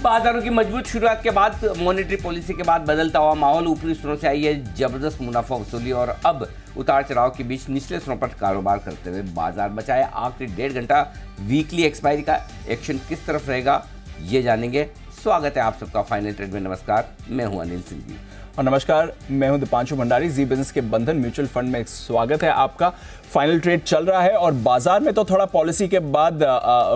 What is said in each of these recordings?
बाजारों की मजबूत शुरुआत के बाद मॉनेटरी पॉलिसी के बाद बदलता हुआ माहौल, ऊपरी स्तरों से आई है जबरदस्त मुनाफा वसूली और अब उतार चढ़ाव के बीच निचले स्तरों पर कारोबार करते हुए बाजार बचाए आखिरी 1.5 घंटा। वीकली एक्सपायरी का एक्शन किस तरफ रहेगा ये जानेंगे। स्वागत है आप सबका फाइनल ट्रेड में। नमस्कार, मैं हूं अनिल सिंह जी और नमस्कार, मैं हूं दीपांशु भंडारी। जी बिजनेस के बंधन म्यूचुअल फंड में स्वागत है आपका। फाइनल ट्रेड चल रहा है और बाजार में तो थोड़ा पॉलिसी के बाद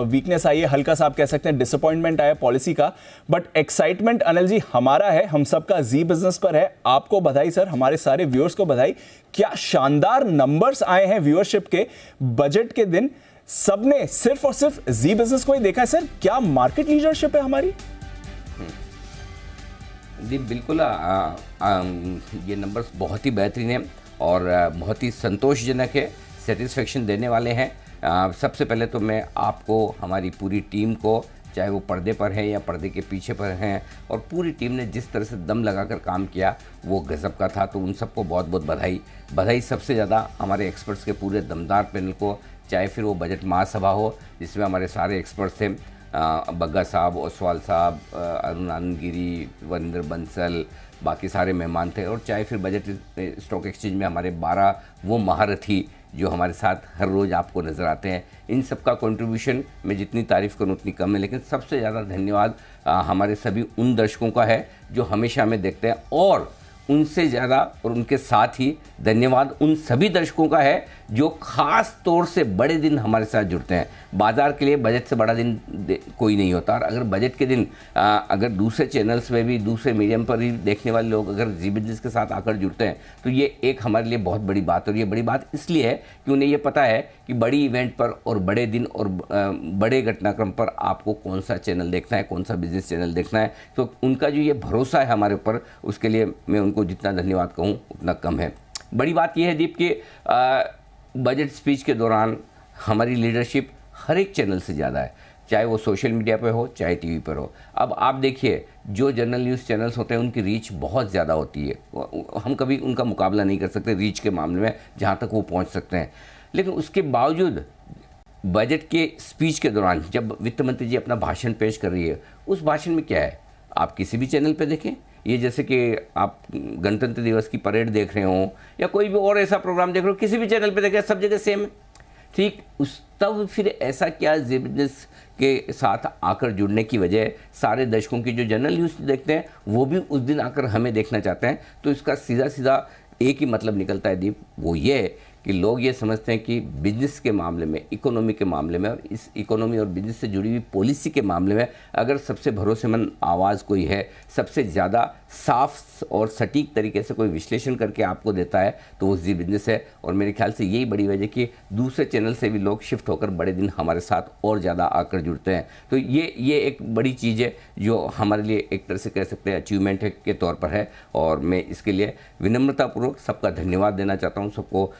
वीकनेस आई है, हल्का सा आप कह सकते हैं डिसअपॉइंटमेंट आया पॉलिसी का, बट एक्साइटमेंट अनिल जी हमारा है, हम सबका जी बिजनेस पर है। आपको बधाई सर, हमारे सारे व्यूअर्स को बधाई। क्या शानदार नंबर्स आए हैं व्यूअरशिप के। बजट के दिन सबने सिर्फ और सिर्फ जी बिजनेस को ही देखा है सर। क्या मार्केट लीडरशिप है हमारी। जी बिल्कुल, ये नंबर्स बहुत ही बेहतरीन हैं और बहुत ही संतोषजनक है, सेटिस्फेक्शन देने वाले हैं। सबसे पहले तो मैं आपको, हमारी पूरी टीम को, चाहे वो पर्दे पर हैं या पर्दे के पीछे पर हैं, और पूरी टीम ने जिस तरह से दम लगाकर काम किया वो गज़ब का था, तो उन सबको बहुत बहुत बधाई। सबसे ज़्यादा हमारे एक्सपर्ट्स के पूरे दमदार पैनल को, चाहे फिर वो बजट महासभा हो जिसमें हमारे सारे एक्सपर्ट्स थे, बग्गा साहब, ओसवाल साहब, अरुण आनंदगिरी, वरिंदर बंसल, बाकी सारे मेहमान थे, और चाहे फिर बजट स्टॉक एक्सचेंज में हमारे 12 वो महारथी जो हमारे साथ हर रोज़ आपको नज़र आते हैं। इन सब का कंट्रीब्यूशन मैं जितनी तारीफ़ करूं उतनी कम है, लेकिन सबसे ज़्यादा धन्यवाद हमारे सभी उन दर्शकों का है जो हमेशा हमें देखते हैं, और उनसे ज़्यादा और उनके साथ ही धन्यवाद उन सभी दर्शकों का है जो ख़ास तौर से बड़े दिन हमारे साथ जुड़ते हैं। बाज़ार के लिए बजट से बड़ा दिन कोई नहीं होता, और अगर बजट के दिन अगर दूसरे चैनल्स में भी, दूसरे मीडियम पर ही देखने वाले लोग अगर जी बिजनेस के साथ आकर जुड़ते हैं तो ये एक हमारे लिए बहुत बड़ी बात है। और ये बड़ी बात इसलिए है कि उन्हें ये पता है कि बड़ी इवेंट पर और बड़े दिन और बड़े घटनाक्रम पर आपको कौन सा चैनल देखना है, कौन सा बिजनेस चैनल देखना है। तो उनका जो ये भरोसा है हमारे ऊपर, उसके लिए मैं उनको जितना धन्यवाद कहूँ उतना कम है। बड़ी बात यह है दीप कि बजट स्पीच के दौरान हमारी लीडरशिप हर एक चैनल से ज़्यादा है, चाहे वो सोशल मीडिया पे हो, चाहे टीवी पर हो। अब आप देखिए, जो जनरल न्यूज़ चैनल्स होते हैं उनकी रीच बहुत ज़्यादा होती है, हम कभी उनका मुकाबला नहीं कर सकते रीच के मामले में, जहाँ तक वो पहुँच सकते हैं। लेकिन उसके बावजूद बजट के स्पीच के दौरान जब वित्त मंत्री जी अपना भाषण पेश कर रही है, उस भाषण में क्या है, आप किसी भी चैनल पर देखें, ये जैसे कि आप गणतंत्र दिवस की परेड देख रहे हो या कोई भी और ऐसा प्रोग्राम देख रहे हो, किसी भी चैनल पे देखें, सब जगह सेम है। ठीक तब फिर ऐसा क्या जी बिजनेस के साथ आकर जुड़ने की वजह सारे दर्शकों की जो जनरल न्यूज़ देखते हैं वो भी उस दिन आकर हमें देखना चाहते हैं। तो इसका सीधा सीधा एक ही मतलब निकलता है दीप, वो ये है कि लोग ये समझते हैं कि बिजनेस के मामले में, इकोनॉमी के मामले में, और इस इकोनॉमी और बिजनेस से जुड़ी हुई पॉलिसी के मामले में अगर सबसे भरोसेमंद आवाज़ कोई है, सबसे ज़्यादा साफ और सटीक तरीके से कोई विश्लेषण करके आपको देता है, तो वो जी बिजनेस है। और मेरे ख्याल से यही बड़ी वजह कि दूसरे चैनल से भी लोग शिफ्ट होकर बड़े दिन हमारे साथ और ज़्यादा आकर जुड़ते हैं। तो ये एक बड़ी चीज़ है जो हमारे लिए एक तरह से कह सकते हैं अचीवमेंट है के तौर पर है, और मैं इसके लिए विनम्रतापूर्वक सबका धन्यवाद देना चाहता हूँ। सबको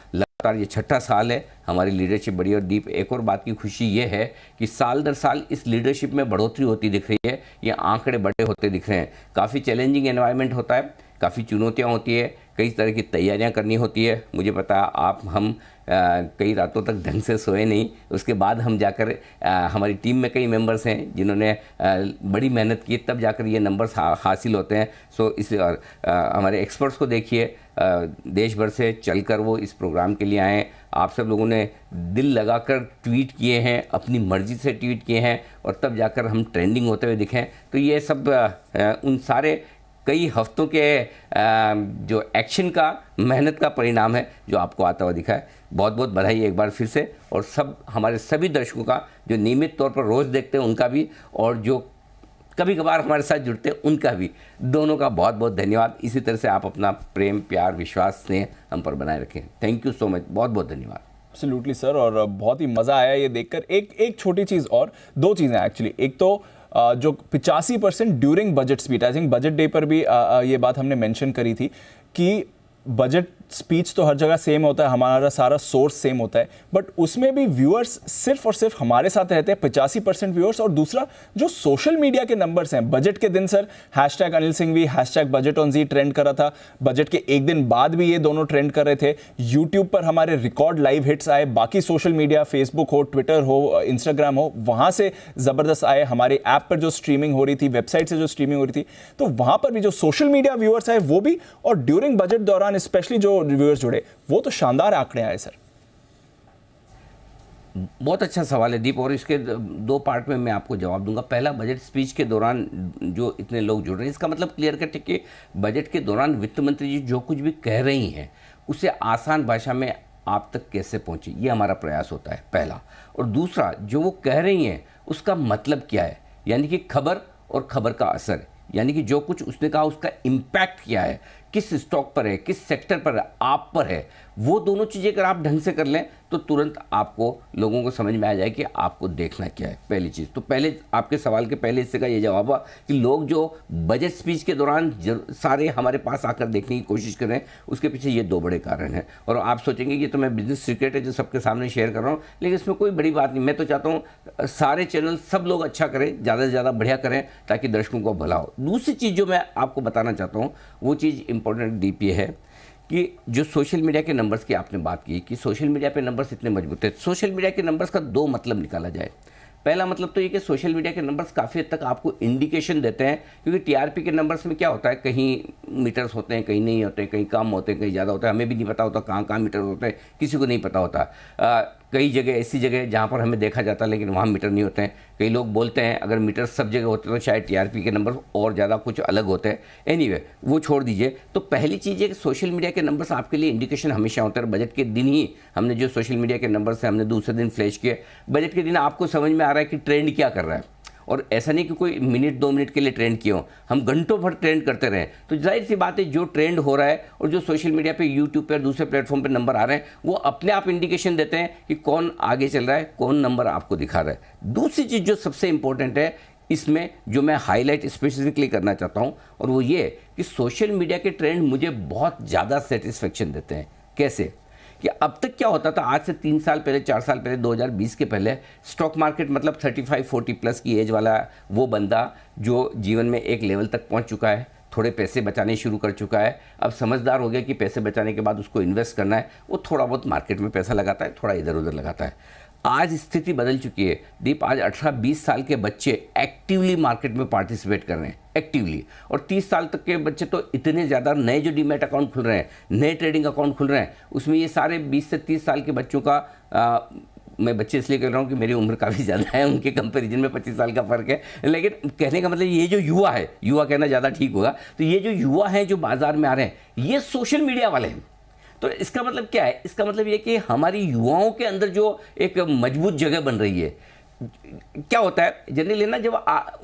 ये 6ठा साल है हमारी लीडरशिप बड़ी। और दीप, एक और बात की खुशी ये है कि साल दर साल इस लीडरशिप में बढ़ोतरी होती दिख रही है, ये आंकड़े बड़े होते दिख रहे हैं। काफ़ी चैलेंजिंग एनवायरनमेंट होता है, काफ़ी चुनौतियां होती है, कई तरह की तैयारियां करनी होती है। मुझे पता है हम कई रातों तक ढंग से सोए नहीं, उसके बाद हम जाकर हमारी टीम में कई मेंबर्स हैं जिन्होंने बड़ी मेहनत की, तब जाकर ये नंबर्स हासिल होते हैं। सो इस हमारे एक्सपर्ट्स को देखिए, देश भर से चलकर वो इस प्रोग्राम के लिए आए। आप सब लोगों ने दिल लगाकर ट्वीट किए हैं, अपनी मर्ज़ी से ट्वीट किए हैं, और तब जाकर हम ट्रेंडिंग होते हुए दिखें। तो ये सब उन सारे कई हफ्तों के जो एक्शन का, मेहनत का परिणाम है जो आपको आता हुआ दिखा है। बहुत बहुत बधाई एक बार फिर से, और सब हमारे सभी दर्शकों का जो नियमित तौर पर रोज़ देखते हैं उनका भी, और जो कभी कभार हमारे साथ जुड़ते हैं उनका भी, दोनों का बहुत बहुत धन्यवाद। इसी तरह से आप अपना प्रेम, प्यार, विश्वास, स्नेह हम पर बनाए रखें। थैंक यू सो मच, बहुत बहुत धन्यवाद। एब्सोल्युटली सर, और बहुत ही मज़ा आया ये देखकर। एक छोटी चीज़ और, दो चीज़ें एक्चुअली। एक तो जो 85% during budget speech, I think budget day पर भी ये बात हमने मेंशन करी थी कि बजट स्पीच तो हर जगह सेम होता है, हमारा सारा सोर्स सेम होता है, बट उसमें भी व्यूअर्स सिर्फ और सिर्फ हमारे साथ रहते हैं 85% व्यूअर्स। और दूसरा जो सोशल मीडिया के नंबर्स हैं, बजट के दिन sir hashtag Anil Singhvi, hashtag budget on Zee trend कर रहा था, बजट के एक दिन बाद भी ये दोनों ट्रेंड कर रहे थे। यूट्यूब पर हमारे रिकॉर्ड लाइव हिट्स आए, बाकी सोशल मीडिया फेसबुक हो, ट्विटर हो, इंस्टाग्राम हो, वहां से जबरदस्त आए। हमारे ऐप पर जो स्ट्रीमिंग हो रही थी, वेबसाइट से जो स्ट्रीमिंग हो रही थी, तो वहां पर भी जो सोशल मीडिया व्यूअर्स आए वो भी, और ड्यूरिंग बजट दौरान स्पेशली जो व्यूअर्स जुड़े वो तो शानदार आंकड़े आए सर। बहुत अच्छा सवाल है दीप, और इसके दो पार्ट में मैं आपको जवाब दूंगा। पहला, बजट स्पीच के दौरान जो इतने लोग जुड़ रहे हैं, इसका मतलब क्लियर कट है कि बजट के दौरान वित्त मंत्री जी जो कुछ भी कह रही हैं उसे आसान भाषा में आप तक कैसे पहुंचे, ये हमारा प्रयास होता है, पहला। और दूसरा, जो वो कह रही हैं उसका मतलब क्या है, यानी कि खबर और खबर का असर, यानी कि जो कुछ उसने कहा उसका इम्पैक्ट क्या है, किस स्टॉक पर है, किस सेक्टर पर है, आप पर है। वो दोनों चीज़ें अगर आप ढंग से कर लें तो तुरंत आपको लोगों को समझ में आ जाए कि आपको देखना क्या है, पहली चीज़। तो पहले आपके सवाल के पहले हिस्से का ये जवाब हुआ कि लोग जो बजट स्पीच के दौरान सारे हमारे पास आकर देखने की कोशिश कर रहे हैं, उसके पीछे ये दो बड़े कारण हैं। और आप सोचेंगे कि तो मैं बिजनेस सीक्रेट है जो सबके सामने शेयर कर रहा हूँ, लेकिन इसमें कोई बड़ी बात नहीं। मैं तो चाहता हूँ सारे चैनल सब लोग अच्छा करें, ज़्यादा से ज़्यादा बढ़िया करें, ताकि दर्शकों को भला हो। दूसरी चीज़ जो मैं आपको बताना चाहता हूँ वो चीज़ इंपॉर्टेंट दीप ये है कि जो सोशल मीडिया के नंबर्स की आपने बात की कि सोशल मीडिया पे नंबर्स इतने मजबूत है। सोशल मीडिया के नंबर्स का दो मतलब निकाला जाए। पहला मतलब तो ये कि सोशल मीडिया के नंबर्स काफ़ी हद तक आपको इंडिकेशन देते हैं, क्योंकि टीआरपी के नंबर्स में क्या होता है, कहीं मीटर्स होते हैं, कहीं नहीं होते, कहीं कम होते हैं, कहीं ज़्यादा होता है, हमें भी नहीं पता होता कहाँ कहाँ मीटर्स होते हैं, किसी को नहीं पता होता। कई जगह ऐसी जगह जहाँ पर हमें देखा जाता है लेकिन वहाँ मीटर नहीं होते हैं। कई लोग बोलते हैं अगर मीटर सब जगह होते तो शायद टीआरपी के नंबर और ज़्यादा कुछ अलग होते हैं। एनीवे, वो छोड़ दीजिए। तो पहली चीज़ है कि सोशल मीडिया के नंबर्स आपके लिए इंडिकेशन हमेशा होते हैं। बजट के दिन ही हमने जो सोशल मीडिया के नंबर से हमने दूसरे दिन फ्लैश किए, बजट के दिन आपको समझ में आ रहा है कि ट्रेंड क्या कर रहा है। और ऐसा नहीं कि कोई मिनट 2 मिनट के लिए ट्रेंड किए हों, हम घंटों भर ट्रेंड करते रहें। तो जाहिर सी बात है जो ट्रेंड हो रहा है और जो सोशल मीडिया पे, यूट्यूब पर, दूसरे प्लेटफॉर्म पे नंबर आ रहे हैं, वो अपने आप इंडिकेशन देते हैं कि कौन आगे चल रहा है, कौन नंबर आपको दिखा रहा है। दूसरी चीज़ जो सबसे इंपॉर्टेंट है इसमें, जो मैं हाईलाइट स्पेसिफिकली करना चाहता हूँ, और वो ये कि सोशल मीडिया के ट्रेंड मुझे बहुत ज़्यादा सेटिस्फेक्शन देते हैं। कैसे कि अब तक क्या होता था, आज से 3 साल पहले, 4 साल पहले, 2020 के पहले, स्टॉक मार्केट मतलब 35-40 प्लस की एज वाला वो बंदा जो जीवन में एक लेवल तक पहुंच चुका है, थोड़े पैसे बचाने शुरू कर चुका है, अब समझदार हो गया कि पैसे बचाने के बाद उसको इन्वेस्ट करना है, वो थोड़ा बहुत मार्केट में पैसा लगाता है, थोड़ा इधर उधर लगाता है। आज स्थिति बदल चुकी है दीप। आज 18-20 साल के बच्चे एक्टिवली मार्केट में पार्टिसिपेट कर रहे हैं, एक्टिवली। और 30 साल तक के बच्चे तो इतने ज़्यादा, नए जो डीमैट अकाउंट खुल रहे हैं, नए ट्रेडिंग अकाउंट खुल रहे हैं, उसमें ये सारे 20 से 30 साल के बच्चों का मैं बच्चे इसलिए कह रहा हूँ कि मेरी उम्र काफ़ी ज़्यादा है, उनके कंपैरिजन में 25 साल का फ़र्क है, लेकिन कहने का मतलब ये जो युवा है, युवा कहना ज़्यादा ठीक होगा, तो ये जो युवा हैं जो बाज़ार में आ रहे हैं, ये सोशल मीडिया वाले हैं। तो इसका मतलब क्या है, इसका मतलब ये कि हमारी युवाओं के अंदर जो एक मजबूत जगह बन रही है। क्या होता है जनरली ना, जब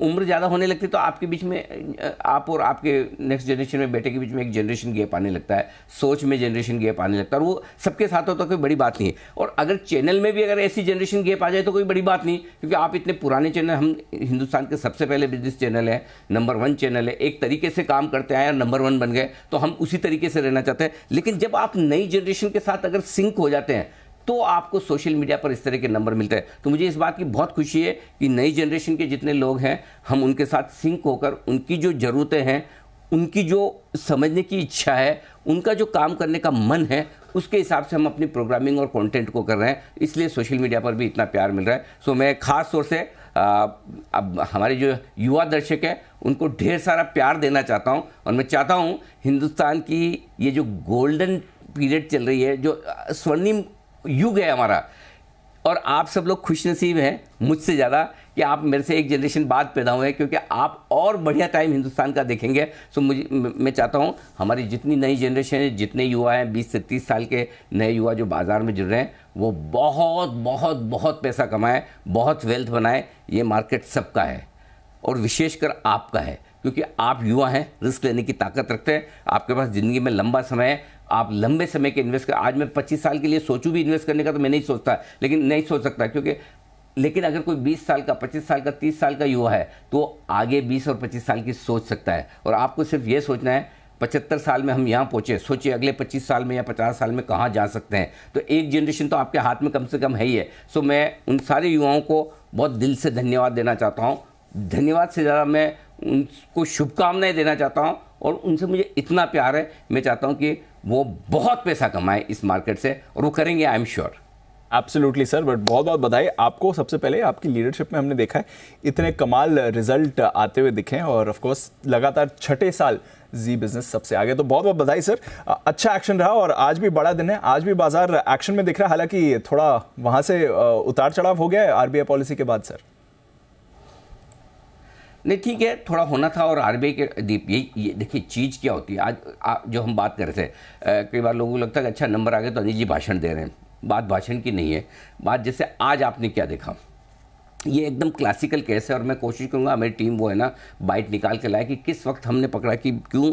उम्र ज़्यादा होने लगती है तो आपके बीच में, आप और आपके नेक्स्ट जनरेशन में बेटे के बीच में एक जनरेशन गैप आने लगता है, सोच में जनरेशन गैप आने लगता है, और वो सबके साथ होता है, कोई बड़ी बात नहीं है। और अगर चैनल में भी अगर ऐसी जनरेशन गैप आ जाए तो कोई बड़ी बात नहीं, क्योंकि आप इतने पुराने चैनल, हम हिंदुस्तान के सबसे पहले बिजनेस चैनल है, नंबर 1 चैनल है, एक तरीके से काम करते आए और नंबर 1 बन गए, तो हम उसी तरीके से रहना चाहते हैं। लेकिन जब आप नई जनरेशन के साथ अगर सिंक हो जाते हैं तो आपको सोशल मीडिया पर इस तरह के नंबर मिलते हैं। तो मुझे इस बात की बहुत खुशी है कि नई जनरेशन के जितने लोग हैं, हम उनके साथ सिंक होकर उनकी जो ज़रूरतें हैं, उनकी जो समझने की इच्छा है, उनका जो काम करने का मन है, उसके हिसाब से हम अपनी प्रोग्रामिंग और कंटेंट को कर रहे हैं। इसलिए सोशल मीडिया पर भी इतना प्यार मिल रहा है। सो मैं ख़ास तौर से अब हमारे जो युवा दर्शक हैं उनको ढेर सारा प्यार देना चाहता हूं, और मैं चाहता हूं हिंदुस्तान की ये जो गोल्डन पीरियड चल रही है, जो स्वर्णिम युग है हमारा, और आप सब लोग खुशनसीब हैं मुझसे ज़्यादा कि आप मेरे से एक जनरेशन बाद पैदा हुए हैं, क्योंकि आप और बढ़िया टाइम हिंदुस्तान का देखेंगे। सो मैं चाहता हूं हमारी जितनी नई जनरेशन है, जितने युवा हैं, 20 से 30 साल के नए युवा जो बाज़ार में जुड़ रहे हैं, वो बहुत बहुत बहुत पैसा कमाएं, बहुत वेल्थ बनाएं। ये मार्केट सबका है और विशेषकर आपका है, क्योंकि आप युवा हैं, रिस्क लेने की ताकत रखते हैं, आपके पास ज़िंदगी में लंबा समय है, आप लंबे समय के इन्वेस्ट कर। आज मैं 25 साल के लिए सोचूं भी इन्वेस्ट करने का तो मैं नहीं सोचता, लेकिन नहीं सोच सकता, क्योंकि लेकिन अगर कोई 20 साल का, 25 साल का, 30 साल का युवा है तो आगे 20 और 25 साल की सोच सकता है। और आपको सिर्फ ये सोचना है 75 साल में हम यहाँ पहुँचे, सोचिए अगले 25 साल में या 50 साल में कहाँ जा सकते हैं। तो एक जनरेशन तो आपके हाथ में कम से कम है ही है। सो मैं उन सारे युवाओं को बहुत दिल से धन्यवाद देना चाहता हूँ। धन्यवाद से ज़्यादा मैं उनको शुभकामनाएं देना चाहता हूँ, और उनसे मुझे इतना प्यार है, मैं चाहता हूँ कि वो बहुत पैसा कमाएं इस मार्केट से, और वो करेंगे, I am sure. Absolutely sir, but बहुत बहुत बधाई आपको। सबसे पहले आपकी लीडरशिप में हमने देखा है इतने कमाल रिजल्ट आते हुए दिखे हैं, और ऑफ कोर्स लगातार 6ठे साल जी बिजनेस सबसे आगे, तो बहुत बहुत बधाई सर। अच्छा एक्शन रहा और आज भी बड़ा दिन है, आज भी बाजार एक्शन में दिख रहा है, हालांकि थोड़ा वहां से उतार चढ़ाव हो गया है आरबीआई पॉलिसी के बाद सर। नहीं ठीक है, थोड़ा होना था। और आरबीआई के दीप ये देखिए चीज़ क्या होती है। आज जो हम बात कर रहे थे, कई बार लोगों को लगता है कि अच्छा नंबर आ गए तो अनिल जी भाषण दे रहे हैं। बात भाषण की नहीं है, बात जैसे आज आपने क्या देखा, ये एकदम क्लासिकल केस है। और मैं कोशिश करूँगा मेरी टीम वो है ना बाइट निकाल के लाए कि किस वक्त हमने पकड़ा कि क्यों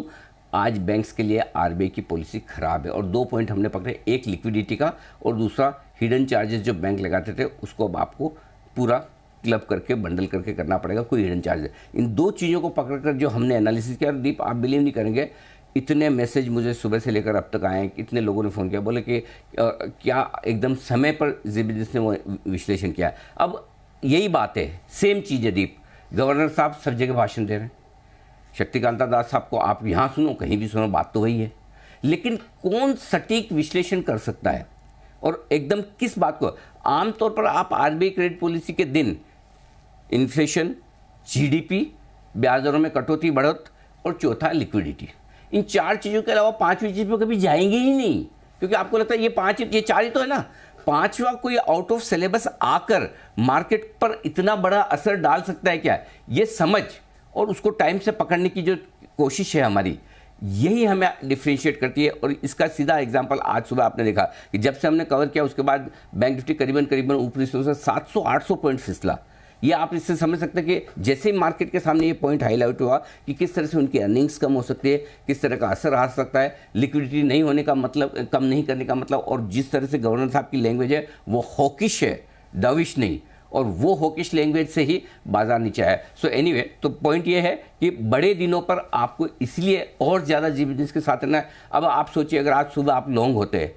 आज बैंक्स के लिए आरबीआई की पॉलिसी ख़राब है। और 2 पॉइंट हमने पकड़े, एक लिक्विडिटी का और दूसरा हिडन चार्जेस जो बैंक लगाते थे उसको अब आपको पूरा क्लब करके बंडल करके करना पड़ेगा, कोई हिडन चार्ज। इन 2 चीज़ों को पकड़कर जो हमने एनालिसिस किया, दीप आप बिलीव नहीं करेंगे, इतने मैसेज मुझे सुबह से लेकर अब तक आए, इतने लोगों ने फ़ोन किया, बोले कि क्या एकदम समय पर जी बिजनेस ने वो विश्लेषण किया। अब यही बात है, सेम चीज़ है दीप, गवर्नर साहब सब जगह भाषण दे रहे हैं, शक्तिकांता दास साहब को आप यहाँ सुनो कहीं भी सुनो, बात तो वही है। लेकिन कौन सटीक विश्लेषण कर सकता है और एकदम किस बात को? आमतौर पर आप आरबीआई क्रेडिट पॉलिसी के दिन इन्फ्लेशन, जीडीपी, ब्याज दरों में कटौती बढ़त और चौथा लिक्विडिटी, इन 4 चीज़ों के अलावा 5वीं चीज़ पर कभी जाएंगे ही नहीं, क्योंकि आपको लगता है ये 4 ही तो है ना। 5वां कोई आउट ऑफ सिलेबस आकर मार्केट पर इतना बड़ा असर डाल सकता है क्या, ये समझ और उसको टाइम से पकड़ने की जो कोशिश है हमारी, यही हमें डिफ्रेंशिएट करती है। और इसका सीधा एग्जांपल आज सुबह आपने देखा कि जब से हमने कवर किया उसके बाद बैंक निफ्टी करीबन ऊपरी से 700-800 पॉइंट फिसला। ये आप इससे समझ सकते हैं कि जैसे ही मार्केट के सामने ये पॉइंट हाईलाइट हुआ कि किस तरह से उनकी अर्निंग्स कम हो सकती है, किस तरह का असर आ सकता है, लिक्विडिटी नहीं होने का मतलब, कम नहीं करने का मतलब, और जिस तरह से गवर्नर साहब की लैंग्वेज है वो हॉकिश है, डविश नहीं, और वो हॉकिश लैंग्वेज से ही बाजार नीचे आया। सो एनीवे, तो पॉइंट ये है कि बड़े दिनों पर आपको इसलिए और ज़्यादा जी बिजनेस के साथ रहना है। अब आप सोचिए अगर आज सुबह आप लॉन्ग होते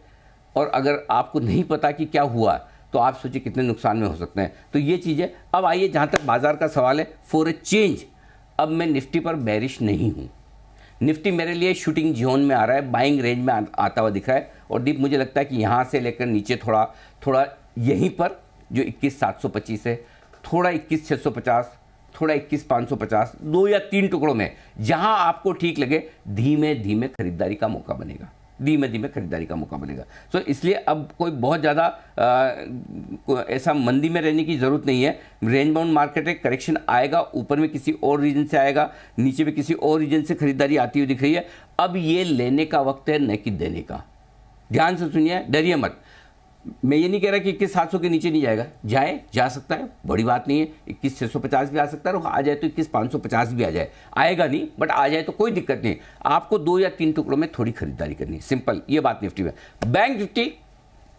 और अगर आपको नहीं पता कि क्या हुआ तो आप सोचिए कितने नुकसान में हो सकते हैं। तो ये चीज़ें। अब आइए जहाँ तक बाजार का सवाल है, फॉर ए चेंज अब मैं निफ्टी पर बेरिश नहीं हूँ। निफ्टी मेरे लिए शूटिंग जोन में आ रहा है, बाइंग रेंज में आता हुआ दिख रहा है। और दीप मुझे लगता है कि यहाँ से लेकर नीचे थोड़ा यहीं पर जो 21,725 है, थोड़ा 21,650, थोड़ा 21,550, 2 या 3 टुकड़ों में जहाँ आपको ठीक लगे धीमे धीमे खरीदारी का मौका बनेगा, धीमे धीमे खरीदारी का मौका बनेगा। तो इसलिए अब कोई बहुत ज़्यादा ऐसा मंदी में रहने की ज़रूरत नहीं है। रेंज बाउंड मार्केट है, करेक्शन आएगा, ऊपर में किसी और रीजन से आएगा, नीचे में किसी और रीजन से खरीदारी आती हुई दिख रही है। अब ये लेने का वक्त है, न कि देने का। ध्यान से सुनिए, डरिए मत। मैं ये नहीं कह रहा कि 21,700 के नीचे नहीं जाएगा, जा सकता है, बड़ी बात नहीं है। 21,650 भी आ सकता है, और आ जाए तो 21,550 भी आ जाए, आएगा नहीं बट आ जाए तो कोई दिक्कत नहीं। आपको 2 या 3 टुकड़ों में थोड़ी खरीदारी करनी है, सिंपल ये बात निफ्टी में। बैंक निफ्टी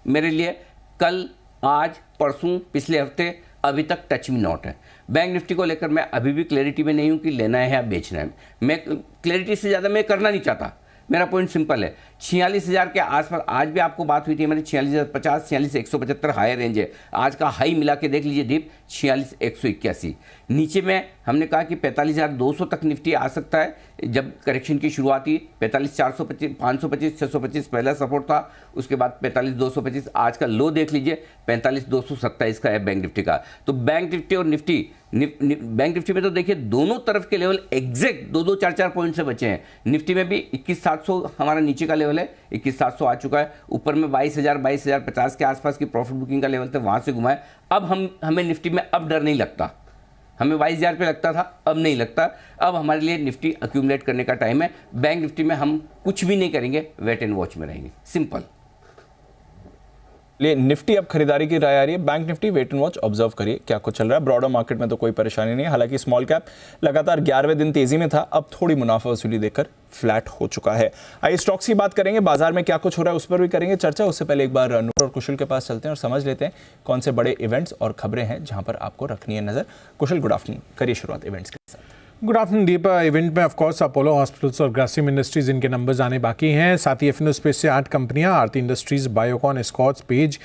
मेरे लिए कल, आज, परसों, पिछले हफ्ते अभी तक टच में नॉट है। बैंक निफ्टी को लेकर मैं अभी भी क्लैरिटी में नहीं हूँ कि लेना है या बेचना है। मैं क्लैरिटी से ज़्यादा मैं करना नहीं चाहता। मेरा पॉइंट सिंपल है, 46,000 के आसपास आज भी आपको बात हुई थी हमारी, 46,050, 46,175 हाई रेंज है। आज का हाई मिला के देख लीजिए दीप, 46,181। नीचे में हमने कहा कि 45,200 तक निफ्टी आ सकता है जब करेक्शन की शुरुआत हुई। 45,425, 525, 625 पहला सपोर्ट था, उसके बाद 45,225। आज का लो देख लीजिए 45,227 का है बैंक निफ्टी का। तो बैंक निफ्टी और निफ्टी बैंक निफ्टी में तो देखिए दोनों तरफ के लेवल एग्जैक्ट 2-2, 4-4 पॉइंट से बचे हैं। निफ्टी में भी 21,700 हमारा नीचे का लेवल है, 21,700 आ चुका है। ऊपर में 22,000, 22,050 के आसपास की प्रॉफिट बुकिंग का लेवल था, वहाँ से घुमाए। अब हमें निफ्टी में अब डर नहीं लगता। हमें 22,000 पे लगता था, अब नहीं लगता। अब हमारे लिए निफ्टी अक्यूमुलेट करने का टाइम है। बैंक निफ्टी में हम कुछ भी नहीं करेंगे, वेट एंड वॉच में रहेंगे, सिंपल। ले निफ्टी अब खरीदारी की राय आ रही है, bank Nifty wait and watch, observe करिए क्या कुछ चल रहा है। ब्रॉडर मार्केट में तो कोई परेशानी नहीं है, हालांकि स्मॉल कैप लगातार 11वें दिन तेजी में था, अब थोड़ी मुनाफा वसूली देकर फ्लैट हो चुका है। आइए स्टॉक्स की बात करेंगे, बाजार में क्या कुछ हो रहा है उस पर भी करेंगे चर्चा। उससे पहले एक बार नूर और कुशल के पास चलते हैं और समझ लेते हैं कौन से बड़े इवेंट्स और खबरें हैं जहां पर आपको रखनी है नजर। कुशल, गुड आफ्टरनून, करिए शुरुआत इवेंट्स के साथ। Good afternoon Deepa. इवेंट में ऑफ कोर्स अपोलो हॉस्पिटल्स और ग्रासिम इंडस्ट्रीज इनके नंबर्स आने बाकी हैं। साथ ही एफएनओ स्पेस से 8 कंपनियां, Aarti industries, Biocon, Escorts, Page,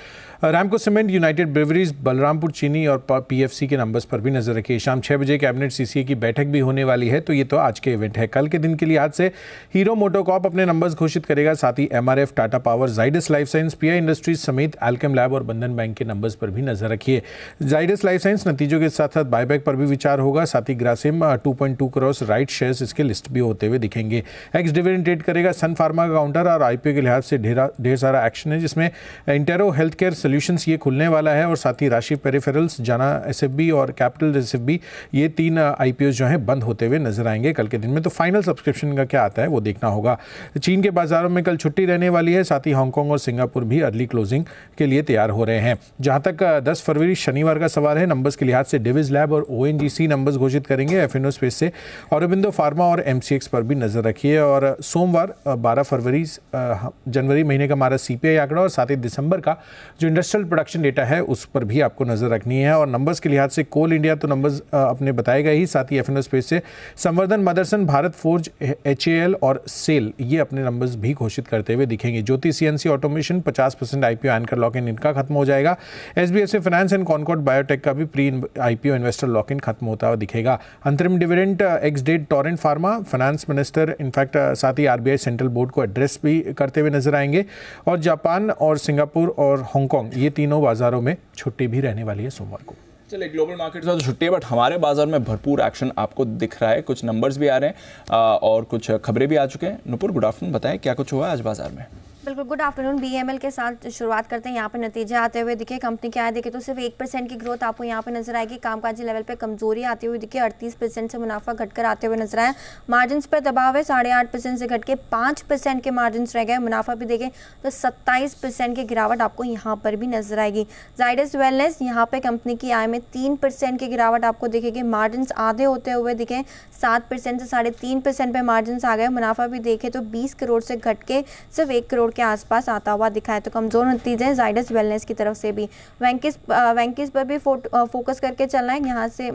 Ramco cement, United Breweries, Balrampur Chini और पीएफसी के नंबर्स पर भी नजर रखिए। शाम 6 बजे कैबिनेट सीसीए की बैठक भी होने वाली है, तो ये तो आज के इवेंट है। कल के दिन के लिए आज से हीरो मोटोकॉर्प अपने नंबर्स घोषित करेगा। साथ ही MRF, Tata power, Zydus life science, PI industries समेत एल्केम लैब और बंधन बैंक के नंबर्स पर भी नजर रखिए। जाइडस लाइफ साइंस नतीजों के साथ साथ बायबैक पर भी विचार होगा। साथ ही ग्रासिम 2.2 करोड़ राइट शेयर्स इसके लिस्ट भी होते हुए दिखेंगे। एक्स डिविडेंड ट्रेड करेगा। सन फार्मा का काउंटर और आईपीओ के लिहाज से ढेर सारा एक्शन है, जिसमें इंटेरो हेल्थ केयर सोल्यूशंस ये खुलने वाला है और साथ ही राशि पेरिफेरल्स, जाना एसएफबी और कैपिटल एसएफबी, ये 3 आईपीओ जो हैं बंद होते हुए नजर आएंगे कल के दिन में। तो फाइनल सब्सक्रिप्शन का क्या आता है वो देखना होगा। चीन के बाजारों में कल छुट्टी रहने वाली है। साथ ही हांगकांग और सिंगापुर भी अर्ली क्लोजिंग के लिए तैयार हो रहे हैं। जहां तक 10 फरवरी शनिवार का सवाल है, नंबर्स के लिहाज से डिविज लैब और ओएनजीसी नंबर्स घोषित करेंगे। एफएनओ स्पेस से औरोबिंदो फार्मा और एमसीएक्स पर भी नजर रखिए। और सोमवार 12 फरवरी जनवरी महीने का हमारा सीपीआई आंकड़ा और साथ ही दिसंबर का जो इंडस्ट्रियल प्रोडक्शन डेटा है उस पर भी आपको नजर रखनी है। और नंबर्स के लिहाज से कोल इंडिया तो नंबर्स अपने बताए गए ही। साथ ही एफएनओ स्पेस से Samvardhana, Motherson, Bharat forge, HAL और सेल ये अपने नंबर्स भी घोषित करते हुए दिखेंगे। Jyoti CNC automation 50% IPO anchor lock in इनका खत्म हो जाएगा। SBFC finance and Concord biotech का भी pre IPO investor lock in खत्म होता हुआ दिखेगा। अंतरिम dividend ex date Torrent pharma, finance minister in fact साथ ही आरबीआई सेंट्रल बोर्ड को एड्रेस भी करते हुए नजर आएंगे। और जापान और सिंगापुर और हांगकांग ये तीनों बाजारों में छुट्टी भी रहने वाली है सोमवार को। चलिए, ग्लोबल मार्केट्स में तो छुट्टी है, बट हमारे बाजार में भरपूर एक्शन आपको दिख रहा है। कुछ नंबर्स भी आ रहे हैं और कुछ खबरें भी आ चुके हैं। नुपुर, गुड आफ्टरनून, बताएं क्या कुछ हुआ आज बाजार में। बिल्कुल, गुड आफ्टरनून। बीएमएल के साथ शुरुआत करते हैं। यहाँ पे नतीजे आते हुए दिखे। कंपनी के आए देखे तो सिर्फ 1% की ग्रोथ आपको यहाँ पे नजर आएगी। कामकाजी लेवल पे कमजोरी आती हुई दिखे। 38% से मुनाफा घटकर आते हुए नजर आया। मार्जिन पर दबाव है, 8.5% से घट के 5% के मार्जिन रह गए। मुनाफा भी देखें तो 27% की गिरावट आपको यहाँ पर भी नजर आएगी। जाइडस वेलनेस, यहाँ पे कंपनी की आय में 3% की गिरावट आपको दिखेगी। मार्जिन आधे होते हुए दिखे, 7% से 3.5% पे मार्जिन आ गए। मुनाफा भी देखे तो 20 करोड़ से घट के सिर्फ 1 करोड़ के आसपास आता हुआ दिखा है। तो कमजोर नतीजे जाइडस वेलनेस की तरफ से भी। वेंकिस पर भी फोकस करके चलना है।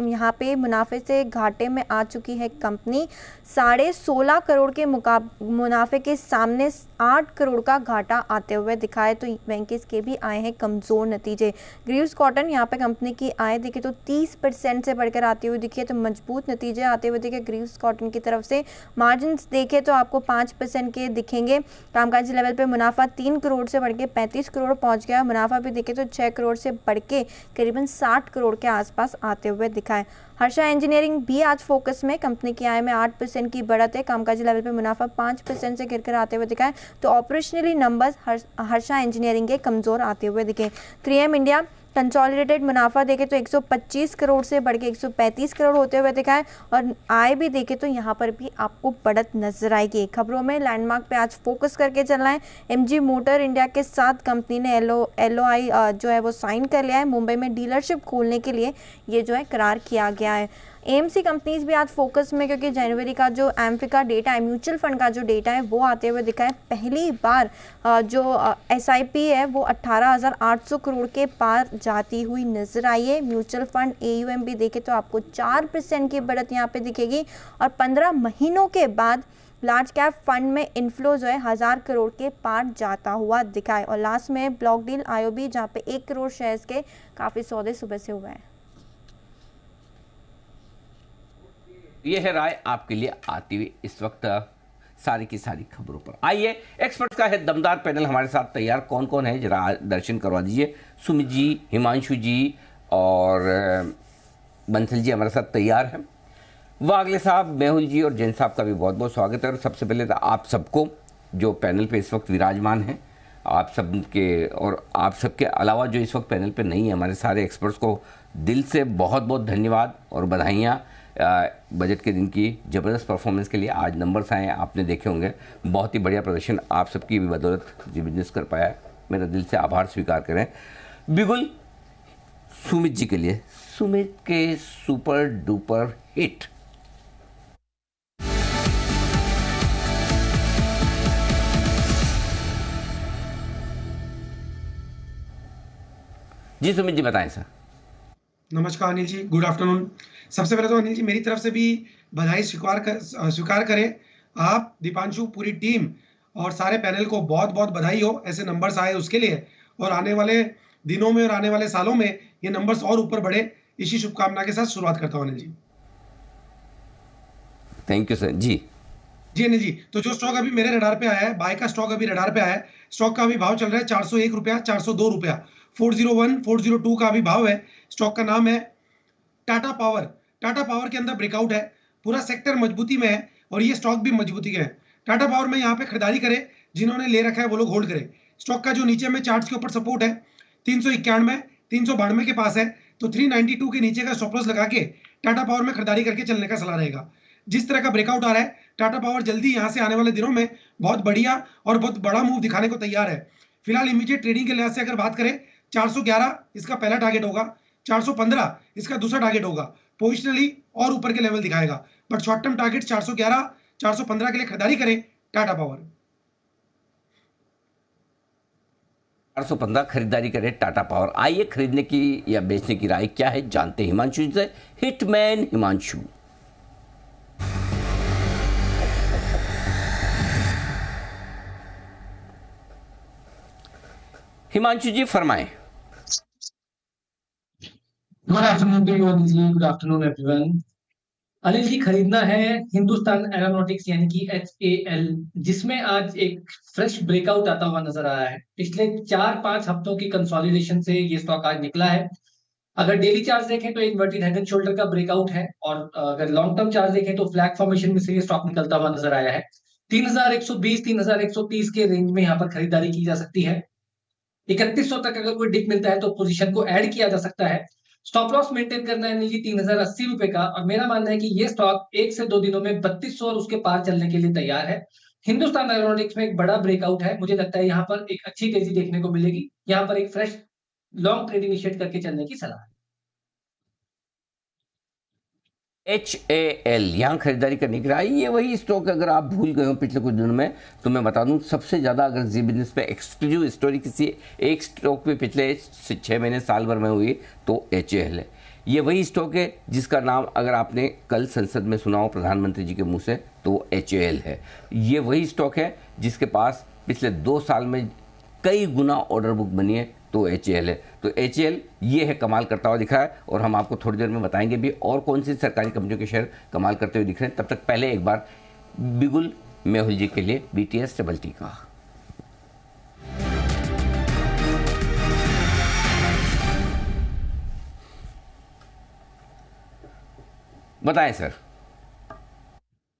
यहाँ पे मुनाफे से घाटे में आ चुकी है कंपनी। 16.5 करोड़ के मुनाफे के सामने 8 करोड़ का घाटा आते हुए दिखा है। तो वेंकिस के भी आए हैं कमजोर नतीजे। ग्रीव्स कॉटन, यहाँ पे कंपनी की आय देखे तो 30% से बढ़कर आती हुई दिखी है। तो मजबूत नतीजे आते हुए दिखे ग्रीव्स कॉटन की तरफ से। मार्जिन देखे तो आपको 5% के दिखेंगे। कामकाजी लेवल पे मुनाफा 3 करोड़ से बढ़ के 35 करोड़ पहुंच गया। मुनाफा भी देखे तो 6 करोड़ से बढ़ के करीबन 60 करोड़ के आसपास आते हुए दिखा है। हर्षा इंजीनियरिंग भी आज फोकस में। कंपनी की आय में 8% की बढ़त है। कामकाजी लेवल पे मुनाफा 5% से गिरकर आते हुए दिखा है। तो ऑपरेशनली नंबर्स हर्षा इंजीनियरिंग के कमजोर आते हुए दिखे। 3M इंडिया कंसोलिडेटेड मुनाफा देखे तो 125 करोड़ से बढ़ के 135 करोड़ होते हुए दिखा है। और आय भी देखे तो यहाँ पर भी आपको बढ़त नजर आएगी। खबरों में लैंडमार्क पे आज फोकस करके चलना है। MG मोटर इंडिया के साथ कंपनी ने LOI जो है वो साइन कर लिया है। मुंबई में डीलरशिप खोलने के लिए ये जो है करार किया गया है। AMC कंपनीज भी आज फोकस में, क्योंकि जनवरी का जो एम्फिका डेटा है, म्यूचुअल फंड का जो डेटा है वो आते हुए दिखा है। पहली बार जो SIP है वो 18,800 करोड़ के पार जाती हुई नजर आई है। म्यूचुअल फंड AUM भी देखे तो आपको 4% की बढ़त यहाँ पे दिखेगी। और 15 महीनों के बाद लार्ज कैप फंड में इनफ्लो जो है 1000 करोड़ के पार जाता हुआ दिखा है। और लास्ट में ब्लॉक डील IOB, जहाँ पे 1 करोड़ शेयर्स के काफ़ी सौदे सुबह से हुए हैं। ये है राय आपके लिए आती हुई इस वक्त सारी की सारी खबरों पर। आइए, एक्सपर्ट्स का है दमदार पैनल हमारे साथ तैयार। कौन कौन है जरा दर्शन करवा दीजिए। सुमित जी, हिमांशु जी और बंसल जी हमारे साथ तैयार हैं। वागले साहब, मेहुल जी और जैन साहब का भी बहुत बहुत स्वागत है। और सबसे पहले तो आप सबको जो पैनल पे इस वक्त विराजमान हैं, आप सबके और आप सबके अलावा जो इस वक्त पैनल पे नहीं है, हमारे सारे एक्सपर्ट्स को दिल से बहुत बहुत धन्यवाद और बधाइयाँ बजट के दिन की ज़बरदस्त परफॉर्मेंस के लिए। आज नंबर्स आए, आपने देखे होंगे, बहुत ही बढ़िया प्रदर्शन आप सबकी भी बदौलत जी बिजनेस कर पाया है। मेरा दिल से आभार स्वीकार करें। बिल्कुल सुमित जी के लिए, सुमित के सुपर डुपर हिट। जी सुमित जी बताएं सर। नमस्कार अनिल जी, गुड आफ्टरनून। सबसे पहले तो अनिल जी मेरी तरफ से भी बधाई स्वीकार करें। आप, दीपांशु, पूरी टीम और सारे पैनल को बहुत-बहुत बधाई हो, ऐसे नंबर्स आए उसके लिए, और आने वाले दिनों में और आने वाले सालों में ये नंबर्स और ऊपर बढ़े, इसी शुभकामना के साथ शुरुआत करता हूँ Anil ji. Thank you sir जी। जी अनिल जी, तो जो स्टॉक अभी मेरे रडार पे आया है, बाय का स्टॉक अभी रडार पे आया है। स्टॉक का अभी भाव चल रहा है ₹401, ₹402, 401, 402 का अभी भाव है। स्टॉक का नाम है टाटा पावर। टाटा पावर के अंदर ब्रेकआउट है, पूरा सेक्टर मजबूती में है और ये स्टॉक भी मजबूती के है। टाटा पावर में यहाँ पे खरीदारी करें, जिन्होंने ले रखा है वो लोग होल्ड करें। स्टॉक का जो नीचे में चार्ट्स के ऊपर सपोर्ट है 391, 392 के पास है, तो 392 के नीचे का स्टॉप लॉस लगा के टाटा पावर में खरीदारी करके चलने का सलाह रहेगा। जिस तरह का ब्रेकआउट आ रहा है, टाटा पावर जल्दी यहाँ से आने वाले दिनों में बहुत बढ़िया और बहुत बड़ा मूव दिखाने को तैयार है। फिलहाल इमीडिएट ट्रेडिंग के लिहाज से अगर बात करें, 411 इसका पहला टारगेट होगा, 415 इसका दूसरा टारगेट होगा। पोजिशनली और ऊपर के लेवल दिखाएगा, बट शॉर्ट टर्म टारगेट 411, 415 के लिए खरीदारी करें टाटा पावर। 415 खरीदारी करे टाटा पावर। आइए खरीदने की या बेचने की राय क्या है जानते हैं हिमांशु जी से। हिटमैन हिमांशु। हिमांशु जी फरमाएं। Good afternoon to you Anil ji, good afternoon everyone. Anil ji, खरीदना है हिंदुस्तान एरोनॉटिक्स यानी कि HAL, जिसमें आज एक फ्रेश ब्रेकआउट आता हुआ नजर आ रहा है। पिछले 4-5 हफ्तों की कंसोलिडेशन से ये स्टॉक आज निकला है। अगर डेली चार्ट देखें तो इन्वर्टेड हेड एंड शोल्डर का ब्रेकआउट है, और अगर लॉन्ग टर्म चार्ट देखें तो फ्लैग फॉर्मेशन में से ये स्टॉक निकलता हुआ नजर आया है। 3120, 3130 के रेंज में यहाँ पर खरीदारी की जा सकती है। 3100 तक अगर कोई डिप मिलता है तो पोजीशन को ऐड किया जा सकता है। स्टॉप लॉस मेंटेन करना है जी 3080 रुपए का, और मेरा मानना है कि ये स्टॉक 1 से 2 दिनों में 3200 और उसके पार चलने के लिए तैयार है। हिंदुस्तान एरोनॉटिक्स में एक बड़ा ब्रेकआउट है, मुझे लगता है यहाँ पर एक अच्छी तेजी देखने को मिलेगी। यहाँ पर एक फ्रेश लॉन्ग ट्रेड इनिशिएट करके चलने की सलाह है। HAL यहाँ खरीदारी करने की राय। ये वही स्टॉक अगर आप भूल गए हो पिछले कुछ दिनों में, तो मैं बता दूं सबसे ज़्यादा अगर जी बिजनेस पे एक्सक्लूसिव स्टोरी किसी एक स्टॉक पे पिछले 6 महीने साल भर में हुई तो HAL है। ये वही स्टॉक है जिसका नाम अगर आपने कल संसद में सुना हो प्रधानमंत्री जी के मुंह से तो HAL है। ये वही स्टॉक है जिसके पास पिछले 2 साल में कई गुना ऑर्डर बुक बनी है तो HAL है। तो HAL ये है कमाल करता हुआ दिख रहा है, और हम आपको थोड़ी देर में बताएंगे भी और कौन सी सरकारी कंपनियों के शेयर कमाल करते हुए दिख रहे हैं। तब तक पहले एक बार बिगुल मेहुल जी के लिए BTS डबल टी का। बताएं sir.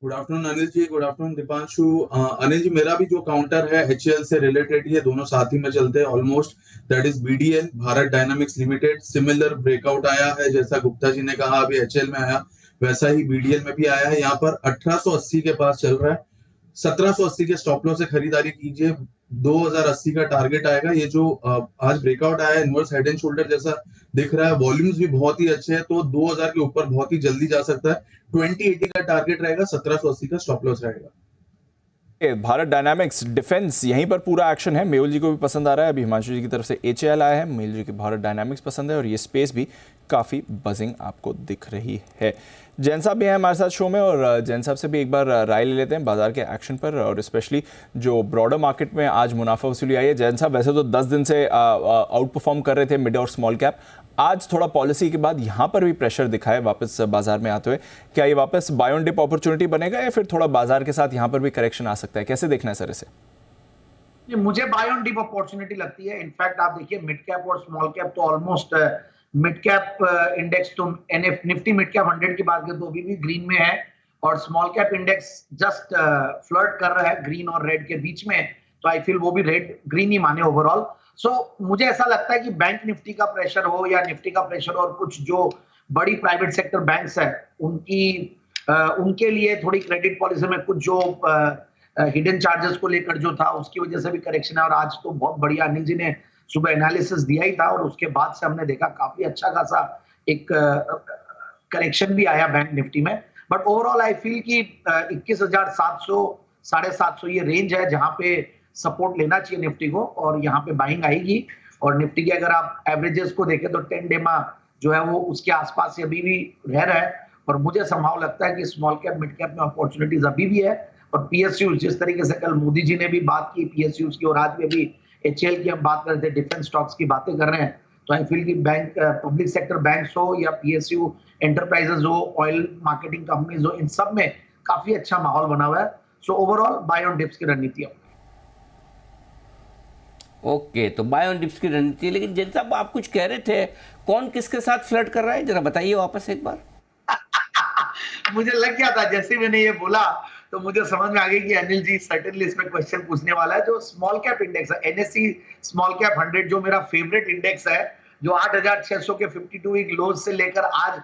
Good afternoon Anil ji, good afternoon Deepanshu. Anil ji, मेरा भी जो काउंटर है HAL से रिलेटेड ही है, दोनों साथ ही में चलते हैं almost. That is BDL, Bharat dynamics limited. Similar breakout आया है, जैसा गुप्ता जी ने कहा अभी HAL में आया, वैसा ही BDL में भी आया है। यहाँ पर 1880 के पास चल रहा है, 1780 के स्टॉप लॉस से खरीदारी कीजिए। 2080 का टारगेट आएगा। ये जो आज ब्रेकआउट आया है इनवर्स हेड एंड शोल्डर जैसा दिख रहा है, वॉल्यूम्स भी बहुत ही अच्छे हैं, तो 2000 के ऊपर बहुत ही जल्दी जा सकता है। 2080 का टारगेट रहेगा, 1780 का स्टॉप लॉस रहेगा। भारत डायनामिक्स डिफेंस, यहीं पर पूरा एक्शन है। मेहुल जी को भी पसंद आ रहा है। अभी हिमांशु जी की तरफ से HAL आया है, मेहुल जी की भारत डायनामिक्स पसंद है, और ये स्पेस भी काफ़ी बजिंग आपको दिख रही है। जैन साहब भी हैं हमारे साथ शो में, और जैन साहब से भी एक बार राय ले लेते हैं बाजार के एक्शन पर, और स्पेशली जो ब्रॉडर मार्केट में आज मुनाफा वसूली आई है। जैन साहब, वैसे तो 10 दिन से आउट परफॉर्म कर रहे थे मिड और स्मॉल कैप, आज थोड़ा पॉलिसी के बाद यहाँ पर भी प्रेशर दिखा है वापस बाजार में आते हुए। क्या ये वापस बाय ऑन डिप अपॉर्चुनिटी बनेगा, या फिर थोड़ा बाजार के साथ यहाँ पर भी करेक्शन आ सकता है? कैसे देखना है सर इसे? ये मुझे बाय ऑन डिप अपॉर्चुनिटी लगती है। इनफैक्ट आप देखिए मिड कैप और स्मॉल कैप तो ऑलमोस्ट, मिड कैप इंडेक्स तो निफ्टी मिड कैप 100 की बात करें तो अभी भी ग्रीन में है, और small cap index just flirt कर रहा है ग्रीन और रेड के बीच में, तो आई फील वो भी रेड ग्रीन ही माने ओवरऑल। सो मुझे ऐसा लगता है कि बैंक निफ्टी का प्रेशर हो या निफ्टी का प्रेशर, और कुछ जो बड़ी प्राइवेट सेक्टर बैंक्स है उनके लिए थोड़ी क्रेडिट पॉलिसी में कुछ जो हिडन चार्जेस को लेकर जो था उसकी वजह से भी करेक्शन है। और आज तो बहुत बढ़िया अनिल जी ने सुबह एनालिसिस दिया ही था, और उसके बाद से हमने देखा काफी अच्छा खासा एक करेक्शन भी आया बैंक निफ्टी में। बट ओवरऑल आई फील कि 21,700 750 ये रेंज है जहां पे सपोर्ट लेना चाहिए निफ्टी को, और यहाँ पे बाइंग आएगी। और निफ्टी की अगर आप एवरेजेस को देखें तो 10 डे जो है वो उसके आसपास अभी भी रह रहा है। और मुझे संभव लगता है कि स्मॉल कैप मिड कैप में अपॉर्चुनिटीज अभी भी है। और पीएसयू जिस तरीके से कल मोदी जी ने भी बात की पीएसयू की, और आज भी अभी एचएल की हम बात कर रहे थे, डिफेंस स्टॉक्स की बातें कर रहे हैं, तो आई फील कि बैंक पब्लिक सेक्टर बैंक्स हो या पीएसयू एंटरप्राइजेस हो, ऑयल मार्केटिंग कंपनीज हो, इन सब में काफी अच्छा माहौल बना हुआ है। So overall buy on dips की रणनीति है। ओके, तो बाय ऑन डिप्स की रणनीति। लेकिन जैन साहब आप कुछ कह रहे थे, कौन किसके साथ फ्लर्ट कर रहा है, जरा बताइए वापस एक बार। मुझे लग गया था जैसे मैंने ये बोला तो मुझे समझ में आ गई कि अनिल जी सर्टेनली इसमें क्वेश्चन पूछने वाला है। जो स्मॉल कैप इंडेक्स है एनएससी स्मॉल कैप 100, जो मेरा फेवरेट इंडेक्स है, जो 8,600 के 52 वीक लोज से लेकर आज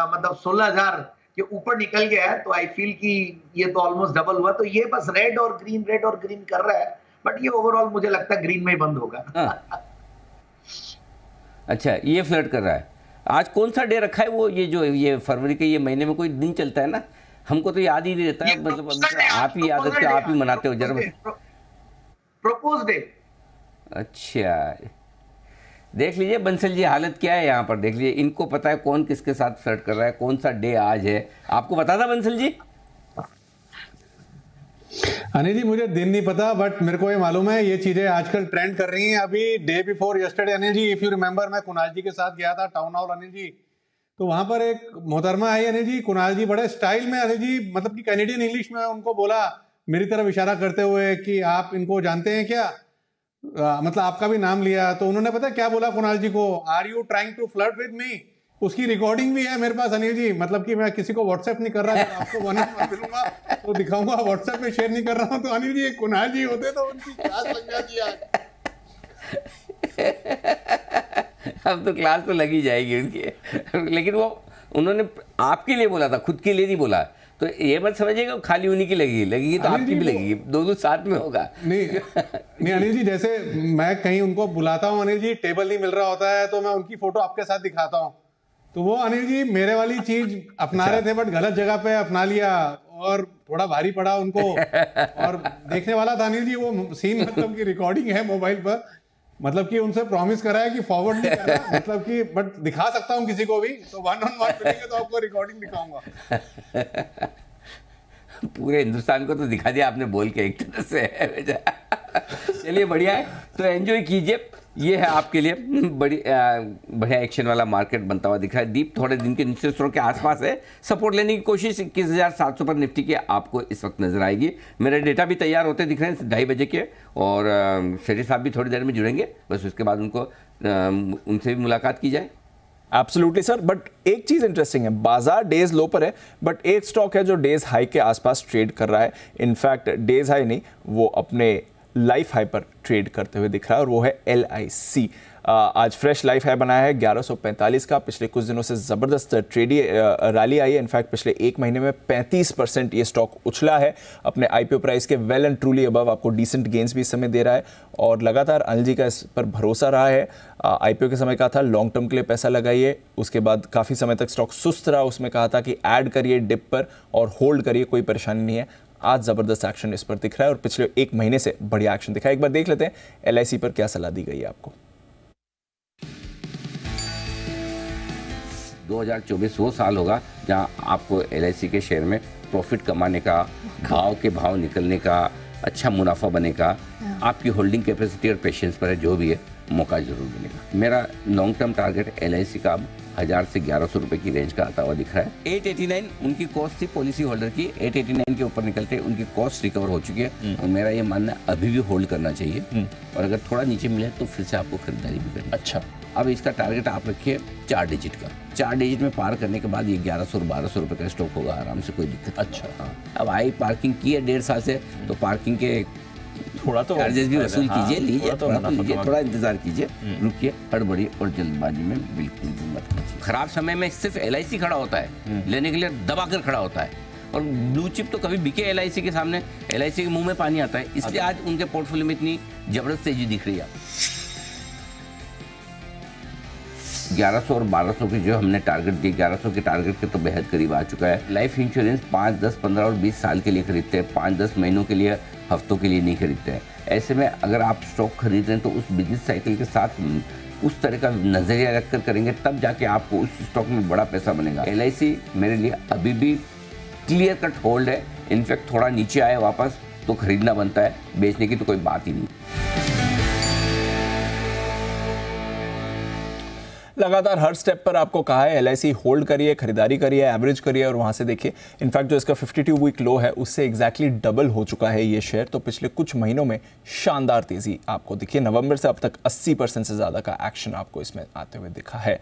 मतलब 16,000 के ऊपर निकल गया है, तो आई फील कि ये तो ऑलमोस्ट डबल हुआ। तो ये बस रेड और ग्रीन कर रहा है, बट ये ओवरऑल मुझे लगता है ग्रीन में ही बंद होगा। अच्छा, ये फ्लर्ट कर रहा है। आज कौन सा डे रखा है वो, ये फरवरी के ये महीने में कोई दिन चलता है ना, हमको तो याद ही नहीं रहता है। मतलब आप ही याद रखते हो, आप ही मनाते हो, जरा प्रपोज डे। अच्छा, देख लीजिए बंसल जी हालत क्या है यहाँ पर, देख लीजिए इनको पता है कौन किसके साथ फ्लर्ट कर रहा है, कौन सा डे आज है। आपको पता था बंसल जी? अनिल जी मुझे दिन नहीं पता, बट मेरे को ये मालूम है ये चीजें आजकल ट्रेंड कर रही हैं। अभी day before yesterday Anil ji, if you remember, मैं कुणाल जी के साथ गया था टाउन हॉल अनिल जी, तो वहां पर एक मोहतरमा आई अनिल जी, कुणाल जी बड़े स्टाइल में अनिल जी, मतलब कि कैनेडियन इंग्लिश में उनको बोला मेरी तरफ इशारा करते हुए कि आप इनको जानते हैं क्या, मतलब आपका भी नाम लिया। तो उन्होंने पता क्या बोला कुणाल जी को, are you trying to flirt with me. उसकी रिकॉर्डिंग भी है मेरे पास अनिल जी, मतलब कि मैं किसी को व्हाट्सएप नहीं कर रहा, आपको मिलूंगा तो दिखाऊंगा, व्हाट्सएप पे शेयर नहीं कर रहा हूँ। तो अनिल जी कुणाल जी होते तो उनकी क्लास लग जाती है। अब तो क्लास तो लगी जाएगी उनकी। लेकिन वो उन्होंने आपके लिए बोला था, खुद के लिए नहीं बोला। तो ये मत समझिएगा खाली उन्हीं की लगेगी तो आपकी भी लगेगी, दोनों साथ में होगा। नहीं अनिल जी, जैसे मैं कहीं उनको बुलाता हूँ अनिल जी, टेबल नहीं मिल रहा होता है तो मैं उनकी फोटो आपके साथ दिखाता हूँ, तो वो अनिल जी मेरे वाली चीज अपना रहे थे, बट गलत जगह पे अपना लिया और थोड़ा भारी पड़ा उनको। और देखने वाला था अनिल जी वो सीन, मतलब की रिकॉर्डिंग है मोबाइल पर, मतलब कि उनसे प्रॉमिस करा है कि फॉरवर्ड नहीं करना, मतलब कि बट दिखा सकता हूँ किसी को भी, तो 1-on-1 मिलेंगे तो आपको रिकॉर्डिंग दिखाऊंगा। पूरे हिंदुस्तान को तो दिखा दिया आपने बोल के एक तरह से। चलिए बढ़िया है, तो एंजॉय कीजिए। ये है आपके लिए बढ़िया एक्शन वाला मार्केट बनता हुआ दिख रहा है। दीप थोड़े दिन के नीचे स्टोर के आसपास है, सपोर्ट लेने की कोशिश 21,700 पर निफ्टी के आपको इस वक्त नजर आएगी। मेरे डेटा भी तैयार होते दिख रहे हैं 2:30 बजे के, और शेरी साहब भी थोड़ी देर में जुड़ेंगे, बस उसके बाद उनसे भी मुलाकात की जाए। एब्सोल्युटली सर, बट एक चीज इंटरेस्टिंग है, बाजार डेज लो पर है, बट एक स्टॉक है जो डेज हाई के आसपास ट्रेड कर रहा है। इनफैक्ट डेज हाई नहीं, वो अपने लाइफ हाई पर ट्रेड करते हुए दिख रहा है, और वो है LIC। आज फ्रेश लाइफ हाई बनाया है 1145 का। पिछले कुछ दिनों से ज़बरदस्त ट्रेडी रैली आई है। इनफैक्ट पिछले एक महीने में 35% ये स्टॉक उछला है, अपने IPO प्राइस के वेल एंड ट्रूली अबव आपको डिसेंट गेंस भी इस समय दे रहा है, और लगातार अनिल जी का इस पर भरोसा रहा है। IPO के समय कहा था लॉन्ग टर्म के लिए पैसा लगाइए, उसके बाद काफ़ी समय तक स्टॉक सुस्त रहा, उसमें कहा था कि ऐड करिए डिप पर और होल्ड करिए, कोई परेशानी नहीं है। आज ज़बरदस्त एक्शन इस पर दिख रहा है, और पिछले एक महीने से बढ़िया एक्शन दिखा है। एक बार देख लेते हैं LIC पर क्या सलाह दी गई है आपको। 2024 वो साल होगा जहां आपको LIC के शेयर में प्रॉफिट कमाने का, भाव निकलने का, अच्छा मुनाफा बने का, आपकी होल्डिंग कैपेसिटी और पेशेंस पर है, जो भी है मौका जरूर मिलेगा। मेरा लॉन्ग टर्म टारगेट LIC का 1000 से 1100 रुपए की रेंज का आता हुआ दिख रहा है। 889 उनकी कॉस्ट थी पॉलिसी होल्डर की, 889 के ऊपर निकलते उनकी कॉस्ट रिकवर हो चुकी है, और मेरा ये मानना है अभी भी होल्ड करना चाहिए, और अगर थोड़ा नीचे मिले तो फिर से आपको खरीदारी भी करनी। अच्छा, अब इसका टारगेट आप रखिए 4 डिजिट का। 4 डिजिट में पार करने के बाद ये 1100 और 1200 रुपए का स्टॉक होगा आराम से, कोई दिक्कत। अच्छा, हाँ, अब आई पार्किंग की है 1.5 साल से, तो पार्किंग के थोड़ा तो चार्जेस भी वसूल कीजिए, लीजिए, थोड़ा थोड़ा इंतजार कीजिए, रुकिए, हड़बड़ी और जल्दबाजी में बिल्कुल भी मत कीजिए। खराब समय में सिर्फ LIC खड़ा होता है, लेने के लिए दबाकर खड़ा होता है, और ब्लू चिप तो कभी बिके LIC के सामने, LIC के मुंह में पानी आता है, इसलिए आज उनके पोर्टफोलियो में इतनी जबरदस्त तेजी दिख रही है। 1100 और 1200 के जो हमने टारगेट दिए, 1100 के टारगेट के तो बेहद करीब आ चुका है। लाइफ इंश्योरेंस 5, 10, 15 और 20 साल के लिए खरीदते हैं, 5-10 महीनों के लिए, हफ्तों के लिए नहीं खरीदते हैं। ऐसे में अगर आप स्टॉक खरीद रहे हैं तो उस बिजनेस साइकिल के साथ उस तरह का नज़रिया रखकर करेंगे, तब जाके आपको उस स्टॉक में बड़ा पैसा बनेगा। LIC मेरे लिए अभी भी क्लियर कट होल्ड है। इनफैक्ट थोड़ा नीचे आए वापस तो खरीदना बनता है, बेचने की तो कोई बात ही नहीं। लगातार हर स्टेप पर आपको कहा है LIC होल्ड करिए, खरीदारी करिए, एवरेज करिए और वहां से देखिए इनफैक्ट जो इसका 52 वीक लो है उससे एग्जैक्टली डबल हो चुका है ये शेयर। तो पिछले कुछ महीनों में शानदार तेजी आपको दिखी है। नवंबर से अब तक 80% से ज़्यादा का एक्शन आपको इसमें आते हुए दिखा है।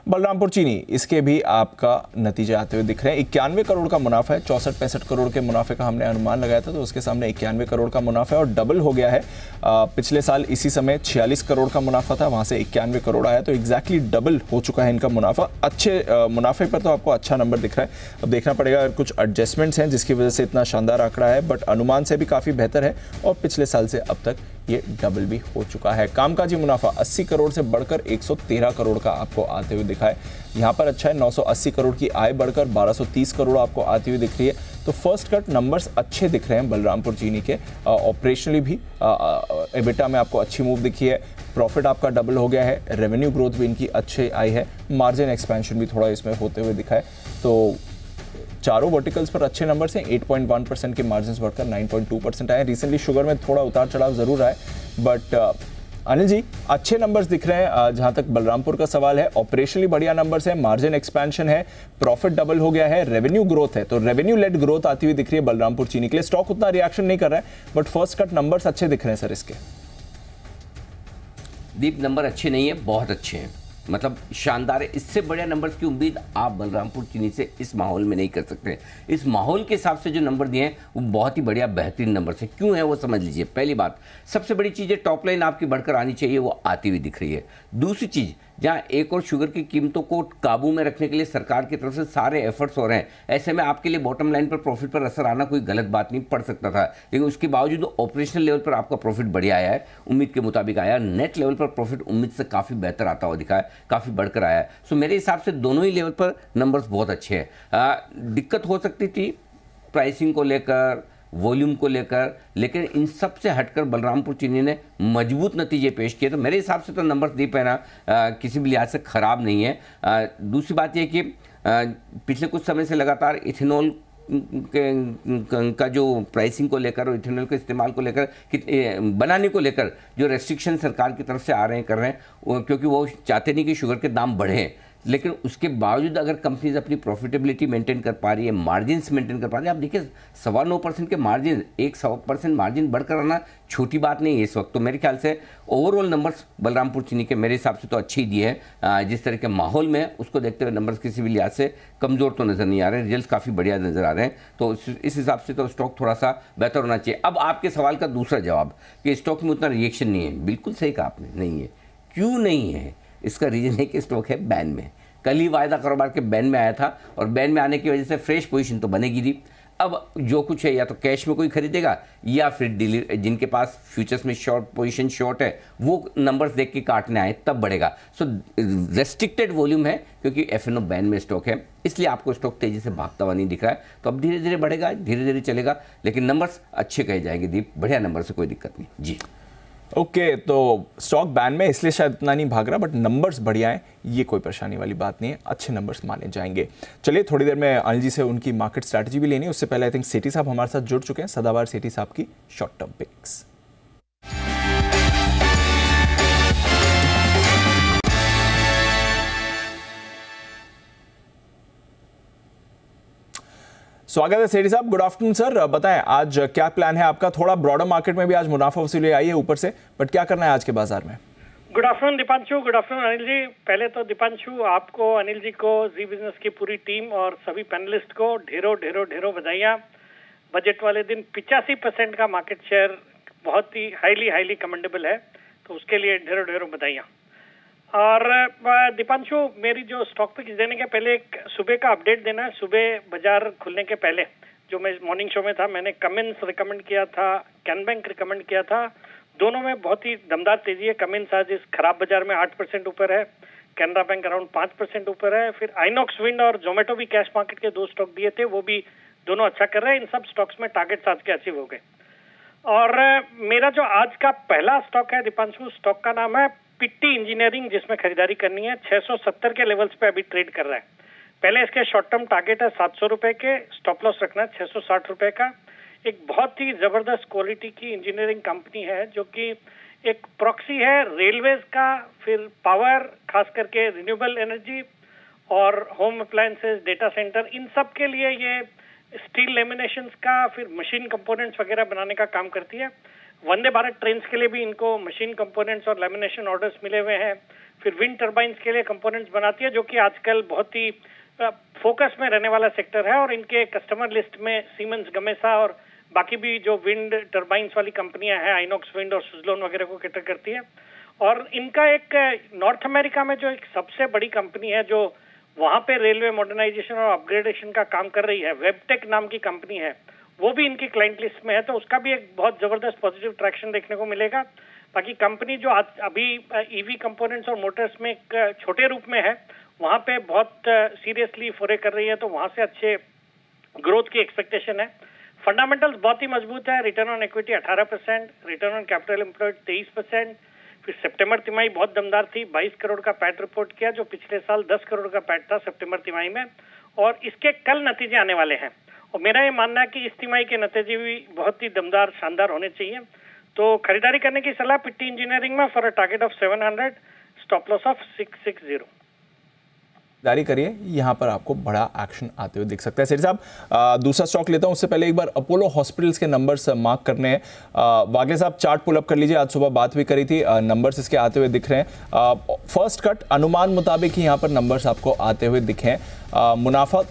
बलरामपुर चीनी, इसके भी आपका नतीजे आते हुए दिख रहे हैं। 91 करोड़ का मुनाफा है। 64-65 करोड़ के मुनाफे का हमने अनुमान लगाया था, तो उसके सामने 91 करोड़ का मुनाफा है और डबल हो गया है। पिछले साल इसी समय 46 करोड़ का मुनाफा था, वहां से 91 करोड़ आया, तो एग्जैक्टली डबल हो चुका है इनका मुनाफा। अच्छे मुनाफे पर तो आपको अच्छा नंबर दिख रहा है। अब देखना पड़ेगा, अगर कुछ एडजस्टमेंट्स हैं जिसकी वजह से इतना शानदार आंकड़ा है, बट अनुमान से भी काफ़ी बेहतर है और पिछले साल से अब तक ये डबल भी हो चुका है। कामकाजी मुनाफा 80 करोड़ से बढ़कर 113 करोड़ का आपको आते हुए दिखा है। यहाँ पर अच्छा है, 980 करोड़ की आय बढ़कर 1230 करोड़ आपको आती हुई दिख रही है। तो फर्स्ट कट नंबर्स अच्छे दिख रहे हैं बलरामपुर चीनी के। ऑपरेशनली भी एबिटा में आपको अच्छी मूव दिखी है। प्रॉफिट आपका डबल हो गया है। रेवेन्यू ग्रोथ भी इनकी अच्छी आई है। मार्जिन एक्सपेंशन भी थोड़ा इसमें होते हुए दिखा है। तो चारों वर्टिकल्स पर अच्छे नंबर हैं। 8.1% के मार्जिन बढ़कर 9.2% आए। रिसेंटली शुगर में थोड़ा उतार चढ़ाव जरूर आए, बट अनिल जी अच्छे नंबर्स दिख रहे हैं। जहां तक बलरामपुर का सवाल है, ऑपरेशनली बढ़िया नंबर्स है, मार्जिन एक्सपेंशन है, प्रॉफिट डबल हो गया है, रेवेन्यू ग्रोथ है। तो रेवेन्यू लेड ग्रोथ आती हुई दिख रही है बलरामपुर चीनी के लिए। स्टॉक उतना रिएक्शन नहीं कर रहा है, बट फर्स्ट कट नंबर्स अच्छे दिख रहे हैं सर इसके। दीप, नंबर अच्छे नहीं है, बहुत अच्छे हैं, मतलब शानदार है। इससे बड़े नंबर्स की उम्मीद आप बलरामपुर चीनी से इस माहौल में नहीं कर सकते। इस माहौल के हिसाब से जो नंबर दिए हैं वो बहुत ही बढ़िया बेहतरीन नंबर से। क्यों है वो समझ लीजिए। पहली बात, सबसे बड़ी चीज़ है टॉप लाइन आपकी बढ़कर आनी चाहिए, वो आती हुई दिख रही है। दूसरी चीज़, जहाँ एक और शुगर की कीमतों को काबू में रखने के लिए सरकार की तरफ से सारे एफर्ट्स हो रहे हैं, ऐसे में आपके लिए बॉटम लाइन पर प्रॉफिट पर असर आना कोई गलत बात नहीं, पड़ सकता था। लेकिन उसके बावजूद ऑपरेशनल लेवल पर आपका प्रॉफिट बढ़िया आया है, उम्मीद के मुताबिक आया। नेट लेवल पर प्रॉफिट उम्मीद से काफ़ी बेहतर आता हुआ दिखा है, काफ़ी बढ़कर आया है। सो मेरे हिसाब से दोनों ही लेवल पर नंबर्स बहुत अच्छे हैं। दिक्कत हो सकती थी प्राइसिंग को लेकर, वॉल्यूम को लेकर, लेकिन इन सब से हटकर बलरामपुर चीनी ने मजबूत नतीजे पेश किए। तो मेरे हिसाब से तो नंबर दीप है ना, किसी भी लिहाज से ख़राब नहीं है। दूसरी बात यह कि पिछले कुछ समय से लगातार इथेनॉल का जो प्राइसिंग को लेकर और इथेनॉल के इस्तेमाल को लेकर, बनाने को लेकर जो रेस्ट्रिक्शन सरकार की तरफ से आ रहे हैं, कर रहे हैं, क्योंकि वो चाहते नहीं कि शुगर के दाम बढ़ें। लेकिन उसके बावजूद अगर कंपनीज अपनी प्रॉफिटेबिलिटी मेंटेन कर पा रही है, मार्जिन्स मेंटेन कर पा रही है, आप देखिए 9.25% के मार्जिन, 1% मार्जिन बढ़कर आना छोटी बात नहीं है इस वक्त। तो मेरे ख्याल से ओवरऑल नंबर्स बलरामपुर चीनी के मेरे हिसाब से तो अच्छे ही दिए हैं। जिस तरह के माहौल में उसको देखते हुए नंबर्स किसी भी लिहाज से कमज़ोर तो नज़र नहीं आ रहे, रिजल्ट काफ़ी बढ़िया नज़र आ रहे हैं। तो इस हिसाब से तो स्टॉक थोड़ा सा बेहतर होना चाहिए। अब आपके सवाल का दूसरा जवाब कि स्टॉक में उतना रिएक्शन नहीं है, बिल्कुल सही कहा आपने, नहीं है। क्यों नहीं है? इसका रीज़न है कि स्टॉक है बैन में। कल ही वायदा कारोबार के बैन में आया था और बैन में आने की वजह से फ्रेश पोजीशन तो बनेगी नहीं। अब जो कुछ है या तो कैश में कोई खरीदेगा या फिर जिनके पास फ्यूचर्स में शॉर्ट पोजीशन शॉर्ट है वो नंबर्स देख के काटने आए तब बढ़ेगा। सो रेस्ट्रिक्टेड वॉल्यूम है क्योंकि एफएनओ बैन में स्टॉक है, इसलिए आपको स्टॉक तेजी से भागता हुआ नहीं दिख रहा है। तो अब धीरे धीरे बढ़ेगा, धीरे धीरे चलेगा, लेकिन नंबर्स अच्छे कहे जाएंगे दीप, बढ़िया नंबर से कोई दिक्कत नहीं जी। ओके, तो स्टॉक बैन में इसलिए शायद इतना नहीं भाग रहा, बट नंबर्स बढ़िया हैं, ये कोई परेशानी वाली बात नहीं है, अच्छे नंबर्स माने जाएंगे। चलिए थोड़ी देर में अनिल जी से उनकी मार्केट स्ट्रैटेजी भी लेनी है, उससे पहले आई थिंक सेठी साहब हमारे साथ जुड़ चुके हैं। सदाबहार सेठी साहब की शॉर्ट टर्म पिक्स। स्वागत है सेठी साहब, गुड आफ्टरनून सर। बताएं आज क्या प्लान है आपका? थोड़ा ब्रॉडर मार्केट में भी आज मुनाफा वसूली आई है ऊपर से, बट क्या करना है आज के बाजार में? Good afternoon Deepanshu, good afternoon Anil ji. पहले तो दीपांशु आपको, अनिल जी को, जी बिजनेस की पूरी टीम और सभी पैनलिस्ट को ढेरों ढेरों ढेरों बधाइयाँ। बजट वाले दिन 85% का मार्केट शेयर बहुत ही हाईली कमेंडेबल है, तो उसके लिए ढेरों ढेरों बधाइयाँ। और दीपांशु, मेरी जो स्टॉक पिक्स देने के पहले एक सुबह का अपडेट देना है। सुबह बाजार खुलने के पहले जो मैं मॉर्निंग शो में था, मैंने कमिंस रिकमेंड किया था, कैन बैंक रिकमेंड किया था, दोनों में बहुत ही दमदार तेजी है। कमिंस आज इस खराब बाजार में 8% ऊपर है, कैनरा बैंक अराउंड 5% ऊपर है। फिर आइनॉक्स विंड और जोमेटो भी कैश मार्केट के 2 स्टॉक दिए थे, वो भी दोनों अच्छा कर रहे हैं। इन सब स्टॉक्स में टारगेट्स आज के अचीव हो गए। और मेरा जो आज का पहला स्टॉक है दीपांशु, स्टॉक का नाम है पिट्टी इंजीनियरिंग जिसमें खरीदारी करनी है 670 के लेवल्स पे अभी ट्रेड कर रहा है। पहले इसके शॉर्ट टर्म टारगेट है 700 रुपए के, स्टॉप लॉस रखना है 660 रुपए का। एक बहुत ही जबरदस्त क्वालिटी की इंजीनियरिंग कंपनी है जो कि एक प्रॉक्सी है रेलवेज का, फिर पावर, खास करके रिन्यूएबल एनर्जी और होम अप्लायंसेस, डेटा सेंटर, इन सब के लिए ये स्टील लेमिनेशंस का, फिर मशीन कंपोनेंट्स वगैरह बनाने का काम करती है। वंदे भारत ट्रेन्स के लिए भी इनको मशीन कंपोनेंट्स और लेमिनेशन ऑर्डर्स मिले हुए हैं। फिर विंड टर्बाइंस के लिए कंपोनेंट्स बनाती है जो कि आजकल बहुत ही फोकस में रहने वाला सेक्टर है, और इनके कस्टमर लिस्ट में सीमेंस, गमेसा और बाकी भी जो विंड टर्बाइंस वाली कंपनियां हैं, आइनॉक्स विंड और सुजलोन वगैरह को कैटर करती है। और इनका एक नॉर्थ अमेरिका में जो एक सबसे बड़ी कंपनी है जो वहां पे रेलवे मॉडर्नाइजेशन और अपग्रेडेशन का काम कर रही है, वेबटेक नाम की कंपनी है, वो भी इनकी क्लाइंट लिस्ट में है, तो उसका भी एक बहुत जबरदस्त पॉजिटिव ट्रैक्शन देखने को मिलेगा। बाकी कंपनी जो आज अभी ईवी कंपोनेंट्स और मोटर्स में एक छोटे रूप में है, वहां पे बहुत सीरियसली फोरे कर रही है, तो वहां से अच्छे ग्रोथ की एक्सपेक्टेशन है। फंडामेंटल्स बहुत ही मजबूत है, return on equity 18%, return on capital employed 23%। फिर सितंबर तिमाही बहुत दमदार थी, 22 करोड़ का पैट रिपोर्ट किया जो पिछले साल 10 करोड़ का पैट था सितंबर तिमाही में, और इसके कल नतीजे आने वाले हैं। और मेरा ये मानना है कि इस तिमाही के नतीजे भी बहुत ही दमदार, शानदार होने चाहिए। तो खरीदारी करने की सलाह पिट्टी इंजीनियरिंग में for a target of 700, stop loss of 660। जारी करिए, यहाँ पर आपको बड़ा एक्शन आते हुए दिख सकता है। सेठ साहब, दूसरा स्टॉक लेता हूँ, उससे पहले एक बार अपोलो हॉस्पिटल्स के नंबर्स मार्क करने हैं। वागले साहब चार्ट पुल अप कर लीजिए, आज सुबह बात भी करी थी, नंबर्स इसके आते हुए दिख रहे हैं। फर्स्ट कट अनुमान मुताबिक ही यहाँ पर नंबर्स आपको आते हुए दिखे हैं। मुनाफा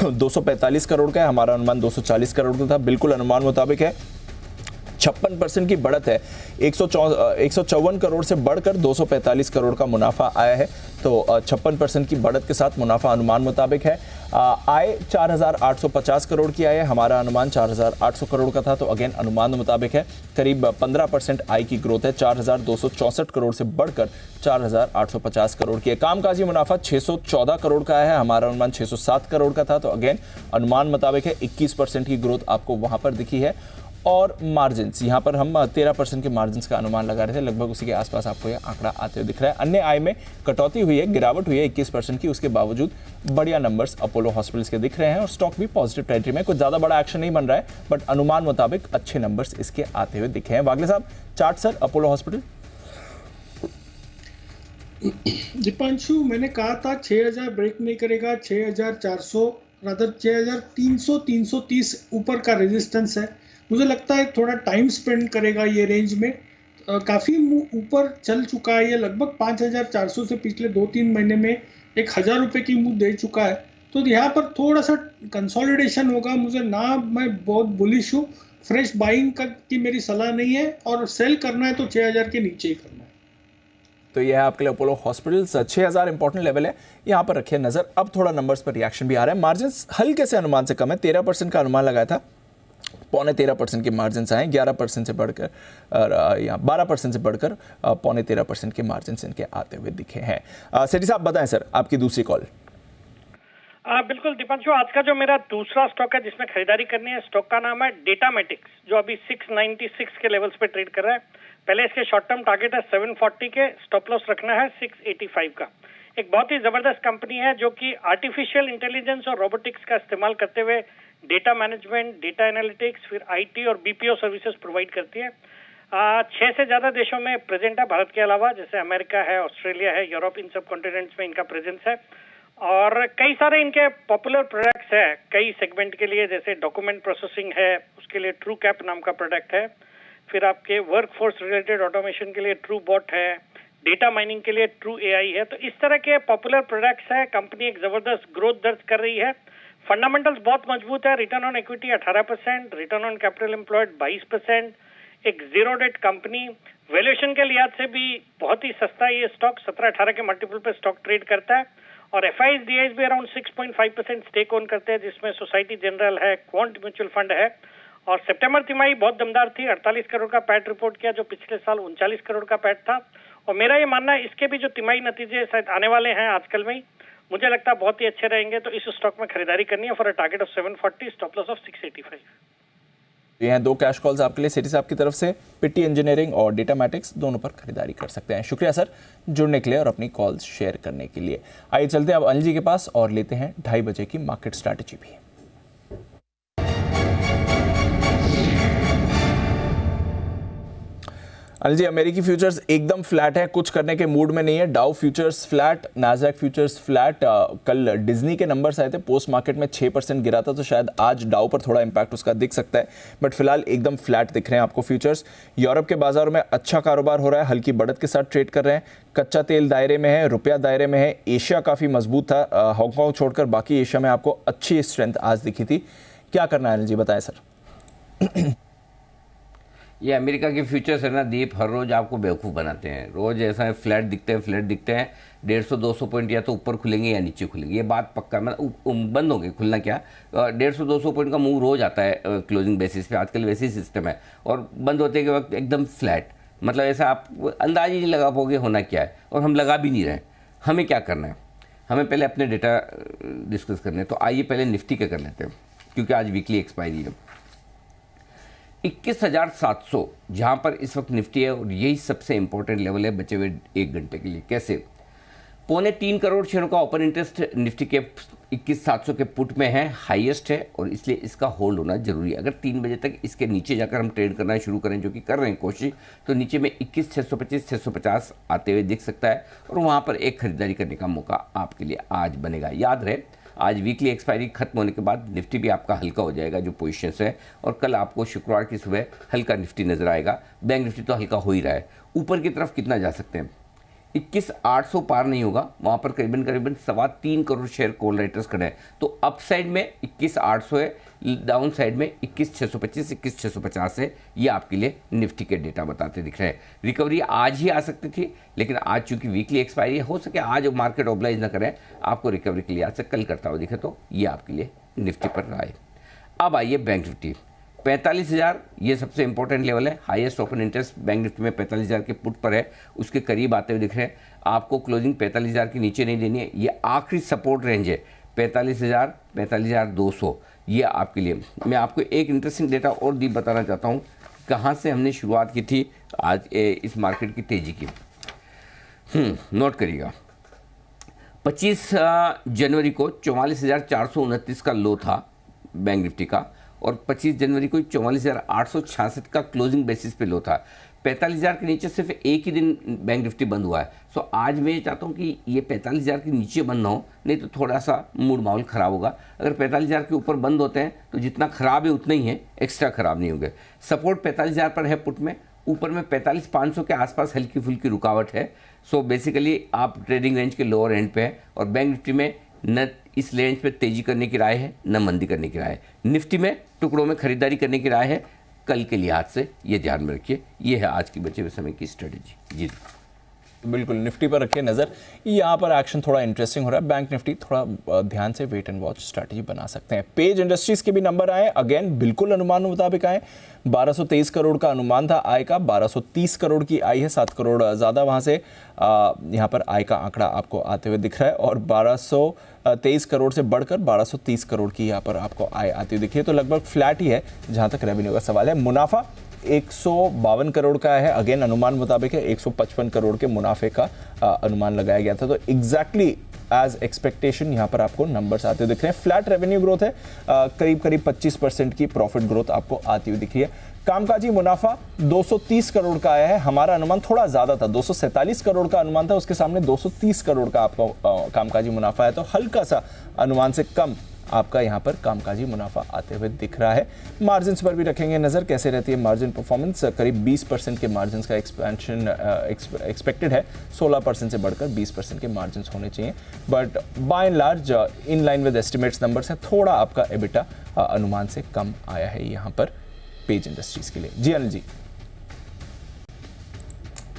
245 करोड़ का है, हमारा अनुमान 240 करोड़ का था, बिल्कुल अनुमान मुताबिक है। 56% की बढ़त है, 154 करोड़ से बढ़कर 245 करोड़ का मुनाफा आया है, तो 56% की बढ़त के साथ मुनाफा अनुमान मुताबिक है। आय 4,850 करोड़ की आय है, हमारा अनुमान 4,800 करोड़ का था, तो अगेन अनुमान मुताबिक है। करीब 15% आय की ग्रोथ है, 4,264 करोड़ से बढ़कर 4,850 करोड़ की है। कामकाजी मुनाफा 614 करोड़ का है, हमारा अनुमान 607 करोड़ का था, तो अगेन अनुमान मुताबिक है। 21% की ग्रोथ आपको वहां पर दिखी है। और मार्जिन्स, यहाँ पर हम 13% के मार्जिन्स का अनुमान लगा रहे थे, लगभग उसी के आसपास आपको यह आंकड़ा आते हुए दिख रहा है। अन्य आय में कटौती हुई है, गिरावट हुई है 21% की, उसके बावजूद बढ़िया नंबर्स अपोलो हॉस्पिटल्स के दिख रहे हैं और स्टॉक भी पॉजिटिव टेरिटरी में। कुछ ज़्यादा बड़ा एक्शन नहीं बन रहा है, बट अनुमान मुताबिक अच्छे नंबर्स इसके आते हुए दिखे हैं। वागले साहब chart sir, Apollo hospital. Deepanshu, मैंने कहा था 6000 ब्रेक नहीं करेगा, 6400 रादर 6300 330 ऊपर का रेजिस्टेंस है। मुझे लगता है थोड़ा टाइम स्पेंड करेगा ये रेंज में, काफ़ी ऊपर चल चुका है ये, लगभग 5400 से पिछले 2-3 महीने में 1000 रुपये की मूव दे चुका है, तो यहाँ पर थोड़ा सा कंसोलिडेशन होगा। मुझे ना, मैं बहुत बुलिश हूँ, फ्रेश बाइंग की मेरी सलाह नहीं है, और सेल करना है तो 6000 के नीचे ही करना है। तो यह है आपके लिए अपोलो हॉस्पिटल्स, 6000 इंपॉर्टेंट लेवल है, यहाँ पर रखिए नजर। अब थोड़ा नंबर्स पर रिएक्शन भी आ रहा है, मार्जिन हल्के से अनुमान से कम है, 13% का अनुमान लगाया था, 13.25% के मार्जिन आए, 11% से बढ़कर या 12% से बढ़कर 13.25% के मार्जिन इनके आते हुए दिखे हैं। सेठी साहब बताएं सर, आपकी दूसरी कॉल। बिल्कुल दीपांशु, आज का जो मेरा दूसरा स्टॉक है जिसमें खरीदारी करनी है, स्टॉक का नाम है डेटामेटिक्स, जो अभी 696 के लेवल्स पे ट्रेड कर रहा है। पहले इसके शॉर्ट टर्म टारगेट है 740 के, स्टॉप लॉस रखना है 685 का। एक बहुत ही जबरदस्त कंपनी है जो कि आर्टिफिशियल इंटेलिजेंस और रोबोटिक्स का इस्तेमाल करते हुए डेटा मैनेजमेंट, डेटा एनालिटिक्स, फिर आईटी और बीपीओ सर्विसेज प्रोवाइड करती है। 6 से ज्यादा देशों में प्रेजेंट है, भारत के अलावा, जैसे अमेरिका है, ऑस्ट्रेलिया है, यूरोप, इन सब कॉन्टिनेंट्स में इनका प्रेजेंस है। और कई सारे इनके पॉपुलर प्रोडक्ट्स है कई सेगमेंट के लिए, जैसे डॉक्यूमेंट प्रोसेसिंग है, उसके लिए ट्रू कैप नाम का प्रोडक्ट है, फिर आपके वर्कफोर्स रिलेटेड ऑटोमेशन के लिए ट्रू बॉट है, डेटा माइनिंग के लिए ट्रू एआई है। तो इस तरह के पॉपुलर प्रोडक्ट्स है। कंपनी एक जबरदस्त ग्रोथ दर्ज कर रही है, फंडामेंटल्स बहुत मजबूत है, return on equity 18%, return on capital employed 22%, एक जीरो डेट कंपनी, वैल्यूएशन के लिहाज से भी बहुत ही सस्ता ये स्टॉक, 17-18 के मल्टीपल पे स्टॉक ट्रेड करता है, और एफआईज डीआईज भी अराउंड 6.5% स्टेक ओन करते हैं, जिसमें सोसाइटी जनरल है, क्वांट म्यूचुअल फंड है। और सितंबर तिमाही बहुत दमदार थी, 48 करोड़ का पैट रिपोर्ट किया जो पिछले साल 39 करोड़ का पैट था। और मेरा ये मानना है इसके भी जो तिमाही नतीजे शायद आने वाले हैं आजकल में ही, मुझे लगता है बहुत ही अच्छे रहेंगे, तो इस स्टॉक में खरीदारी करनी है for a target of 740, stop loss of 685। ये हैं 2 कैश कॉल्स आपके लिए सिटी साहब की तरफ से। पिट्टी इंजीनियरिंग और डेटामैटिक्स दोनों पर खरीदारी कर सकते हैं। शुक्रिया सर जुड़ने के लिए और अपनी कॉल्स शेयर करने के लिए। आइए चलते हैं अब अनिल जी के पास और लेते हैं 2:30 बजे की मार्केट स्ट्रैटेजी भी। अनिल जी, अमेरिकी फ्यूचर्स एकदम फ्लैट है, कुछ करने के मूड में नहीं है। Dow futures flat, Nasdaq futures flat. कल डिज्नी के नंबर्स आए थे, पोस्ट मार्केट में 6% गिरा था, तो शायद आज डाउ पर थोड़ा इंपैक्ट उसका दिख सकता है, बट फिलहाल एकदम फ्लैट दिख रहे हैं आपको फ्यूचर्स। यूरोप के बाजारों में अच्छा कारोबार हो रहा है, हल्की बढ़त के साथ ट्रेड कर रहे हैं। कच्चा तेल दायरे में है, रुपया दायरे में है। एशिया काफ़ी मजबूत था, हांगकॉन्ग छोड़कर बाकी एशिया में आपको अच्छी स्ट्रेंथ आज दिखी थी। क्या करना है अनिल जी, बताएं सर। ये अमेरिका के फ्यूचर्स है ना दीप, हर रोज़ आपको बेवकूफ़ बनाते हैं। रोज़ ऐसा है फ्लैट दिखते हैं 150-200 पॉइंट या तो ऊपर खुलेंगे या नीचे खुलेंगे, ये बात पक्का। मतलब बंद होंगे खुलना, क्या 150-200 पॉइंट का मूव रोज़ आता है क्लोजिंग बेसिस पे, आजकल वैसे ही सिस्टम है। और बंद होते के वक्त एकदम फ्लैट, मतलब ऐसा आप अंदाज ही नहीं लगा पाओगे होना क्या है, और हम लगा भी नहीं रहे। हमें क्या करना है, हमें पहले अपने डेटा डिस्कस करने हैं। तो आइए पहले निफ्टी के कर लेते हैं, क्योंकि आज वीकली एक्सपायरी है। 21,700 जहाँ पर इस वक्त निफ्टी है, और यही सबसे इंपॉर्टेंट लेवल है बचे हुए 1 घंटे के लिए। कैसे? 3.25 करोड़ शेयरों का ओपन इंटरेस्ट निफ्टी के 21,700 के पुट में है, हाईएस्ट है, और इसलिए इसका होल्ड होना जरूरी है। अगर 3 बजे तक इसके नीचे जाकर हम ट्रेड करना शुरू करें, जो कि कर रहे हैं कोशिश, तो नीचे में 21,625-650 आते हुए दिख सकता है, और वहाँ पर एक खरीदारी करने का मौका आपके लिए आज बनेगा। याद रहे, आज वीकली एक्सपायरी खत्म होने के बाद निफ्टी भी आपका हल्का हो जाएगा जो पोजीशंस है, और कल आपको शुक्रवार की सुबह हल्का निफ्टी नजर आएगा। बैंक निफ्टी तो हल्का हो ही रहा है। ऊपर की तरफ कितना जा सकते हैं? 21,800 पार नहीं होगा, वहाँ पर करीबन 3.25 करोड़ शेयर कॉल राइटर्स खड़े हैं। तो अप साइड में 21,800 है, डाउन साइड में 21,625 21,650 है। ये आपके लिए निफ्टी के डेटा बताते दिख रहे हैं। रिकवरी आज ही आ सकती थी, लेकिन आज चूंकि वीकली एक्सपायरी हो सके आज मार्केट ऑब्लाइज ना करें आपको रिकवरी के लिए, आज से कल करता हुआ दिखे, तो ये आपके लिए निफ्टी पर रहा है। अब आइए बैंक निफ्टी 45,000, ये सबसे इंपॉर्टेंट लेवल है। Highest open interest bank Nifty में 45,000 के पुट पर है, उसके करीब आते हुए दिख रहे हैं। आपको क्लोजिंग 45,000 के नीचे नहीं देनी है, ये आखिरी सपोर्ट रेंज है 45,000 45,200, ये आपके लिए। मैं आपको एक इंटरेस्टिंग डेटा और दीप बताना चाहता हूँ, कहाँ से हमने शुरुआत की थी आज इस मार्केट की तेजी की। नोट करिएगा, 25 जनवरी को 44,429 का लो था बैंक निफ्टी का, और 25 जनवरी को 44,866 का क्लोजिंग बेसिस पे लो था। 45,000 के नीचे सिर्फ एक ही दिन बैंक निफ्टी बंद हुआ है। सो आज मैं ये चाहता हूँ कि ये 45,000 के नीचे बंद ना हो, नहीं तो थोड़ा सा मूड माहौल ख़राब होगा। अगर 45,000 के ऊपर बंद होते हैं तो जितना ख़राब है उतना ही है, एक्स्ट्रा ख़राब नहीं होंगे। सपोर्ट 45,000 पर है पुट में, ऊपर में 45,500 के आसपास हल्की फुल्की रुकावट है। सो बेसिकली आप ट्रेडिंग रेंज के लोअर एंड पे है, और बैंक निफ्टी में न इस रेंज पे तेजी करने की राय है न मंदी करने की राय है। निफ्टी में टुकड़ों में खरीदारी करने की राय है। कल के लिहाज से ये ध्यान में रखिए। ये है आज की बचे हुए समय की स्ट्रेटेजी। जी बिल्कुल, निफ्टी पर रखिए नज़र। यहाँ पर एक्शन थोड़ा इंटरेस्टिंग हो रहा है। बैंक निफ्टी थोड़ा ध्यान से वेट एंड वॉच स्ट्रैटेजी बना सकते हैं। पेज इंडस्ट्रीज के भी नंबर आए, अगेन बिल्कुल अनुमान मुताबिक आए। 1223 करोड़ का अनुमान था आय का, 1230 करोड़ की आई है, 7 करोड़ ज़्यादा वहाँ से यहाँ पर आय का आंकड़ा आपको आते हुए दिख रहा है, और 1223 करोड़ से बढ़कर 1230 करोड़ की यहाँ पर आपको आय आती हुई दिख रही है। तो लगभग फ्लैट ही है जहाँ तक रेवेन्यू का सवाल है। मुनाफा 152 करोड़ का है, अगेन अनुमान मुताबिक है। 155 करोड़ के मुनाफे का अनुमान लगाया गया था। तो एग्जैक्टली एज एक्सपेक्टेशन यहाँ पर आपको नंबर्स आते हुए दिख रहे हैं। फ्लैट रेवेन्यू ग्रोथ है, करीब 25% की प्रॉफिट ग्रोथ आपको आती हुई दिख रही है। कामकाजी मुनाफा 230 करोड़ का आया है, हमारा अनुमान थोड़ा ज्यादा था, 247 करोड़ का अनुमान था, उसके सामने 230 करोड़ का आपका कामकाजी मुनाफा है, तो हल्का सा अनुमान से कम आपका यहाँ पर कामकाजी मुनाफा आते हुए दिख रहा है। मार्जिन पर भी रखेंगे नज़र, कैसे रहती है मार्जिन परफॉर्मेंस। करीब 20% के मार्जिन का एक्सपेंशन एक्सपेक्टेड है, 16% से बढ़कर 20% के मार्जिन होने चाहिए, but by and large in line with estimates numbers है। थोड़ा आपका एबिटा अनुमान से कम आया है यहाँ पर पेज इंडस्ट्रीज के लिए। जी अनिल जी।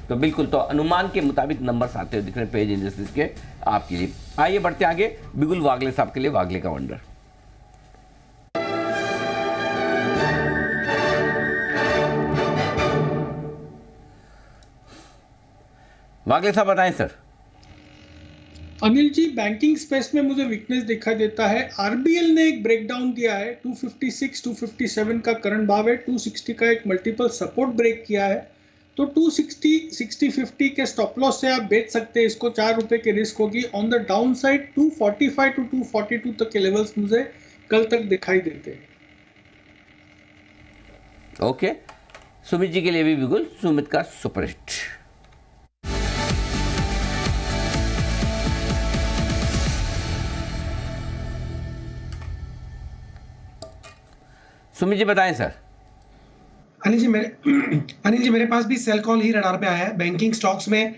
तो बिल्कुल, तो अनुमान के मुताबिक नंबर्स आते हुए दिख रहे हैं पेज इंडस्ट्रीज के आपके लिए। आइए बढ़ते आगे, बिगुल वागले साहब के लिए वागले का वंडर। वागले साहब बताएं sir. Anil ji, banking space में मुझे वीकनेस दिखाई देता है। आरबीएल ने एक ब्रेकडाउन दिया है, 256 257 का करंट भाव है, 260 का एक मल्टीपल सपोर्ट ब्रेक किया है, तो 260 6050 के स्टॉप लॉस से आप बेच सकते हैं इसको, 4 रुपए की रिस्क होगी। On the downside 245 to 242 तक के लेवल्स मुझे कल तक दिखाई देते हैं। ओके, सुमित जी के लिए भी बिल्कुल सुमित का सुपरहिट। सुमित जी बताएं सर। अनिल जी मेरे पास भी सेल कॉल ही रडार पे आया है। बैंकिंग स्टॉक्स में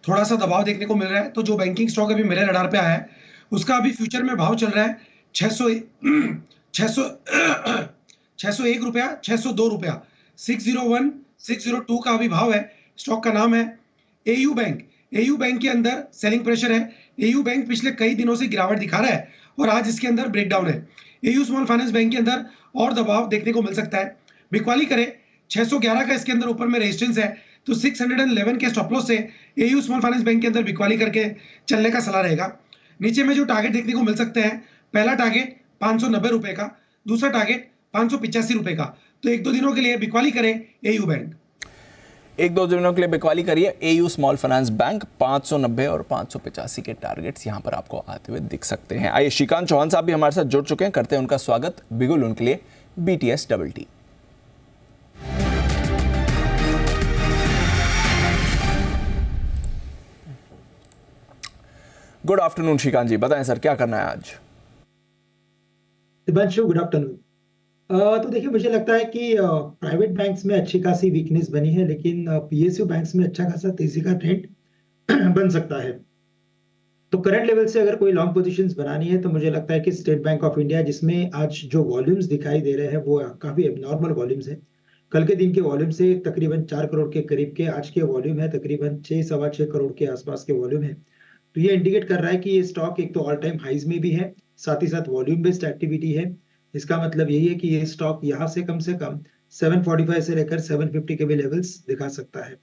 थोड़ा सा दबाव देखने को मिल रहा है, तो जो बैंकिंग स्टॉक अभी मेरे रडार पे आया है उसका अभी फ्यूचर में भाव चल रहा है 601 रुपया, 602 रुपया, 601 602 का अभी भाव है। स्टॉक का नाम है एयू बैंक। एयू बैंक के अंदर सेलिंग प्रेशर है। एयू बैंक पिछले कई दिनों से गिरावट दिखा रहा है और आज इसके अंदर ब्रेकडाउन है। एयू स्मॉल फाइनेंस बैंक के अंदर और दबाव देखने को मिल सकता है। बिकवाली करें 611 का इसके अंदर ऊपर में रेजिस्टेंस है, तो 611 के स्टॉप लॉस से एयू स्मॉल फाइनेंस बैंक के अंदर बिकवाली करके चलने का सलाह रहेगा। नीचे में जो टारगेट देखने को मिल सकते हैं, पहला टारगेट 590 रुपए का, दूसरा टारगेट 585 रुपए का। तो 1-2 दिनों के लिए बिकवाली करें एयू बैंक। 1-2 दिनों के लिए बिकवाली करिए एयू स्मॉल फाइनेंस बैंक। 590 और 585 के टारगेट्स यहां पर आपको आते हुए दिख सकते हैं। आइए, श्रीकांत चौहान साहब भी हमारे साथ जुड़ चुके हैं, करते हैं उनका स्वागत। बिगुल उनके लिए BTS double T. Good afternoon Shrikant ji, बताएं सर क्या करना है आज। Dipanshu, good afternoon. तो देखिए, मुझे लगता है कि प्राइवेट बैंक्स में अच्छी खासी वीकनेस बनी है, लेकिन PSU बैंक्स में अच्छा खासा तेजी का ट्रेंड बन सकता है। तो करंट लेवल से अगर कोई लॉन्ग पोजीशंस बनानी है तो मुझे लगता है कि स्टेट बैंक ऑफ इंडिया, जिसमें आज जो वॉल्यूम्स दिखाई दे रहे हैं वो काफी एबनॉर्मल वॉल्यूम्स है। कल के दिन के वॉल्यूम से तकरीबन 4 करोड़ के करीब के आज के वॉल्यूम है, तकरीबन 6-6.25 करोड़ के आसपास के वॉल्यूम है। तो ये इंडिकेट कर रहा है कि ये स्टॉक एक तो ऑल टाइम हाइज में भी है, साथ ही साथ वॉल्यूम बेस्ड एक्टिविटी है। इसका मतलब यही है कि ये स्टॉक यहाँ से कम 745 से लेकर 750 के भी लेवल्स दिखा सकता है।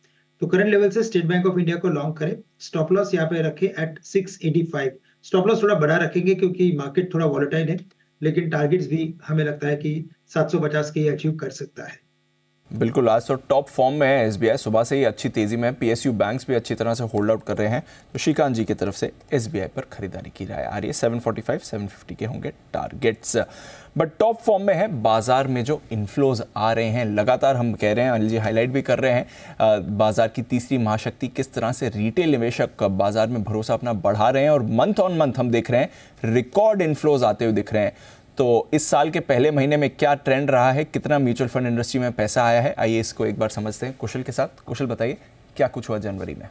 तो करंट लेवल से स्टेट बैंक ऑफ इंडिया को लॉन्ग करें। स्टॉप लॉस यहाँ पे रखें एट 685। स्टॉप लॉस थोड़ा बड़ा रखेंगे क्योंकि मार्केट थोड़ा वॉलेटाइल है, लेकिन टारगेट्स भी हमें लगता है कि 750 के अचीव कर सकता है। बिल्कुल, आज तो टॉप फॉर्म में है SBI, सुबह से ही अच्छी तेजी में। PSU बैंक्स भी अच्छी तरह से होल्ड आउट कर रहे हैं। तो श्रीकांत जी की तरफ से SBI पर खरीदारी की राय आ रही है। 745 750 के होंगे टारगेट्स। बट टॉप फॉर्म में है बाजार में जो इन्फ्लोज आ रहे हैं लगातार, हम कह रहे हैं, अनिल जी हाईलाइट भी कर रहे हैं, बाजार की तीसरी महाशक्ति किस तरह से रिटेल निवेशक बाजार में भरोसा अपना बढ़ा रहे हैं और मंथ ऑन मंथ हम देख रहे हैं रिकॉर्ड इन्फ्लोज आते हुए दिख रहे हैं। तो इस साल के पहले महीने में क्या ट्रेंड रहा है, कितना म्यूचुअल फंड इंडस्ट्री में पैसा आया है, आइए इसको एक बार समझते हैं कुशल के साथ। कुशल बताइए क्या कुछ हुआ जनवरी में।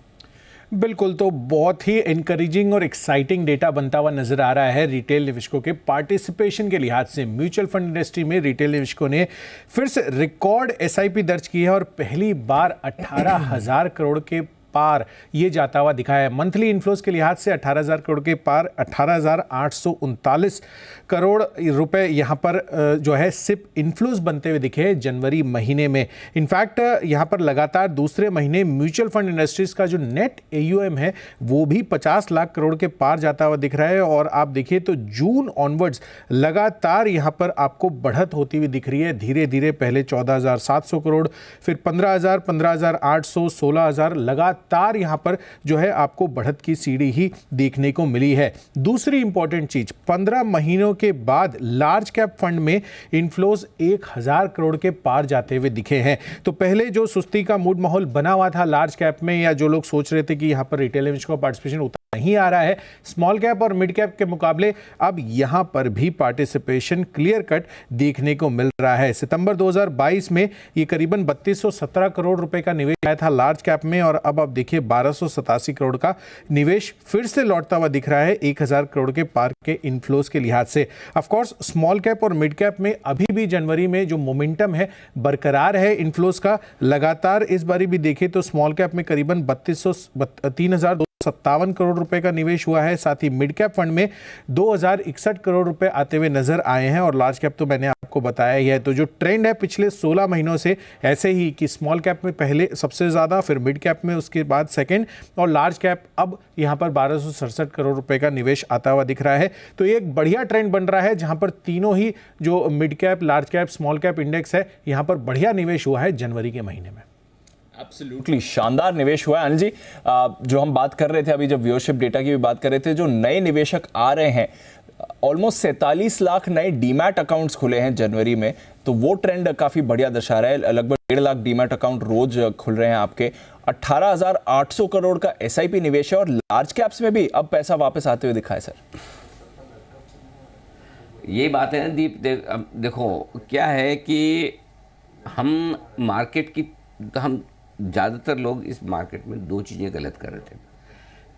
बिल्कुल, तो बहुत ही एनकरेजिंग और एक्साइटिंग डेटा बनता हुआ नजर आ रहा है रिटेल निवेशकों के पार्टिसिपेशन के लिहाज से। म्यूचुअल फंड इंडस्ट्री में रिटेल निवेशकों ने फिर से रिकॉर्ड SIP दर्ज की है और पहली बार 18,000 करोड़ के पार ये जाता हुआ दिखा है। मंथली इन्फ्लोज के लिहाज से 18,000 करोड़ के पार 18,839 करोड़ रुपए यहाँ पर जो है SIP इन्फ्लोज बनते हुए दिखे जनवरी महीने में। इनफैक्ट यहाँ पर लगातार दूसरे महीने म्यूचुअल फंड इंडस्ट्रीज का जो नेट AUM है वो भी 50 लाख करोड़ के पार जाता हुआ दिख रहा है। और आप देखिए तो जून ऑनवर्ड्स लगातार यहाँ पर आपको बढ़त होती हुई दिख रही है। धीरे धीरे पहले 14,700 करोड़, फिर 15,000, 15,800, 16,000, लगातार यहां पर जो है आपको बढ़त की सीढ़ी ही देखने को मिली है। दूसरी इंपॉर्टेंट चीज, 15 महीनों के बाद लार्ज कैप फंड में इन्फ्लोज 1,000 करोड़ के पार जाते हुए दिखे हैं। तो पहले जो सुस्ती का मूड माहौल बना हुआ था लार्ज कैप में, या जो लोग सोच रहे थे कि यहां पर रिटेल निवेशकों का पार्टिसिपेशन उतना नहीं आ रहा है स्मॉल कैप और मिड कैप के मुकाबले, अब यहां पर भी पार्टिसिपेशन क्लियर कट देखने को मिल रहा है। सितंबर 2022 में ये करीबन 3217 करोड़ रुपए का निवेश आया था लार्ज कैप में, और अब आप देखिए 1287 करोड़ का निवेश फिर से लौटता हुआ दिख रहा है 1,000 करोड़ के पार के इन्फ्लोज के लिहाज से। ऑफ कोर्स स्मॉल कैप और मिड कैप में अभी भी जनवरी में जो मोमेंटम है बरकरार है इन्फ्लोज का। लगातार इस बारी भी देखें तो स्मॉल कैप में करीबन 3,200 757 करोड़ रुपए का निवेश हुआ है। साथ ही मिड कैप फंड में 2061 करोड़ रुपए आते हुए नजर आए हैं और लार्ज कैप तो मैंने आपको बताया ही है। तो जो ट्रेंड है पिछले 16 महीनों से ऐसे ही कि स्मॉल कैप में पहले सबसे ज़्यादा, फिर मिड कैप में उसके बाद सेकंड और लार्ज कैप अब यहाँ पर 1267 करोड़ रुपए का निवेश आता हुआ दिख रहा है। तो ये एक बढ़िया ट्रेंड बन रहा है जहाँ पर तीनों ही जो mid cap, large cap, small cap index है यहाँ पर बढ़िया निवेश हुआ है जनवरी के महीने में। एब्सोल्युटली शानदार निवेश हुआ है। अनिल जी, जो हम बात कर रहे थे अभी, जब व्यूअरशिप डेटा की भी बात कर रहे थे, जो नए निवेशक आ रहे हैं, ऑलमोस्ट 47 लाख नए डीमैट अकाउंट्स खुले हैं जनवरी में, तो वो ट्रेंड काफी बढ़िया दर्शा रहा है। लगभग 1.5 लाख डीमैट अकाउंट रोज खुल रहे हैं आपके। 18,800 करोड़ का एसआईपी निवेश है और लार्ज कैप्स में भी अब पैसा वापस आते हुए दिखा है। सर, ये बात है ना दीप, देखो क्या है कि हम मार्केट की, हम ज़्यादातर लोग इस मार्केट में दो चीज़ें गलत कर रहे थे।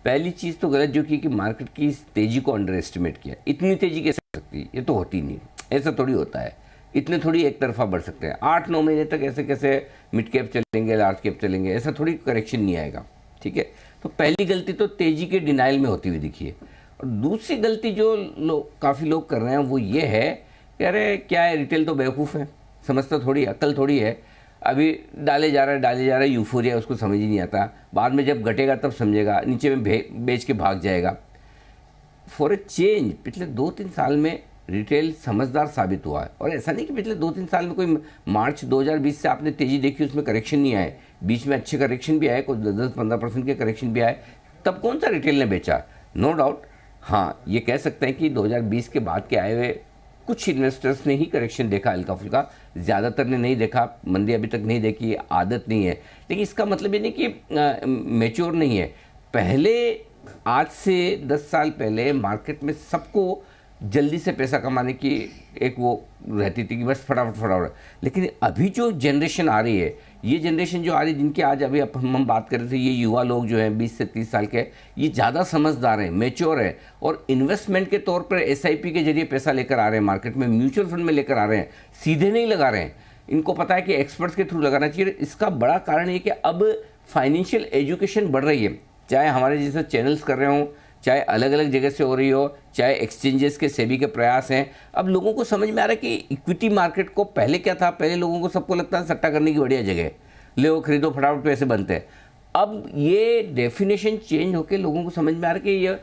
पहली चीज़ तो गलत जो कि मार्केट की इस तेज़ी को अंडर एस्टिमेट किया। इतनी तेज़ी कैसे हो सकती है, ये तो होती नहीं, ऐसा थोड़ी होता है। इतने थोड़ी एक तरफा बढ़ सकते हैं। 8-9 महीने तक ऐसे कैसे मिड कैप चलेंगे, लार्ज कैप चलेंगे, ऐसा थोड़ी करेक्शन नहीं आएगा। ठीक है, तो पहली गलती तो तेज़ी के डिनाइल में होती हुई दिखी है। और दूसरी गलती जो काफ़ी लोग कर रहे हैं वो ये है कि अरे क्या है, रिटेल तो बेवकूफ़ है, समझता थोड़ी, अक्ल थोड़ी है, अभी डाले जा रहा है, यूफोरिया, उसको समझ ही नहीं आता, बाद में जब घटेगा तब समझेगा, नीचे में बेच के भाग जाएगा। फॉर ए चेंज पिछले 2-3 साल में रिटेल समझदार साबित हुआ है। और ऐसा नहीं कि पिछले 2-3 साल में कोई मार्च 2020 से आपने तेज़ी देखी उसमें करेक्शन नहीं आए, बीच में अच्छे करेक्शन भी आए, कुछ 10-15% के करेक्शन भी आए, तब कौन सा रिटेल ने बेचा? नो डाउट, हाँ ये कह सकते हैं कि 2020 के बाद के आए हुए कुछ इन्वेस्टर्स ने ही करेक्शन देखा, हल्का फुल्का, ज़्यादातर ने नहीं देखा, मंदी अभी तक नहीं देखी, आदत नहीं है। लेकिन इसका मतलब ये नहीं कि मैच्योर नहीं है। पहले, आज से 10 साल पहले मार्केट में सबको जल्दी से पैसा कमाने की एक वो रहती थी कि बस फटाफट। लेकिन अभी जो जनरेशन आ रही है, ये जनरेशन जो आ रही है, जिनके आज अभी हम बात कर रहे थे, ये युवा लोग जो हैं 20 से 30 साल के, ये ज़्यादा समझदार हैं, मैच्योर है और इन्वेस्टमेंट के तौर पर एसआईपी के जरिए पैसा लेकर आ रहे हैं मार्केट में, म्यूचुअल फंड में लेकर आ रहे हैं, सीधे नहीं लगा रहे हैं। इनको पता है कि एक्सपर्ट्स के थ्रू लगाना चाहिए। इसका बड़ा कारण ये कि अब फाइनेंशियल एजुकेशन बढ़ रही है, चाहे हमारे जैसे चैनल्स कर रहे हों, चाहे अलग अलग जगह से हो रही हो, चाहे एक्सचेंजेस के सेबी के प्रयास हैं। अब लोगों को समझ में आ रहा है कि इक्विटी मार्केट को पहले क्या था, पहले लोगों को सबको लगता है सट्टा करने की बढ़िया जगह, ले खरीदो फटाफट पैसे बनते हैं। अब ये डेफिनेशन चेंज होकर लोगों को समझ में आ रहा है कि ये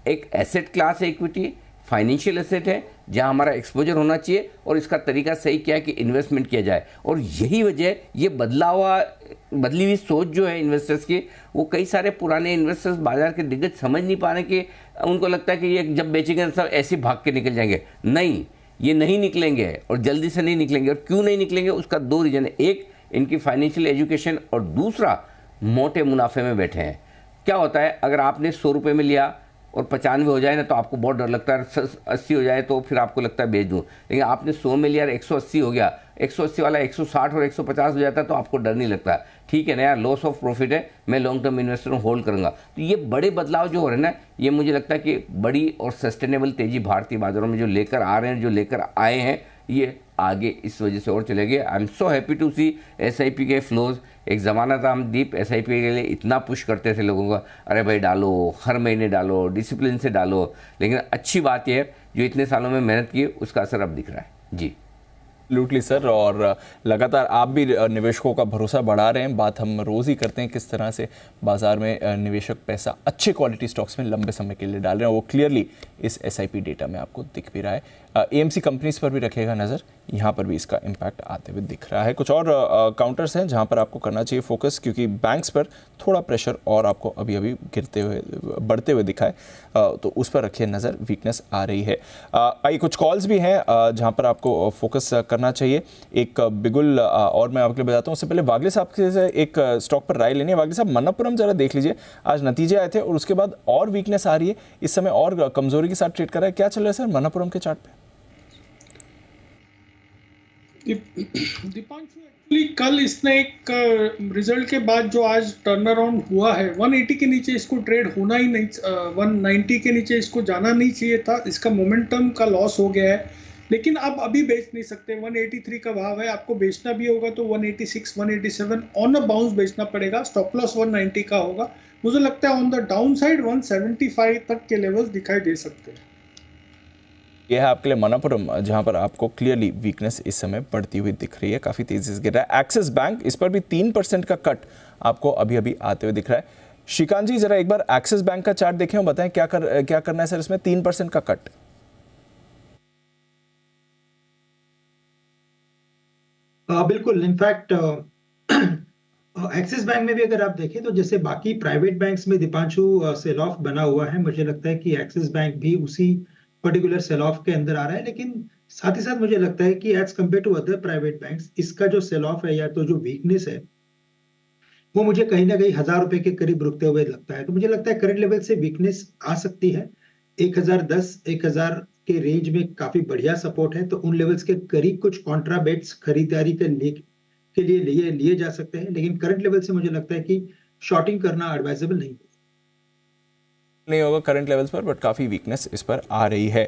एक एसेट क्लास है, इक्विटी फाइनेंशियल एसेट है, जहां हमारा एक्सपोजर होना चाहिए और इसका तरीका सही क्या है कि इन्वेस्टमेंट किया जाए। और यही वजह, ये बदली हुई सोच जो है इन्वेस्टर्स की, वो कई सारे पुराने इन्वेस्टर्स बाजार के दिग्गज समझ नहीं पा रहे कि उनको लगता है कि ये जब बेचेंगे सब ऐसे भाग के निकल जाएंगे। नहीं, ये नहीं निकलेंगे और जल्दी से नहीं निकलेंगे। और क्यों नहीं निकलेंगे, उसका 2 रीजन है। एक, इनकी फाइनेंशियल एजुकेशन, और दूसरा, मोटे मुनाफे में बैठे हैं। क्या होता है, अगर आपने 100 रुपये में लिया और 95 हो जाए ना तो आपको बहुत डर लगता है, 80 हो जाए तो फिर आपको लगता है बेच दूं। लेकिन आपने 100 में लिया, 180 हो गया, 180 वाला 160 और 150 हो जाता है तो आपको डर नहीं लगता। ठीक है ना यार, लॉस ऑफ प्रॉफिट है, मैं लॉन्ग टर्म इन्वेस्टर हूँ, होल्ड करूंगा। तो ये बड़े बदलाव जो हो रहे हैं ना, ये मुझे लगता है कि बड़ी और सस्टेनेबल तेजी भारतीय बाजारों में जो लेकर आ रहे हैं, जो लेकर आए हैं, ये आगे इस वजह से और चलेंगे। I am so happy to see SIP के फ्लोज। एक ज़माना था हम दीप एसआईपी के लिए इतना पुश करते थे लोगों का, अरे भाई डालो, हर महीने डालो, डिसिप्लिन से डालो। लेकिन अच्छी बात यह है जो इतने सालों में मेहनत की उसका असर अब दिख रहा है। जी लूटली सर, और लगातार आप भी निवेशकों का भरोसा बढ़ा रहे हैं। बात हम रोज़ ही करते हैं किस तरह से बाजार में निवेशक पैसा अच्छे क्वालिटी स्टॉक्स में लंबे समय के लिए डाल रहे हैं, वो क्लियरली इस एसआईपी डेटा में आपको दिख भी रहा है। एएमसी कंपनीज पर भी रखेगा नज़र, यहाँ पर भी इसका इम्पैक्ट आते हुए दिख रहा है। कुछ और काउंटर्स हैं जहाँ पर आपको करना चाहिए फोकस, क्योंकि बैंक्स पर थोड़ा प्रेशर और आपको अभी अभी बढ़ते हुए दिखा है, तो उस पर रखिए नज़र, वीकनेस आ रही है। आइए कुछ कॉल्स भी हैं जहाँ पर आपको फोकस करना चाहिए। एक बिगुल और मैं आपके लिए बताता हूँ, उससे पहले वागले साहब से एक स्टॉक पर राय लेनी है। वागले साहब, मन्नापुरम जरा देख लीजिए, आज नतीजे आए थे और उसके बाद और वीकनेस आ रही है, इस समय और कमजोरी के साथ ट्रेड कर रहा है, क्या चल रहा है सर मन्नापुरम के चार्ट पे? दीपांशु, एक्चुअली कल इसने एक रिजल्ट के बाद जो आज टर्न अराउंड हुआ है, 180 के नीचे इसको ट्रेड होना ही नहीं, 190 के नीचे इसको जाना नहीं चाहिए था, इसका मोमेंटम का लॉस हो गया है। लेकिन आप अभी बेच नहीं सकते। 183 का भाव है, आपको बेचना भी होगा तो 186, 187 ऑन अ बाउंस बेचना पड़ेगा। स्टॉप लॉस 190 का होगा। मुझे लगता है ऑन द डाउन साइड 175 तक के लेवल्स दिखाई दे सकते हैं। यह है आपके लिए मणप्पुरम, जहां पर आपको क्लियरली वीकनेस इस समय बढ़ती हुई दिख रही है, काफी तेजी से गिर रहा है। एक्सिस बैंक, इस पर भी 3% का कट आपको अभी अभी आते हुए दिख रहा है। श्रीकांत जी, जरा एक बार एक्सिस बैंक का चार्ट देखें और बताएं क्या करना है सर इसमें 3% का कट। बिल्कुल, इनफैक्ट एक्सिस बैंक में भी अगर आप देखें तो जैसे बाकी प्राइवेट बैंक्स में दीपांशु सेल ऑफ बना हुआ है, मुझे लगता है कि एक्सिस बैंक भी उसी पर्टिकुलर सेल ऑफ के अंदर आ रहा है। लेकिन साथ ही साथ मुझे लगता है कि as compare to other private banks, इसका जो सेल ऑफ है या तो जो वीकनेस है वो मुझे कहीं ना कहीं 1000 रुपए के करीब रुकते हुए लगता है। तो मुझे लगता है करंट लेवल से वीकनेस आ सकती है। 1010, 1000 के रेंज में काफी बढ़िया सपोर्ट है, तो उन लेवल्स के करीब कुछ कॉन्ट्रा बेट्स खरीदारी के लिए लिए जा सकते हैं। लेकिन करंट लेवल से मुझे लगता है कि शॉर्टिंग करना एडवाइजेबल नहीं होगा करंट लेवल्स पर, बट काफी वीकनेस इस पर आ रही है।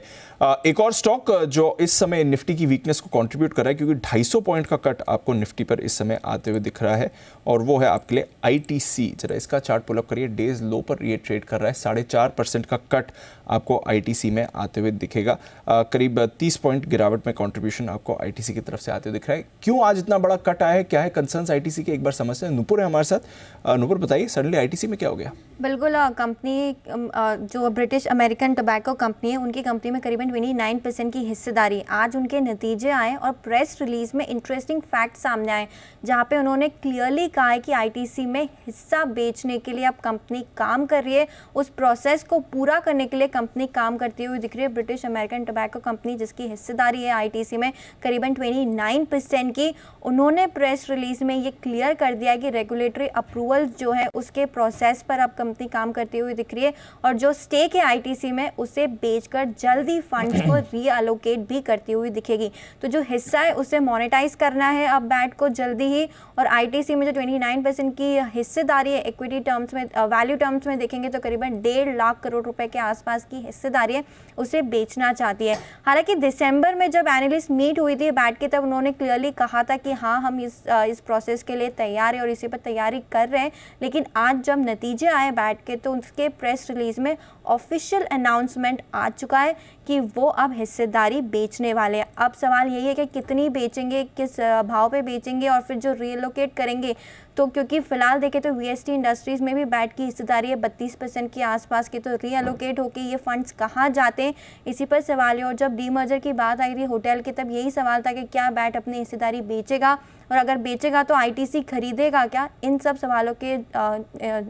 एक और स्टॉक जो इस समय निफ्टी की वीकनेस को कंट्रीब्यूट कर रहा है, क्योंकि 250 पॉइंट का कट आपको निफ्टी पर इस समय आते हुए दिख रहा है, और वो है आपके लिए आईटीसी। जरा इसका चार्ट पुल अप करिए, डेज लो पर ये ट्रेड कर रहा है। 4.5% का कट आपको आईटीसी में आते हुए दिखेगा। करीब 30 पॉइंट गिरावट में कंट्रीब्यूशन आपको आईटीसी की तरफ से आते हुए दिख रहा है। क्यों आज इतना बड़ा कट आया है, क्या है कंसर्न्स आईटीसी के, एक बार समझते हैं। नूपुर है हमारे साथ। नूपुर, बताइए सडनली आईटीसी में क्या हो गया? बिल्कुल, कंपनी जो ब्रिटिश अमेरिकन टोबैको कंपनी है, उनकी कंपनी में करीबन 29% की हिस्सेदारी। आज उनके नतीजे आए और प्रेस रिलीज में इंटरेस्टिंग फैक्ट सामने आए, जहां पे उन्होंने क्लियरली कहा है कि आईटीसी में हिस्सा बेचने के लिए अब कंपनी काम कर रही है। उस प्रोसेस को पूरा करने के लिए कंपनी काम करती हुई दिख रही है। ब्रिटिश अमेरिकन टोबैको कंपनी, जिसकी हिस्सेदारी है आईटीसी में करीबन 29% की, उन्होंने प्रेस रिलीज में ये क्लियर कर दिया है कि रेगुलेटरी अप्रूवल जो है उसके प्रोसेस पर अब कंपनी काम करती हुई दिख रही है, और जो स्टेक है आईटीसी में उसे बेचकर जल्दी फंड्स को रीअलोकेट भी करती हुई दिखेगी। तो जो हिस्सा है उसे मोनेटाइज करना है अब बैट को जल्दी ही, और आईटीसी में जो 29% की हिस्सेदारी है, इक्विटी टर्म्स में, वैल्यू टर्म्स में देखेंगे तो करीबन 1.5 लाख करोड़ रुपए के आसपास की हिस्सेदारी है, उसे बेचना चाहती है। हालांकि दिसंबर में जब एनालिस्ट मीट हुई थी बैट के, तब उन्होंने क्लियरली कहा था कि हाँ, हम इस प्रोसेस के लिए तैयार है और इसी पर तैयारी कर रहे हैं। लेकिन आज जब नतीजे आए बैट के, तो उसके प्रेस रिलीज में ऑफिशियल अनाउंसमेंट आ चुका है कि वो अब हिस्सेदारी बेचने वाले हैं। अब सवाल यही है कि कितनी बेचेंगे, किस भाव पे बेचेंगे, और फिर जो रीलोकेट करेंगे, तो क्योंकि फिलहाल देखें तो वीएसटी इंडस्ट्रीज में भी बैट की हिस्सेदारी है 32% के आसपास की, तो रीअलोकेट होकर ये फंड्स कहाँ जाते हैं, इसी पर सवाल है। और जब डीमर्जर की बात आई थी होटल की, तब यही सवाल था कि क्या बैट अपनी हिस्सेदारी बेचेगा, और अगर बेचेगा तो आईटीसी खरीदेगा क्या। इन सब सवालों के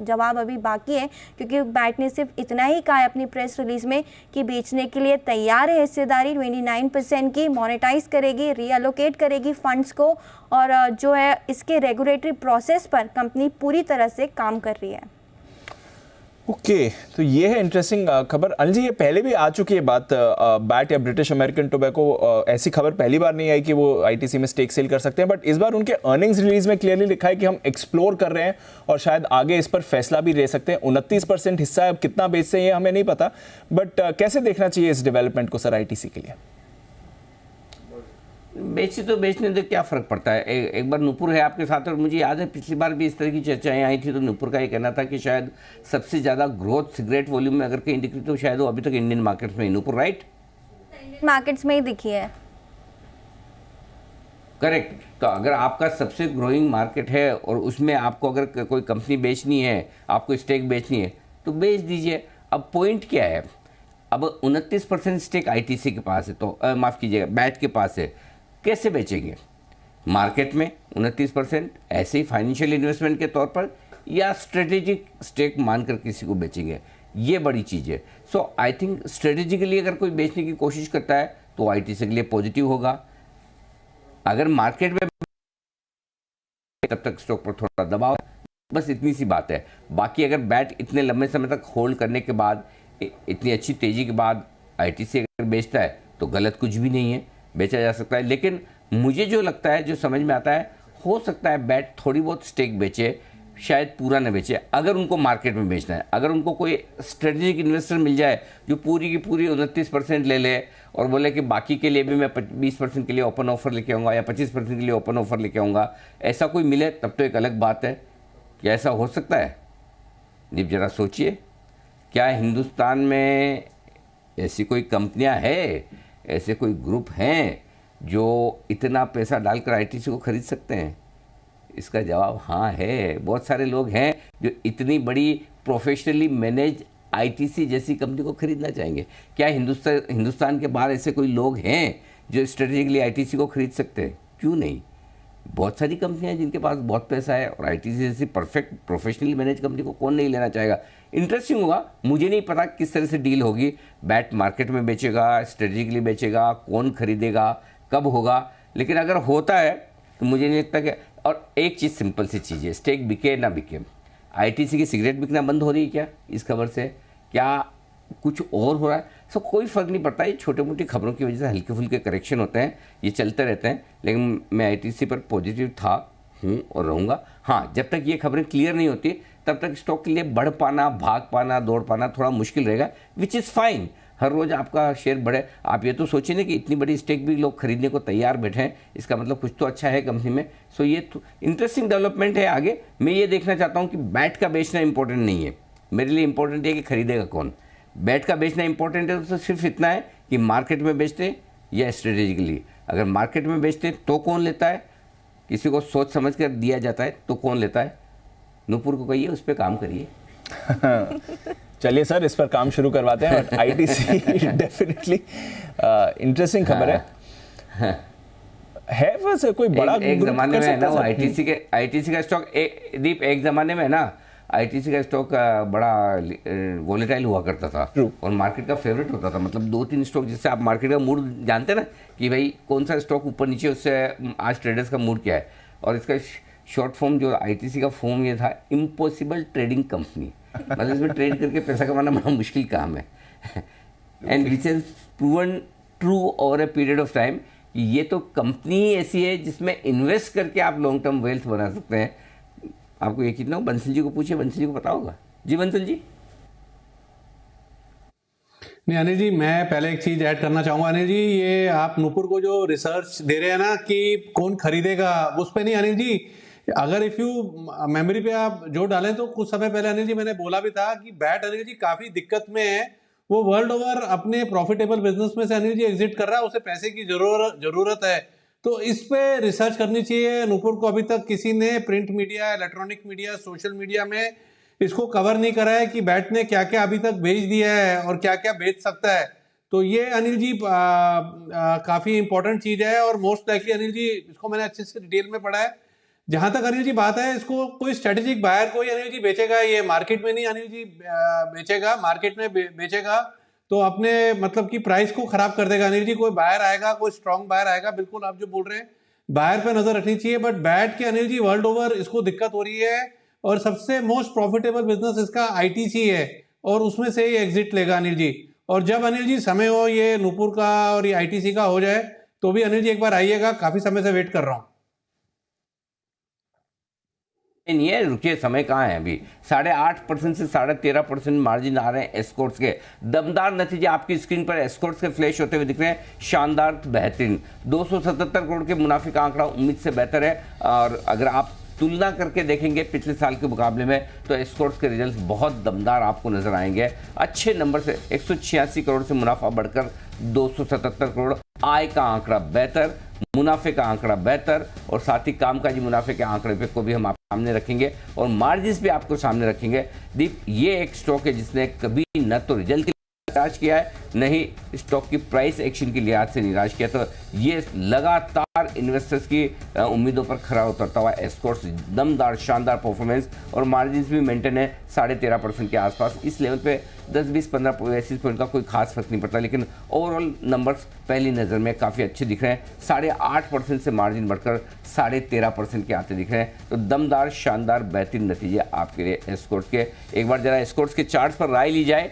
जवाब अभी बाकी है, क्योंकि बैट ने सिर्फ इतना ही कहा है अपनी प्रेस रिलीज में कि बेचने के लिए तैयार है हिस्सेदारी 29% की, मोनेटाइज करेगी, रीअलोकेट करेगी फंड्स को, और जो है इसके रेगुलेटरी प्रोसेस पर कंपनी पूरी तरह से काम कर रही है। ओके, तो ये है इंटरेस्टिंग खबर। अनिल जी, ये पहले भी आ चुकी है बात, बैट या ब्रिटिश अमेरिकन टोबैको, ऐसी खबर पहली बार नहीं आई कि वो आईटीसी में स्टेक सेल कर सकते हैं, बट इस बार उनके अर्निंग्स रिलीज में क्लियरली लिखा है कि हम एक्सप्लोर कर रहे हैं और शायद आगे इस पर फैसला भी ले सकते हैं। 29% हिस्सा है, अब कितना बेचते हैं ये हमें नहीं पता, बट कैसे देखना चाहिए इस डेवलपमेंट को सर आईटीसी के लिए? बेचे तो बेचने से क्या फ़र्क पड़ता है। एक बार नूपुर है आपके साथ, और मुझे याद है पिछली बार भी इस तरह की चर्चाएं आई थी, तो नूपुर का ये कहना था कि शायद सबसे ज़्यादा ग्रोथ सिगरेट वॉल्यूम में अगर कहीं दिखी तो शायद वो अभी तक इंडियन मार्केट्स में ही। नूपुर, राइट? इंडियन मार्केट्स में ही दिखी है। करेक्ट। तो अगर आपका सबसे ग्रोइंग मार्केट है और उसमें आपको अगर कोई कंपनी बेचनी है, आपको स्टेक बेचनी है, तो बेच दीजिए। अब पॉइंट क्या है, अब 29% स्टेक आईटीसी के पास है, तो माफ़ कीजिएगा बैट के पास है, कैसे बेचेंगे? मार्केट में 29% ऐसे ही फाइनेंशियल इन्वेस्टमेंट के तौर पर, या स्ट्रेटेजिक स्टेक मानकर किसी को बेचेंगे? ये बड़ी चीज़ है। सो आई थिंक स्ट्रेटेजिकली अगर कोई बेचने की कोशिश करता है तो आईटीसी के लिए पॉजिटिव होगा। अगर मार्केट में तब तक स्टॉक पर थोड़ा दबाव, बस इतनी सी बात है। बाकी अगर बैट इतने लंबे समय तक होल्ड करने के बाद, इतनी अच्छी तेज़ी के बाद आईटीसी अगर बेचता है तो गलत कुछ भी नहीं है, बेचा जा सकता है। लेकिन मुझे जो लगता है, जो समझ में आता है, हो सकता है बैट थोड़ी बहुत स्टेक बेचे शायद पूरा न बेचे, अगर उनको मार्केट में बेचना है। अगर उनको कोई स्ट्रेटेजिक इन्वेस्टर मिल जाए जो पूरी की पूरी 29% ले ले और बोले कि बाकी के लिए भी मैं 20% के लिए ओपन ऑफर लेके आऊँगा या 25% के लिए ओपन ऑफर लेके आऊँगा, ऐसा कोई मिले तब तो एक अलग बात है। क्या ऐसा हो सकता है? दीप जरा सोचिए, क्या हिंदुस्तान में ऐसी कोई कंपनियां है, ऐसे कोई ग्रुप हैं जो इतना पैसा डालकर आईटीसी को खरीद सकते हैं? इसका जवाब हाँ है। बहुत सारे लोग हैं जो इतनी बड़ी प्रोफेशनली मैनेज आईटीसी जैसी कंपनी को खरीदना चाहेंगे। क्या हिंदुस्तान के बाहर ऐसे कोई लोग हैं जो स्ट्रेटेजिकली आईटीसी को खरीद सकते हैं? क्यों नहीं? बहुत सारी कंपनियां हैं जिनके पास बहुत पैसा है और आईटीसी जैसी परफेक्ट प्रोफेशनली मैनेज कंपनी को कौन नहीं लेना चाहेगा। इंटरेस्टिंग होगा। मुझे नहीं पता किस तरह से डील होगी, बैट मार्केट में बेचेगा, स्ट्रेटेजिकली बेचेगा, कौन खरीदेगा, कब होगा, लेकिन अगर होता है तो मुझे नहीं लगता कि। और एक चीज़, सिंपल सी चीज़ है, स्टेक बिके ना बिके, आईटीसी की सिगरेट बिकना बंद हो रही है क्या इस खबर से? क्या कुछ और हो रहा है? सो कोई फ़र्क नहीं पड़ता। ये छोटे मोटी खबरों की वजह से हल्के फुल्के करेक्शन होते हैं, ये चलते रहते हैं, लेकिन मैं आईटीसी पर पॉजिटिव था, हूँ और रहूँगा। हाँ, जब तक ये खबरें क्लियर नहीं होती तब तक स्टॉक के लिए बढ़ पाना, भाग पाना, दौड़ पाना थोड़ा मुश्किल रहेगा, विच इज़ फाइन। हर रोज़ आपका शेयर बढ़े, आप ये तो सोचिए ना कि इतनी बड़ी स्टेक भी लोग खरीदने को तैयार बैठे हैं, इसका मतलब कुछ तो अच्छा है कंपनी में। सो ये तो इंटरेस्टिंग डेवलपमेंट है आगे। मैं ये देखना चाहता हूँ कि बैट का बेचना इंपॉर्टेंट नहीं है, मेरे लिए इंपॉर्टेंट है कि खरीदेगा कौन। बैट का बेचना इंपॉर्टेंट है तो सिर्फ इतना है कि मार्केट में बेचते या स्ट्रेटेजिकली। अगर मार्केट में बेचते तो कौन लेता है, किसी को सोच समझ कर दिया जाता है तो कौन लेता है? नूपुर को कहिए उस पर काम करिए। चलिए सर, इस पर काम शुरू करवाते हैं। और आईटीसी डेफिनेटली इंटरेस्टिंग खबर है वैसे कोई बड़ा एक जमाने में है ना, आईटीसी का स्टॉक दीप एक जमाने में है ना, आईटीसी का स्टॉक बड़ा वोलेटाइल हुआ करता था और मार्केट का फेवरेट होता था। मतलब 2-3 स्टॉक जिससे आप मार्केट का मूड जानते ना कि भाई कौन सा स्टॉक ऊपर नीचे, उससे आज ट्रेडर्स का मूड क्या है। और इसका शॉर्ट फॉर्म जो आईटीसी का फॉर्म ये था, इम्पॉसिबल ट्रेडिंग कंपनी। मतलब इसमें ट्रेड करके पैसा कमाना बड़ा मुश्किल काम है। And which has proven true over a period of time. ये तो कंपनी ऐसी है जिसमें इन्वेस्ट करके आप लॉन्ग टर्म वेल्थ बना सकते हैं। आपको ये कितना हो, बंसल जी को पूछिए, बंसल जी को पता होगा। जी बंसल जी। नहीं अनिल जी, मैं पहले एक चीज ऐड करना चाहूंगा। अनिल जी, ये आप नूपुर को जो रिसर्च दे रहे हैं ना कि कौन खरीदेगा, उस पर नहीं अनिल जी, अगर इफ यू मेमोरी पे आप जो डालें तो कुछ समय पहले अनिल जी मैंने बोला भी था कि बैट अनिल जी काफी दिक्कत में है। वो वर्ल्ड ओवर अपने प्रॉफिटेबल बिजनेस में से अनिल जी एग्जिट कर रहा है, उसे पैसे की जरूरत है। तो इस पे रिसर्च करनी चाहिए नूपुर को। अभी तक किसी ने print media, electronic media, social media में इसको कवर नहीं करा है कि बैट ने क्या क्या अभी तक बेच दिया है और क्या क्या बेच सकता है। तो ये अनिल जी काफी इंपॉर्टेंट चीज है और मोस्ट लाइकली अनिल जी इसको मैंने अच्छे से डिटेल में पढ़ा है। जहां तक अनिल जी बात है, इसको कोई स्ट्रेटेजिक बायर कोई अनिल जी बेचेगा, ये मार्केट में नहीं अनिल जी बेचेगा, मार्केट में बेचेगा तो अपने मतलब कि प्राइस को खराब कर देगा अनिल जी। कोई बायर आएगा, कोई स्ट्रॉन्ग बायर आएगा, बिल्कुल आप जो बोल रहे हैं बायर पे नजर रखनी चाहिए। बट बैट के अनिल जी वर्ल्ड ओवर इसको दिक्कत हो रही है और सबसे मोस्ट प्रॉफिटेबल बिजनेस इसका आईटीसी है और उसमें से ही एग्जिट लेगा अनिल जी। और जब अनिल जी समय हो ये नूपुर का और ये आईटीसी का हो जाए तो भी अनिल जी एक बार आइएगा, काफी समय से वेट कर रहा हूँ। नहीं है, रुकिए, समय कहाँ है अभी? 8.5% से 13.5% मार्जिन आ रहे हैं एस्कॉर्ट्स के। दमदार नतीजे आपकी स्क्रीन पर एस्कॉर्ट्स के फ्लैश होते हुए दिख रहे हैं, शानदार, बेहतरीन। 277 करोड़ के मुनाफे का आंकड़ा उम्मीद से बेहतर है। और अगर आप तुलना करके देखेंगे पिछले साल के मुकाबले में तो एस्कॉर्ट्स के रिजल्ट्स बहुत दमदार आपको नजर आएंगे। अच्छे नंबर से 186 करोड़ से मुनाफा बढ़कर 277 करोड़, आय का आंकड़ा बेहतर, मुनाफे का आंकड़ा बेहतर और साथ ही कामकाजी मुनाफे के आंकड़े पे को भी हम आपके सामने रखेंगे और मार्जिन्स भी आपको सामने रखेंगे। दीप, ये एक स्टॉक है जिसने कभी न तो रिजल्ट के लिए निराश किया है, न ही स्टॉक की प्राइस एक्शन की लिहाज से निराश किया। तो ये लगातार इन्वेस्टर्स की उम्मीदों पर खरा उतरता हुआ एस्कॉर्ट्स, दमदार शानदार परफॉर्मेंस और मार्जिन्स भी मेंटेन है 13.5% के आसपास। इस लेवल पे 10-20-15 बेसिस पॉइंट का कोई खास फर्क नहीं पड़ता, लेकिन ओवरऑल नंबर्स पहली नज़र में काफ़ी अच्छे दिख रहे हैं। 8.5% से मार्जिन बढ़कर 13.5% के आते दिख रहे हैं। तो दमदार शानदार बेहतरीन नतीजे आपके लिए एस्कॉर्ट्स के। एक बार जरा एस्कॉर्ट्स के चार्ट्स पर राय ली जाए।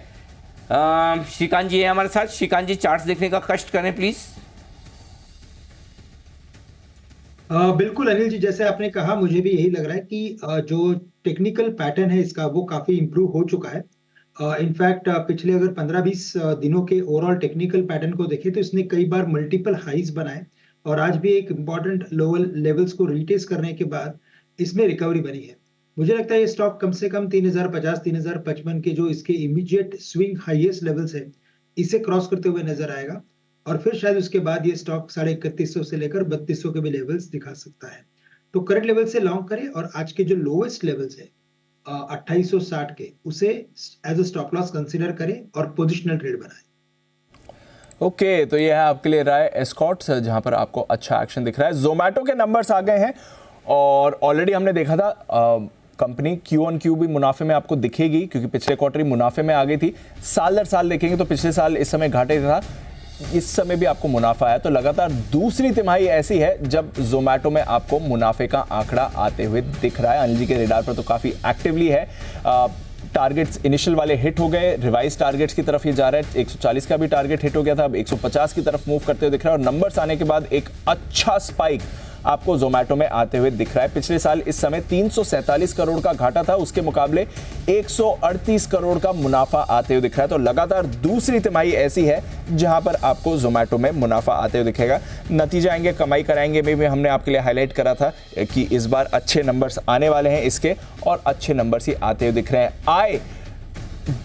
श्रीकांत जी है हमारे साथ। श्रीकांत जी, चार्ट्स देखने का कष्ट करें प्लीज। बिल्कुल अनिल जी, जैसे आपने कहा मुझे भी यही लग रहा है कि जो टेक्निकल पैटर्न है इसका वो काफी इम्प्रूव हो चुका है। इनफैक्ट पिछले अगर 15-20 दिनों के ओवरऑल टेक्निकल पैटर्न को देखें तो इसने कई बार मल्टीपल हाइज बनाए और आज भी एक इम्पॉर्टेंट लोअर लेवल्स को रीटेस्ट करने के बाद इसमें रिकवरी बनी है। मुझे लगता है ये स्टॉक कम से कम 3050 3055 के जो इसके इमीडिएट स्विंग हाईएस्ट लेवल्स है इसे क्रॉस करते हुए नजर आएगा और फिर शायद उसके बाद ये स्टॉक 3150 से लेकर 3200 के भी लेवल्स दिखा सकता है। तो करंट लेवल से लॉन्ग करें और आज के जो लोएस्ट लेवल्स है 2860 के उसे as a stop loss consider करें और पोजिशनल ट्रेड बनाएं। ओके, तो ये है आपके लिए राय एस्कॉर्ट्स, जहां पर आपको अच्छा एक्शन दिख रहा है। जोमैटो के नंबर्स आ गए हैं और ऑलरेडी हमने देखा था कंपनी क्यू ऑन क्यू भी मुनाफे में आपको दिखेगी क्योंकि पिछले क्वार्टर मुनाफे में आ गई थी। साल दर साल देखेंगे तो पिछले साल इस समय घाटे था, इस समय भी आपको मुनाफा आया। तो लगातार दूसरी तिमाही ऐसी है जब जोमैटो में आपको मुनाफे का आंकड़ा आते हुए दिख रहा है। अनिल जी के रेडार पर तो काफी एक्टिवली है। टारगेट्स इनिशियल वाले हिट हो गए, रिवाइज टारगेट्स की तरफ ये जा रहा है। 140 का भी टारगेट हिट हो गया था, अब 150 की तरफ मूव करते हुए दिख रहा है और नंबर्स आने के बाद एक अच्छा स्पाइक आपको जोमैटो में आते हुए दिख रहा है। पिछले साल इस समय 347 करोड़ का घाटा था, उसके मुकाबले 138 करोड़ का मुनाफा आते हुए दिख रहा है। तो लगातार दूसरी तिमाही ऐसी है जहां पर आपको जोमैटो में मुनाफा आते हुए दिखेगा। नतीजे आएंगे, कमाई कराएंगे में भी हमने आपके लिए हाईलाइट करा था कि इस बार अच्छे नंबर्स आने वाले हैं इसके और अच्छे नंबर्स ही आते हुए दिख रहे हैं। आय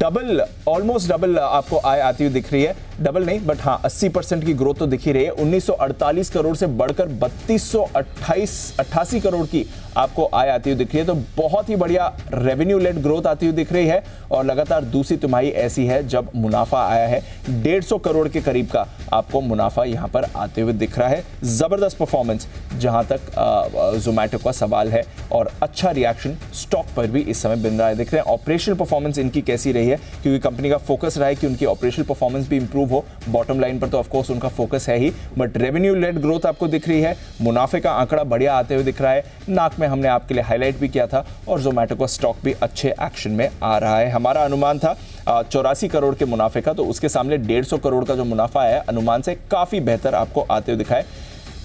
डबल, ऑलमोस्ट डबल आपको आय आती हुई दिख रही है, डबल नहीं बट हाँ 80% की ग्रोथ तो दिख ही रही है। 1948 करोड़ से बढ़कर 3288 करोड़ की आपको आय आती हुई दिख रही है। तो बहुत ही बढ़िया रेवेन्यू लेड ग्रोथ आती हुई दिख रही है और लगातार दूसरी तिमाही ऐसी है जब मुनाफा आया है 150 करोड़ के करीब का आपको मुनाफा यहां पर आते हुए दिख रहा है। जबरदस्त परफॉर्मेंस जहां तक जोमैटो का सवाल है और अच्छा रिएक्शन स्टॉक पर भी इस समय बन रहा है। दिख रहे हैं ऑपरेशनल परफॉर्मेंस इनकी कैसी रही है क्योंकि कंपनी का फोकस रहा है कि उनकी ऑपरेशनल परफॉर्मेंस भी इंप्रूव हो। बॉटम लाइन पर तो ऑफ कोर्स उनका फोकस है ही, बट रेवेन्यू लेड ग्रोथ आपको दिख रही है। मुनाफे का आंकड़ा बढ़िया आते हुए दिख रहा है। नाक में हमने आपके लिए हाईलाइट भी किया था और जोमैटो का स्टॉक भी अच्छे एक्शन में आ रहा है। हमारा अनुमान था 84 करोड़ के मुनाफे का, तो उसके सामने 150 करोड़ का जो मुनाफा है अनुमान से काफी बेहतर आपको आते हुए दिखा है।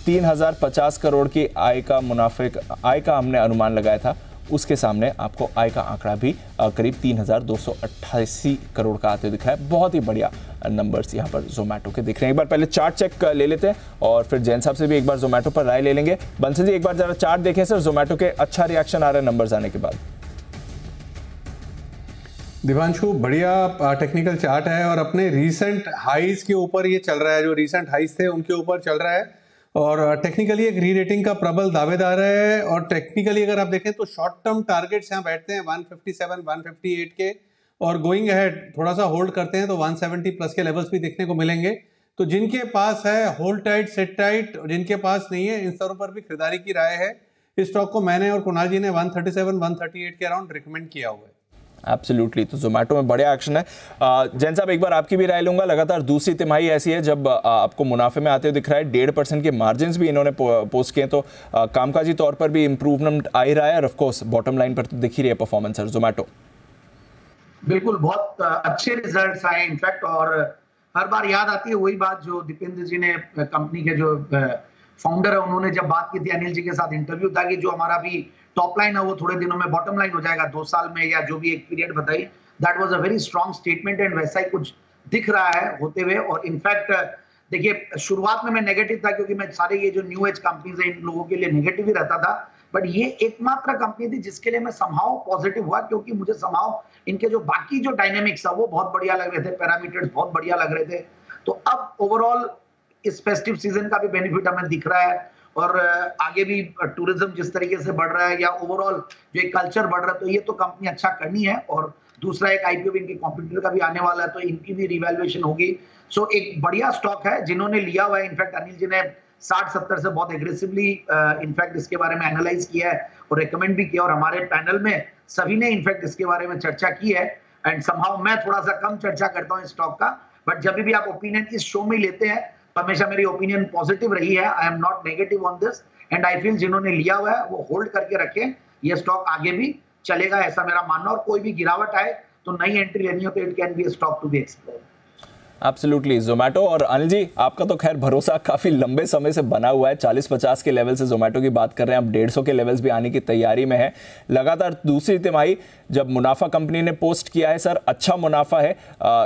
3050 करोड़ की आय का मुनाफे आय का हमने अनुमान लगाया था, उसके सामने आपको आय का आंकड़ा भी करीब 3288 करोड़ का आते हुए दिखा है। बहुत ही बढ़िया नंबर्स यहाँ पर जोमैटो के दिख रहे हैं। एक बार पहले चार्ट चेक ले लेते हैं और फिर जैन साहब से भी एक बार जोमैटो पर राय ले लेंगे। बंसल जी एक बार जरा चार्ट देखें सर, जोमैटो के अच्छा रिएक्शन आ रहा है नंबर्स आने के बाद। दिवांशु बढ़िया टेक्निकल चार्ट है और अपने रीसेंट हाइज के ऊपर ये चल रहा है, जो रीसेंट हाइज थे उनके ऊपर चल रहा है और टेक्निकली एक री रेटिंग का प्रबल दावेदार है। और टेक्निकली अगर आप देखें तो शॉर्ट टर्म टारगेट्स यहाँ बैठते हैं 157 158 के और गोइंग अहेड थोड़ा सा होल्ड करते हैं तो 170 प्लस के लेवल्स भी देखने को मिलेंगे। तो जिनके पास है होल्ड टाइट सेट टाइट, जिनके पास नहीं है इन स्तरों पर भी खरीदारी की राय है। इस स्टॉक को मैंने और कुणाल जी ने 137 138 के अराउंड रिकमेंड किया हुआ है। एब्सोल्युटली, तो जोमैटो में बढ़िया एक्शन है। जैन साहब एक बार आपकी भी राय लूंगा। लगातार दूसरी तिमाही ऐसी है जब आपको मुनाफे में आते हुए दिख रहा है। 1.5% के मार्जिन्स भी इन्होंने पोस्ट किए, तो कामकाजी तौर पर भी इंप्रूवमेंट आ ही रहा है और ऑफ कोर्स बॉटम लाइन पर तो दिख ही रही है परफॉर्मेंस है जोमैटो। बिल्कुल, बहुत अच्छे रिजल्ट्स आए इनफैक्ट, और हर बार याद आती है वही बात जो दीपेंद्र जी ने, कंपनी के जो फाउंडर है, उन्होंने जब बात की थी अनिल जी के साथ इंटरव्यू था कि जो हमारा भी टॉप लाइन है वो थोड़े दिनों में बॉटम लाइन हो जाएगा, 2 साल में या जो भी एक पीरियड बताई। That was a very strong statement and वैसा ही कुछ दिख रहा है होते हुए। और इनफैक्ट देखिए शुरुआत में मैं नेगेटिव था क्योंकि मैं सारे ये जो न्यू एज कंपनीज है इन लोगों के लिए नेगेटिव ही रहता था, बट ये एकमात्र कंपनी थी जिसके लिए मैं समहाउ पॉजिटिव हुआ क्योंकि मुझे समहाउ इनके जो बाकी जो डायनेमिक्स है वो बहुत बढ़िया लग रहे थे, पैरामीटर्स बहुत बढ़िया लग रहे थे। तो अब ओवरऑल इस फेस्टिव सीजन का भी बेनिफिट हमें दिख रहा है और आगे भी टूरिज्म जिस तरीके से बढ़ रहा है या ओवरऑल जो एक कल्चर बढ़ रहा है, तो ये तो कंपनी अच्छा करनी है। और दूसरा एक आईपीओ भी इनके कॉम्पिटिटर का भी आने वाला है, तो इनकी भी रिवैल्यूएशन होगी। सो एक बढ़िया स्टॉक है जिन्होंने लिया हुआ है। इनफैक्ट अनिल जी ने 60-70 से बहुत एग्रेसिवली इनफैक्ट इसके बारे में एनालाइज किया है और रिकमेंड भी किया, और हमारे पैनल में सभी ने इनफैक्ट इसके बारे में चर्चा की है। एंड समहाउ मैं थोड़ा सा कम चर्चा करता हूँ इस स्टॉक का, बट जब भी आप ओपिनियन इस शो में लेते हैं तो हमेशा मेरी ओपिनियन पॉजिटिव रही है। I am not negative on this and I feel जिन्होंने लिया हुआ है वो होल्ड करके रखें, ये स्टॉक आगे भी चलेगा, ऐसा मेरा मानना। और कोई भी गिरावट आए तो नई एंट्री लेनी हो तो it can be a stock to be explored. Absolutely. Zomato और अनिल जी, आपका तो खैर भरोसा काफी लंबे समय से बना हुआ है, 40-50 के लेवल से जोमेटो की बात कर रहे हैं, अब 150 के लेवल्स भी आने की तैयारी में है। लगातार दूसरी तिमाही जब मुनाफा कंपनी ने पोस्ट किया है सर, अच्छा मुनाफा है,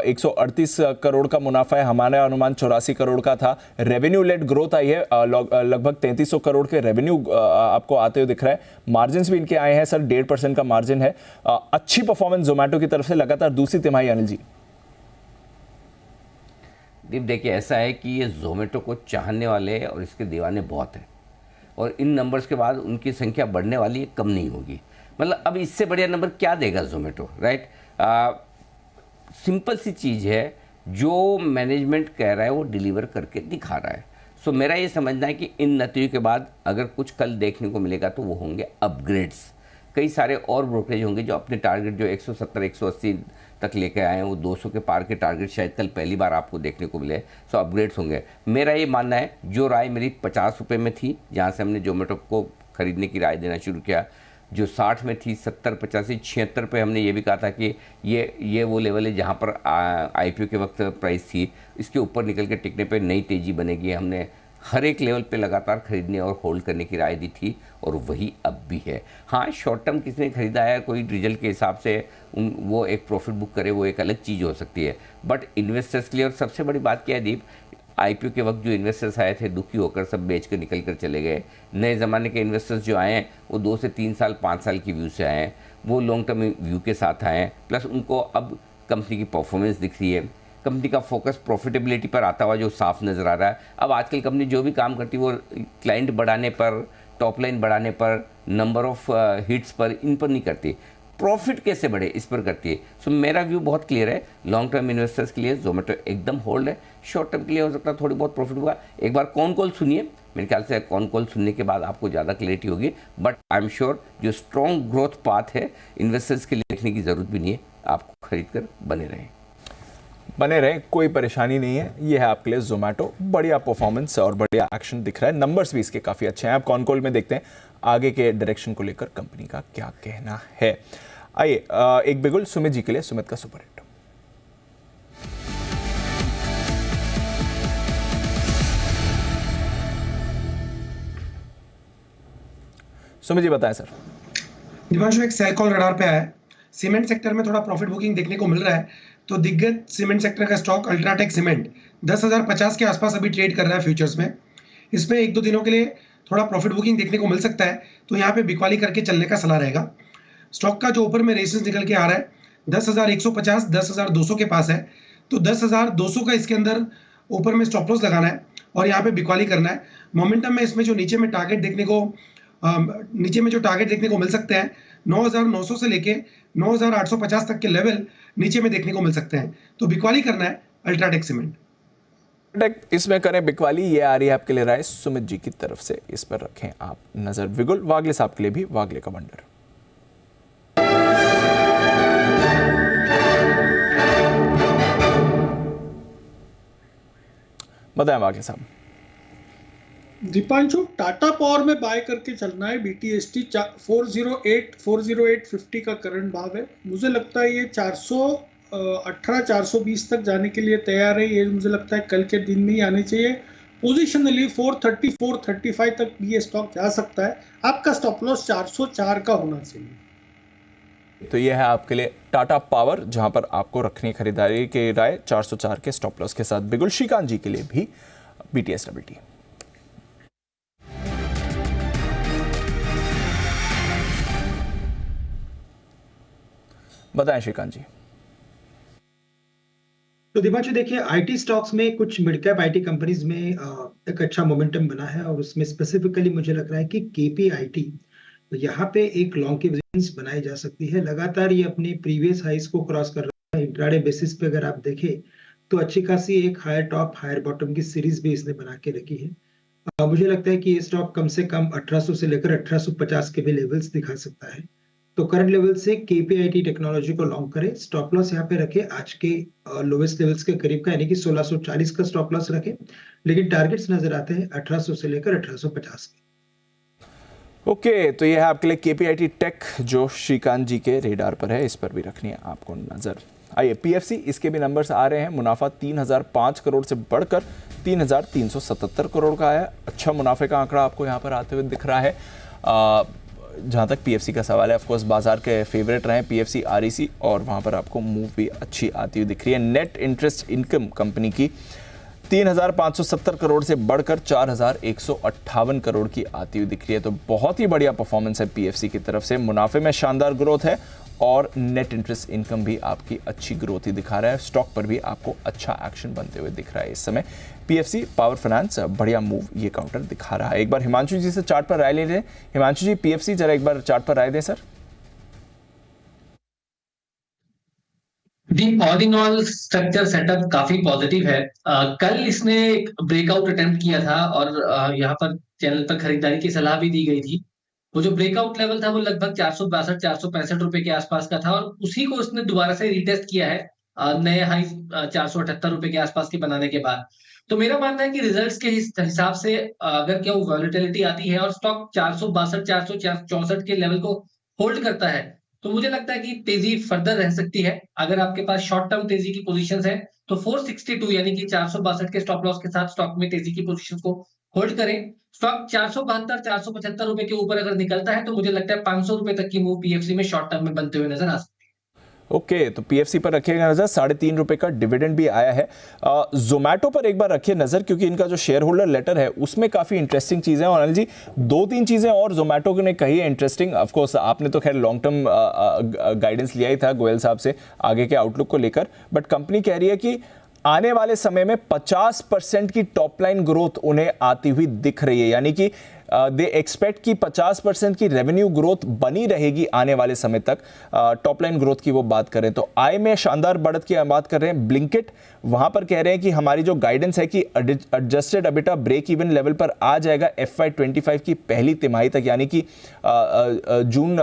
138 करोड़ का मुनाफा है, हमारा अनुमान 84 करोड़ का था। रेवेन्यू लेड ग्रोथ आई है, लगभग 3300 करोड़ के रेवेन्यू आपको आते हुए दिख रहा है। मार्जिन भी इनके आए हैं सर, 1.5% का मार्जिन है। अच्छी परफॉर्मेंस जोमेटो की तरफ से लगातार दूसरी तिमाही। अनिल जी दीप, देखिए ऐसा है कि ये जोमेटो को चाहने वाले और इसके दीवाने बहुत हैं, और इन नंबर्स के बाद उनकी संख्या बढ़ने वाली है, कम नहीं होगी। मतलब अब इससे बढ़िया नंबर क्या देगा जोमेटो, राइट? सिंपल सी चीज़ है, जो मैनेजमेंट कह रहा है वो डिलीवर करके दिखा रहा है। सो मेरा ये समझना है कि इन नतीजों के बाद अगर कुछ कल देखने को मिलेगा तो वो होंगे अपग्रेड्स। कई सारे और ब्रोकरेज होंगे जो अपने टारगेट जो 170-180 तक लेके आए हैं, वो 200 के पार के टारगेट शायद कल पहली बार आपको देखने को मिले। सो अपग्रेड्स होंगे। मेरा ये मानना है, जो राय मेरी 50 रुपये में थी, जहाँ से हमने जोमेटो को खरीदने की राय देना शुरू किया, जो 60 में थी, 70, 85, 76 पे हमने ये भी कहा था कि ये वो लेवल है जहाँ पर IPO के वक्त प्राइस थी, इसके ऊपर निकल के टिकने पे नई तेज़ी बनेगी। हमने हर एक लेवल पे लगातार खरीदने और होल्ड करने की राय दी थी, और वही अब भी है। हाँ, शॉर्ट टर्म किसने खरीदा है, कोई रिजल्ट के हिसाब से वो एक प्रॉफिट बुक करे, वो एक अलग चीज़ हो सकती है, बट इन्वेस्टर्स के लिए। और सबसे बड़ी बात क्या है दीप, IPO के वक्त जो इन्वेस्टर्स आए थे दुखी होकर सब बेच कर निकल कर चले गए। नए ज़माने के इन्वेस्टर्स जो आए हैं वो 2 से 3 साल 5 साल की व्यू से आए हैं, वो लॉन्ग टर्म व्यू के साथ आए हैं। प्लस उनको अब कंपनी की परफॉर्मेंस दिख रही है, कंपनी का फोकस प्रॉफिटेबिलिटी पर आता हुआ जो साफ नज़र आ रहा है। अब आजकल कंपनी जो भी काम करती है वो क्लाइंट बढ़ाने पर, टॉप लाइन बढ़ाने पर, नंबर ऑफ हिट्स पर, इन पर नहीं करती, प्रॉफिट कैसे बढ़े इस पर करती है। सो मेरा व्यू बहुत क्लियर है, लॉन्ग टर्म इन्वेस्टर्स के लिए जोमेटो एकदम होल्ड है। शॉर्ट टर्म के लिए हो सकता है थोड़ी बहुत प्रॉफिट होगा। एक बार कॉन कॉल सुनिए, मेरे ख्याल से कॉन कॉल सुनने के बाद आपको ज़्यादा क्लैरिटी होगी। बट आई एम श्योर जो स्ट्रॉन्ग ग्रोथ पाथ है इन्वेस्टर्स के लिए देखने की ज़रूरत भी नहीं है, आपको खरीद कर बने रहें, कोई परेशानी नहीं है। ये है आपके लिए जोमेटो, बढ़िया परफॉर्मेंस और बढ़िया एक्शन दिख रहा है, नंबर्स भी इसके काफ़ी अच्छे हैं। आप कॉन कॉल में देखते हैं आगे के डायरेक्शन को लेकर कंपनी का क्या कहना है। आइए एक बिगुल सुमित जी के लिए, सुमित का सुपर हिट। सुमित जी बताएं सर। दिवांशु, एक सेल कॉल रडार पे आया है। सीमेंट सेक्टर में थोड़ा प्रॉफिट बुकिंग देखने को मिल रहा है, तो दिग्गज सीमेंट सेक्टर का स्टॉक अल्ट्राटेक सीमेंट 10,050 के आसपास अभी ट्रेड कर रहा है फ्यूचर्स में। इसमें 1-2 दिनों के लिए थोड़ा प्रॉफिट बुकिंग देखने को मिल सकता है, तो यहाँ पे बिकवाली करके चलने का सलाह रहेगा। स्टॉक का जो ऊपर में रेसिस निकल के आ रहा है 10,150, 10,200 के पास है, तो 10,200 का इसके अंदर ऊपर में स्टॉप लॉस लगाना है और यहाँ पे बिकवाली करना है। मोमेंटम में इसमें जो नीचे में जो टारगेट देखने को मिल सकते हैं 9,900 से लेके 9,850 तक के लेवल नीचे में देखने को मिल सकते हैं, तो बिकवाली करना है अल्ट्राटेक सीमेंट। इसमें करें बिकवाली, ये आ रही है आपके लिए राय सुमित जी की तरफ से, इस पर रखें आप नजर। विगुल वागले साहब के लिए भी वागले का वंडर। बताएं वागले साहब। दीपांशु, टाटा पावर में बाय करके चलना है। BTST 408-408.50 का करंट भाव है। मुझे लगता है ये 418-420 तक जाने के लिए तैयार है। ये मुझे लगता है कल के दिन में ही आने चाहिए। पोजिशनली 430-435 तक भी ये स्टॉक जा सकता है। आपका स्टॉप लॉस 404 का होना चाहिए। तो ये है आपके लिए टाटा पावर, जहां पर आपको रखनी खरीदारी की राय 404 के स्टॉप लॉस के साथ। बिगुल श्रीकांत जी के लिए भी BTSWT। बताएं श्रीकांत जी। तो दिपांशु देखिए, आईटी स्टॉक्स में कुछ मिड कैप आईटी कंपनीज में एक अच्छा मोमेंटम बना है, और उसमें स्पेसिफिकली मुझे लग रहा है कि KPIT, तो यहाँ पे एक लॉन्ग की पोजीशंस बनाई जा सकती है। लगातार ये अपनी प्रीवियस हाइस को क्रॉस कर रहा है। इंट्राडे बेसिस पे अगर आप देखें तो अच्छी खासी एक हायर टॉप हायर बॉटम की सीरीज भी इसने बना के रखी है। मुझे लगता है कि ये स्टॉक कम से कम 1800 से लेकर 1850 के भी लेवल्स दिखा सकता है। तो करंट लेवल से KPIT टेक्नोलॉजी को लॉन्ग करें। स्टॉप लॉस यहाँ पे रखे आज के लोवेस्ट लेवल्स के करीब का, यानी कि 1640 का स्टॉप लॉस रखे, लेकिन टारगेट्स नजर आते हैं 1800 से लेकर 1850 के। ओके, तो ये है आपके लिए KPIT टेक जो श्रीकांत जी के रेडार पर है, इस पर भी रखनी है आपको नजर। आइए पीएफसी, इसके भी नंबर्स आ रहे हैं। मुनाफा 3005 करोड़ से बढ़कर 3377 करोड़ का आया। अच्छा मुनाफे का आंकड़ा आपको यहाँ पर आते हुए दिख रहा है। जहाँ तक पीएफसी का सवाल है, ऑफकोर्स बाजार के फेवरेट रहे पीएफसी, आरईसी, और वहाँ पर आपको मूव भी अच्छी आती हुई दिख रही है। नेट इंटरेस्ट इनकम कंपनी की 3570 करोड़ से बढ़कर 4158 करोड़ की आती हुई दिख रही है। तो बहुत ही बढ़िया परफॉर्मेंस है पीएफसी की तरफ से। मुनाफे में शानदार ग्रोथ है और नेट इंटरेस्ट इनकम भी आपकी अच्छी ग्रोथ ही दिखा रहा है। स्टॉक पर भी आपको अच्छा एक्शन बनते हुए दिख रहा है इस समय। पीएफसी, पावर फाइनेंस, बढ़िया मूव ये काउंटर दिखा रहा है। एक बार हिमांशु जी से चार्ट पर राय ले लें। हिमांशु जी, पीएफसी जरा एक बार चार्ट पर राय दें sir. All in all structure setup काफी पॉजिटिव है। कल इसने एक ब्रेकआउट अटेम्प्ट किया था और यहाँ पर चैनल पर खरीदारी की सलाह भी दी गई थी। वो जो ब्रेकआउट लेवल था वो लगभग 462-465 रुपए के आसपास का था और उसी को उसने दोबारा से रीटेस्ट किया है नए हाई 478 रुपए के आसपास के बनाने के बाद। तो मेरा मानना है कि रिजल्ट्स के हिसाब से अगर क्या वॉलेटिलिटी आती है और स्टॉक 462-464 के लेवल को होल्ड करता है तो मुझे लगता है कि तेजी फर्दर रह सकती है। अगर आपके पास शॉर्ट टर्म तेजी की पोजीशंस है तो 462 यानी कि 462 के स्टॉप लॉस के साथ स्टॉक में तेजी की पोजीशंस को होल्ड करें। स्टॉक 472-475 रुपए के ऊपर अगर निकलता है तो मुझे लगता है 500 रुपए तक की मूव पीएफसी में शॉर्ट टर्म में बनते हुए नजर आ सकती है। ओके, तो पीएफसी पर रखिएगा नजर। 3.5 रुपए का डिविडेंड भी आया है। जोमैटो पर एक बार रखिए नजर, क्योंकि इनका जो शेयर होल्डर लेटर है उसमें काफी इंटरेस्टिंग चीजें हैं। और अनिल जी, 2-3 चीजें और जोमैटो ने कही है इंटरेस्टिंग। ऑफ कोर्स आपने तो खैर लॉन्ग टर्म गाइडेंस लिया ही था गोयल साहब से आगे के आउटलुक को लेकर, बट कंपनी कह रही है कि आने वाले समय में 50% की टॉप लाइन ग्रोथ उन्हें आती हुई दिख रही है। यानी कि दे एक्सपेक्ट कि 50% की रेवेन्यू ग्रोथ बनी रहेगी आने वाले समय तक। टॉप लाइन ग्रोथ की वो बात करें तो आय में शानदार बढ़त की बात कर रहे हैं। ब्लिंकिट वहां पर कह रहे हैं कि हमारी जो गाइडेंस है कि adjusted EBITDA break even level पर आ जाएगा FY25 की पहली तिमाही तक, यानी कि जून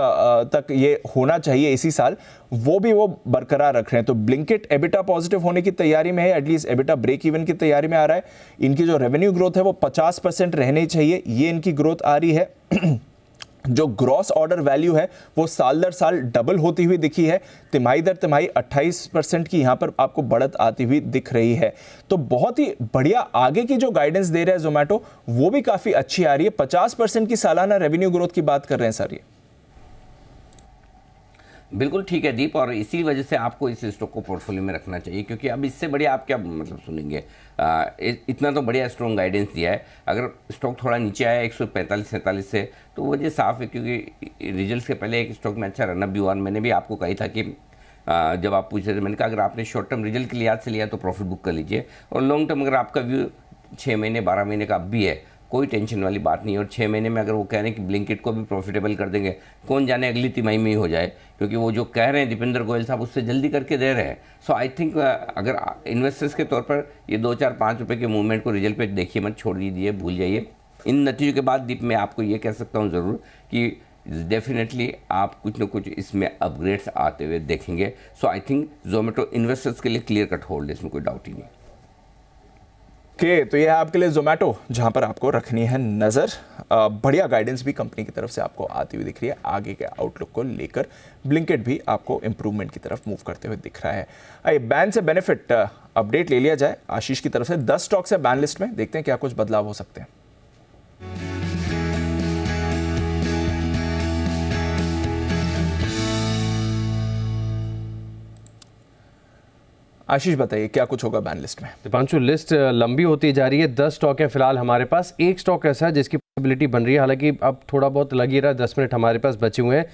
तक ये होना चाहिए इसी साल, वो भी वो बरकरार रख रहे हैं। तो ब्लिंकिट एबिटा पॉजिटिव होने की तैयारी में है, एटलीस्ट एबिटा ब्रेक इवन की तैयारी में आ रहा है। इनकी जो रेवेन्यू ग्रोथ है वो 50% रहनी चाहिए, ये इनकी ग्रोथ आ रही है। जो ग्रॉस ऑर्डर वैल्यू है वो साल दर साल डबल होती हुई दिखी है। तिमाही दर तिमाही 28% की यहाँ पर आपको बढ़त आती हुई दिख रही है। तो बहुत ही बढ़िया आगे की जो गाइडेंस दे रहा है जोमैटो वो भी काफी अच्छी आ रही है। 50% की सालाना रेवेन्यू ग्रोथ की बात कर रहे हैं सर ये। बिल्कुल ठीक है दीप, और इसी वजह से आपको इस स्टॉक को पोर्टफोलियो में रखना चाहिए, क्योंकि अब इससे बढ़िया आप क्या मतलब सुनेंगे। इतना तो बढ़िया स्ट्रॉन्ग गाइडेंस दिया है। अगर स्टॉक थोड़ा नीचे आया 145-47 से तो वजह साफ है, क्योंकि रिजल्ट से पहले एक स्टॉक में अच्छा रनअप भी हुआ। मैंने भी आपको कही था कि जब आप पूछ रहे थे, मैंने कहा अगर आपने शॉर्ट टर्म रिजल्ट के लिहाज से लिया तो प्रॉफिट बुक कर लीजिए, और लॉन्ग टर्म अगर आपका व्यू 6 महीने 12 महीने का अब भी है, कोई टेंशन वाली बात नहीं है। और 6 महीने में अगर वो कह रहे हैं कि ब्लिंकिट को भी प्रॉफिटेबल कर देंगे, कौन जाने अगली तिमाही में ही हो जाए, क्योंकि वो जो कह रहे हैं दीपेंद्र गोयल साहब उससे जल्दी करके दे रहे हैं। सो आई थिंक अगर इन्वेस्टर्स के तौर पर ये 2-4-5 रुपये के मूवमेंट को रिजल्ट पे देखिए मत, छोड़ दीजिए, भूल जाइए। इन नतीजों के बाद दीप मैं आपको ये कह सकता हूँ ज़रूर कि डेफिनेटली आप कुछ ना कुछ इसमें अपग्रेड्स आते हुए देखेंगे। सो आई थिंक जोमेटो इन्वेस्टर्स के लिए क्लियर कट होल्ड है, इसमें कोई डाउट ही नहीं। ओके, तो ये है आपके लिए जोमैटो जहां पर आपको रखनी है नजर। बढ़िया गाइडेंस भी कंपनी की तरफ से आपको आती हुई दिख रही है। आगे के आउटलुक को लेकर ब्लिंकिट भी आपको इंप्रूवमेंट की तरफ मूव करते हुए दिख रहा है। आइए बैन से बेनिफिट अपडेट ले लिया जाए आशीष की तरफ से। 10 स्टॉक्स है बैन लिस्ट में, देखते हैं क्या कुछ बदलाव हो सकते हैं। आशीष बताइए क्या कुछ होगा बैन लिस्ट में। दीपांशु, लिस्ट लंबी होती जा रही है। 10 स्टॉक है फिलहाल हमारे पास। एक स्टॉक ऐसा है जिसकी पॉसिबिलिटी बन रही है, हालांकि अब थोड़ा बहुत लग ही रहा है। 10 मिनट हमारे पास बचे हुए हैं।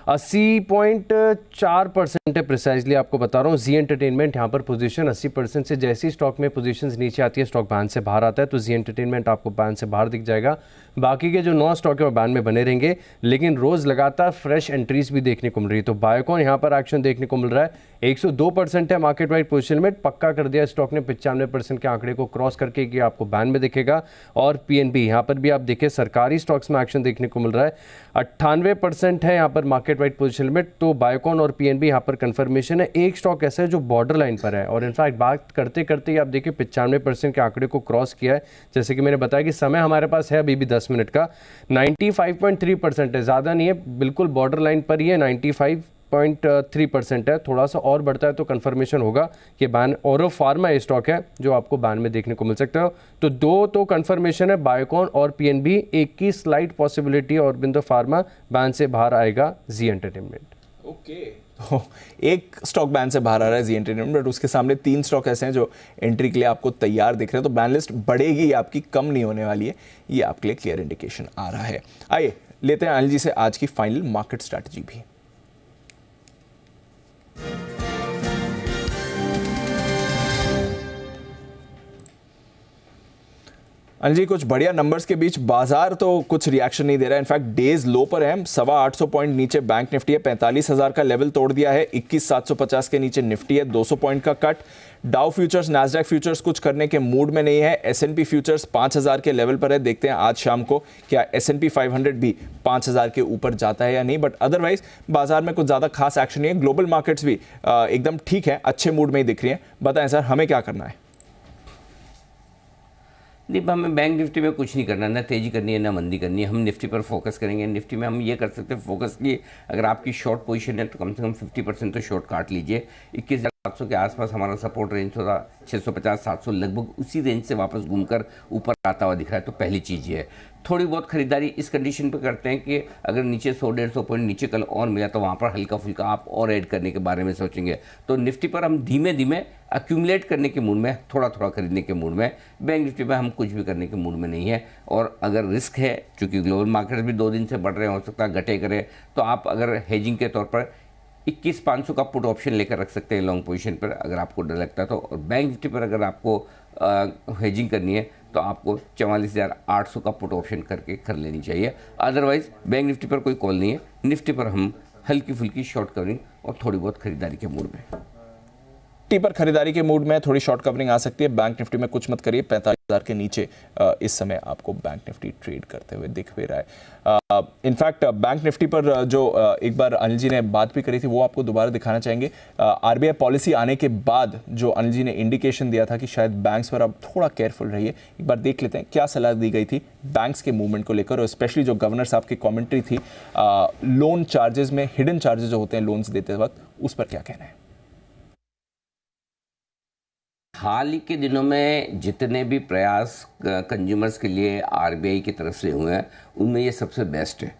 80.4% है प्रिसाइजली, आपको बता रहा हूँ। जी एंटरटेनमेंट यहाँ पर पोजीशन 80% से, जैसी स्टॉक में पोजीशंस नीचे आती है स्टॉक बैन से बाहर आता है, तो जी एंटरटेनमेंट आपको बैन से बाहर दिख जाएगा। बाकी के जो 9 स्टॉक है वो बैन में बने रहेंगे, लेकिन रोज़ लगातार फ्रेश एंट्रीज भी देखने को मिल रही है। तो बायोकॉन यहाँ पर एक्शन देखने को मिल रहा है। 102% है मार्केट वाइड पोजीशन में, पक्का कर दिया स्टॉक ने 95% के आंकड़े को क्रॉस करके कि आपको बैन में दिखेगा। और पीएनबी यहाँ पर भी आप देखिए सरकारी स्टॉक्स में एक्शन देखने को मिल रहा है। 98% है यहाँ पर मार्केट वाइड पोजीशन में, तो बायोकॉन और पीएनबी यहाँ पर कंफर्मेशन है। एक स्टॉक ऐसा है जो बॉर्डर लाइन पर है, और इनफैक्ट बात करते करते आप देखिए 95% के आंकड़े को क्रॉस किया है। जैसे कि मैंने बताया कि समय हमारे पास है अभी भी 10 मिनट का। 95.3% है, ज़्यादा नहीं है, बिल्कुल बॉर्डर लाइन पर ही है। 95 0.3% है, थोड़ा सा और बढ़ता है तो कंफर्मेशन होगा कि बैन। औरो फार्मा ये स्टॉक है जो आपको बैन में देखने को मिल सकता है। तो दो तो कंफर्मेशन है, बायोकॉन और पीएनबी। एक की स्लाइट पॉसिबिलिटी और बिंदु फार्मा बैन से बाहर आएगा जी एंटरटेनमेंट। ओके, तो एक स्टॉक बैन से बाहर आ रहा है जी एंटरटेनमेंट, बट उसके सामने 3 स्टॉक ऐसे हैं जो एंट्री के लिए आपको तैयार दिख रहे हैं। तो बैन लिस्ट बढ़ेगी, आपकी कम नहीं होने वाली है, ये आपके लिए क्लियर इंडिकेशन आ रहा है। आइए लेते हैं अनिल जी से आज की फाइनल मार्केट स्ट्रैटेजी भी। अनिल जी, कुछ बढ़िया नंबर्स के बीच बाजार तो कुछ रिएक्शन नहीं दे रहा है। इनफैक्ट डेज लो पर है, 850 पॉइंट नीचे बैंक निफ्टी है, 45,000 का लेवल तोड़ दिया है, 21,750 के नीचे निफ्टी है, 200 पॉइंट का cut. Dow futures, Nasdaq futures कुछ करने के मूड में नहीं है। एसएनपी फ्यूचर्स 5,000 के लेवल पर है, देखते हैं आज शाम को क्या एसएनपी 500 भी 5,000 के ऊपर जाता है या नहीं। बट अदरवाइज बाजार में कुछ ज़्यादा खास एक्शन नहीं है। ग्लोबल मार्केट्स भी एकदम ठीक है, अच्छे मूड में ही दिख रही हैं। बताएं सर, हमें क्या करना है? नहीं, हमें बैंक निफ्टी में कुछ नहीं करना, ना तेज़ी करनी है ना मंदी करनी है। हम निफ्टी पर फोकस करेंगे। निफ्टी में हम ये कर सकते हैं फोकस की, अगर आपकी शॉर्ट पोजीशन है तो कम से कम 50% तो शॉर्ट काट लीजिए। 21,700 के आसपास हमारा सपोर्ट रेंज होगा, 650-700 लगभग उसी रेंज से वापस घूमकर ऊपर आता हुआ दिख रहा है। तो पहली चीज़ ये है, थोड़ी बहुत खरीदारी इस कंडीशन पे करते हैं कि अगर नीचे 100-150 पॉइंट नीचे कल और मिला तो वहाँ पर हल्का फुल्का आप और ऐड करने के बारे में सोचेंगे। तो निफ्टी पर हम धीमे धीमे एक्यूमुलेट करने के मूड में, थोड़ा थोड़ा खरीदने के मूड में। बैंक निफ्टी में हम कुछ भी करने के मूड में नहीं है। और अगर रिस्क है, चूँकि ग्लोबल मार्केट भी 2 दिन से बढ़ रहे हैं, हो सकता है घटे करे, तो आप अगर हेजिंग के तौर पर 21,500 का पुट ऑप्शन लेकर रख सकते हैं लॉन्ग पोजीशन पर, अगर आपको डर लगता है तो। और बैंक निफ्टी पर अगर आपको हेजिंग करनी है तो आपको 44,800 का पुट ऑप्शन करके कर लेनी चाहिए। अदरवाइज बैंक निफ्टी पर कोई कॉल नहीं है। निफ्टी पर हम हल्की फुल्की शॉर्ट कवरिंग और थोड़ी बहुत खरीदारी के मूड में, निफ्टी पर खरीदारी के मूड में थोड़ी शॉर्ट कवरिंग आ सकती है। बैंक निफ्टी में कुछ मत करिए, 45,000 के नीचे इस समय आपको बैंक निफ्टी ट्रेड करते हुए दिख भी रहा है। इनफैक्ट बैंक निफ्टी पर जो एक बार अनिल जी ने बात भी करी थी वो आपको दोबारा दिखाना चाहेंगे। आरबीआई पॉलिसी आने के बाद जो अनिल जी ने इंडिकेशन दिया था कि शायद बैंक्स पर अब थोड़ा केयरफुल रहिए, एक बार देख लेते हैं क्या सलाह दी गई थी बैंक्स के मूवमेंट को लेकर। और स्पेशली जो गवर्नर साहब की कॉमेंट्री थी लोन चार्जेस में, हिडन चार्जेस जो होते हैं लोन्स देते वक्त, उस पर क्या कहना है? हाल ही के दिनों में जितने भी प्रयास कंज्यूमर्स के लिए आरबीआई की तरफ से हुए हैं, उनमें ये सबसे बेस्ट है।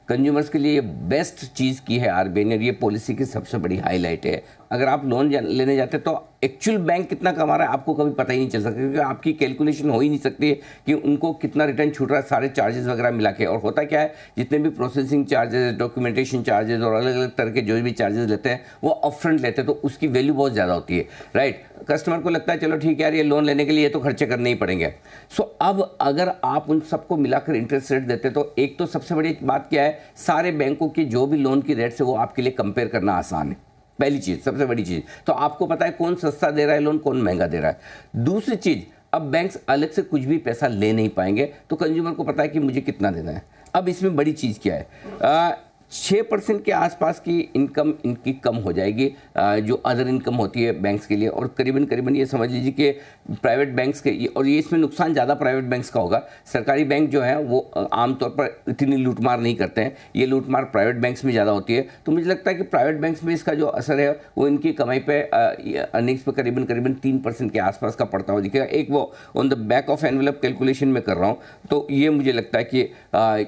कंज्यूमर्स के लिए बेस्ट चीज़ की है आरबीआई ने, ये पॉलिसी की सबसे बड़ी हाईलाइट है। अगर आप लोन लेने जाते तो एक्चुअल बैंक कितना कमा रहा है आपको कभी पता ही नहीं चल सकता, क्योंकि आपकी कैलकुलेशन हो ही नहीं सकती है कि उनको कितना रिटर्न छूट रहा है सारे चार्जेस वगैरह मिला के। और होता क्या है, जितने भी प्रोसेसिंग चार्जेस, डॉक्यूमेंटेशन चार्जेस और अलग अलग तरह के जो भी चार्जेस लेते हैं वो अपफ्रंट लेते हैं, तो उसकी वैल्यू बहुत ज़्यादा होती है, राइट। कस्टमर को लगता है चलो ठीक है यार, ये लोन लेने के लिए तो खर्चे करने ही पड़ेंगे। सो अब अगर आप उन सबको मिलाकर इंटरेस्ट रेट देते तो एक तो सबसे बड़ी बात क्या है, सारे बैंकों की जो भी लोन की रेट्स है वो आपके लिए कंपेयर करना आसान है। पहली चीज़, सबसे बड़ी चीज़, तो आपको पता है कौन सस्ता दे रहा है लोन, कौन महंगा दे रहा है। दूसरी चीज़, अब बैंक्स अलग से कुछ भी पैसा ले नहीं पाएंगे, तो कंज्यूमर को पता है कि मुझे कितना देना है। अब इसमें बड़ी चीज़ क्या है, 6% के आसपास की इनकम इनकी कम हो जाएगी, जो अदर इनकम होती है बैंक्स के लिए। और करीबन ये समझ लीजिए कि प्राइवेट बैंक्स के, और ये इसमें नुकसान ज़्यादा प्राइवेट बैंक्स का होगा। सरकारी बैंक जो है वो आमतौर पर इतनी लूटमार नहीं करते हैं, ये लूटमार प्राइवेट बैंक्स में ज़्यादा होती है। तो मुझे लगता है कि प्राइवेट बैंक्स में इसका जो असर है वो इनकी कमाई पे, अर्निंग्स पे करीबन 3% के आसपास का पड़ता हुआ दिखेगा। एक वो on the back of envelope calculation में कर रहा हूँ, तो ये मुझे लगता है कि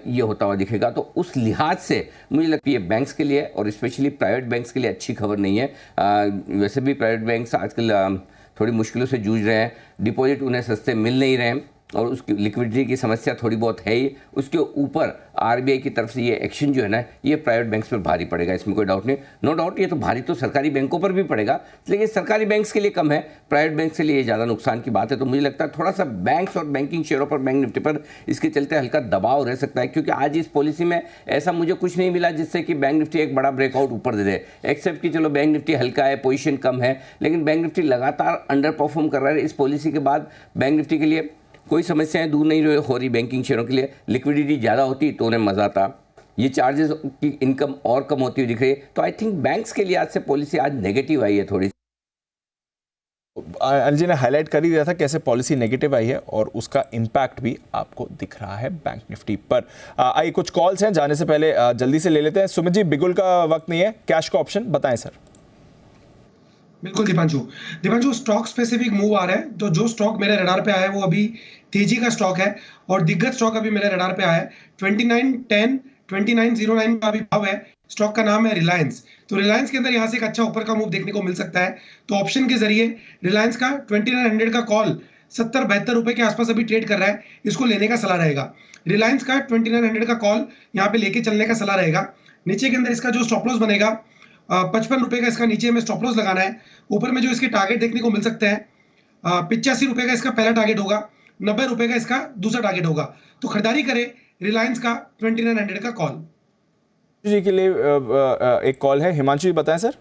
ये होता हुआ दिखेगा। तो उस लिहाज से मुझे लगता है ये बैंक्स के लिए और स्पेशली प्राइवेट बैंक्स के लिए अच्छी खबर नहीं है। वैसे भी प्राइवेट बैंक्स आजकल थोड़ी मुश्किलों से जूझ रहे हैं, डिपॉजिट उन्हें सस्ते मिल नहीं रहे हैं और उसकी लिक्विडिटी की समस्या थोड़ी बहुत है ही। उसके ऊपर आरबीआई की तरफ से ये एक्शन जो है ना, ये प्राइवेट बैंक्स पर भारी पड़ेगा, इसमें कोई डाउट नहीं। नो डाउट ये तो भारी तो सरकारी बैंकों पर भी पड़ेगा, लेकिन सरकारी बैंक्स के लिए कम है, प्राइवेट बैंक्स के लिए ज़्यादा नुकसान की बात है। तो मुझे लगता है थोड़ा सा बैंक्स और बैंकिंग शेयरों पर, बैंक निफ्टी पर इसके चलते हल्का दबाव रह सकता है, क्योंकि आज इस पॉलिसी में ऐसा मुझे कुछ नहीं मिला जिससे कि बैंक निफ्टी एक बड़ा ब्रेकआउट ऊपर दे दे, एक्सेप्ट कि चलो बैंक निफ्टी हल्का है, पोजीशन कम है, लेकिन बैंक निफ्टी लगातार अंडर परफॉर्म कर रहा है। इस पॉलिसी के बाद बैंक निफ्टी के लिए कोई समस्याएं दूर नहीं हो रही। बैंकिंग शेयरों के लिए लिक्विडिटी ज़्यादा होती तो उन्हें मज़ा आता, ये चार्जेस की इनकम और कम होती हुई दिख रही है। तो आई थिंक बैंक्स के लिए आज से पॉलिसी आज नेगेटिव आई है थोड़ी। अनिल जी ने हाईलाइट कर ही दिया था कैसे पॉलिसी नेगेटिव आई है और उसका इम्पैक्ट भी आपको दिख रहा है बैंक निफ्टी पर। आइए कुछ कॉल्स हैं, जाने से पहले जल्दी से ले लेते हैं। सुमित जी, बिगुल का वक्त नहीं है, कैश का ऑप्शन बताएं सर। बिल्कुल दीपांशु स्टॉक स्पेसिफिक मूव आ रहा है, तो जो स्टॉक मेरे रडार पे आया है वो अभी तेजी का स्टॉक है और दिग्गज स्टॉक अभी मेरे रडार पे आया है। 2910 2909 का अभी भाव है। स्टॉक का नाम है रिलायंस। तो रिलायंस के अंदर यहाँ से एक अच्छा ऊपर का मूव देखने को मिल सकता है। तो ऑप्शन के जरिए रिलायंस का 2900 का कॉल 70-72 रुपए के आसपास अभी ट्रेड कर रहा है, इसको लेने का सलाह रहेगा। रिलायंस का 2900 का कॉल यहाँ पे लेके चलने का सलाह रहेगा। नीचे के अंदर इसका जो स्टॉप लॉस बनेगा 55 रुपए का इसका नीचे में स्टॉप लॉस लगाना है। ऊपर में जो इसके टारगेट देखने को मिल सकते हैं 85 रुपए का इसका पहला टारगेट होगा, 90 रुपए का इसका दूसरा टारगेट होगा। तो खरीदारी करें रिलायंस का 2900 का कॉल। जी के लिए एक कॉल है, हिमांशु जी बताएं सर।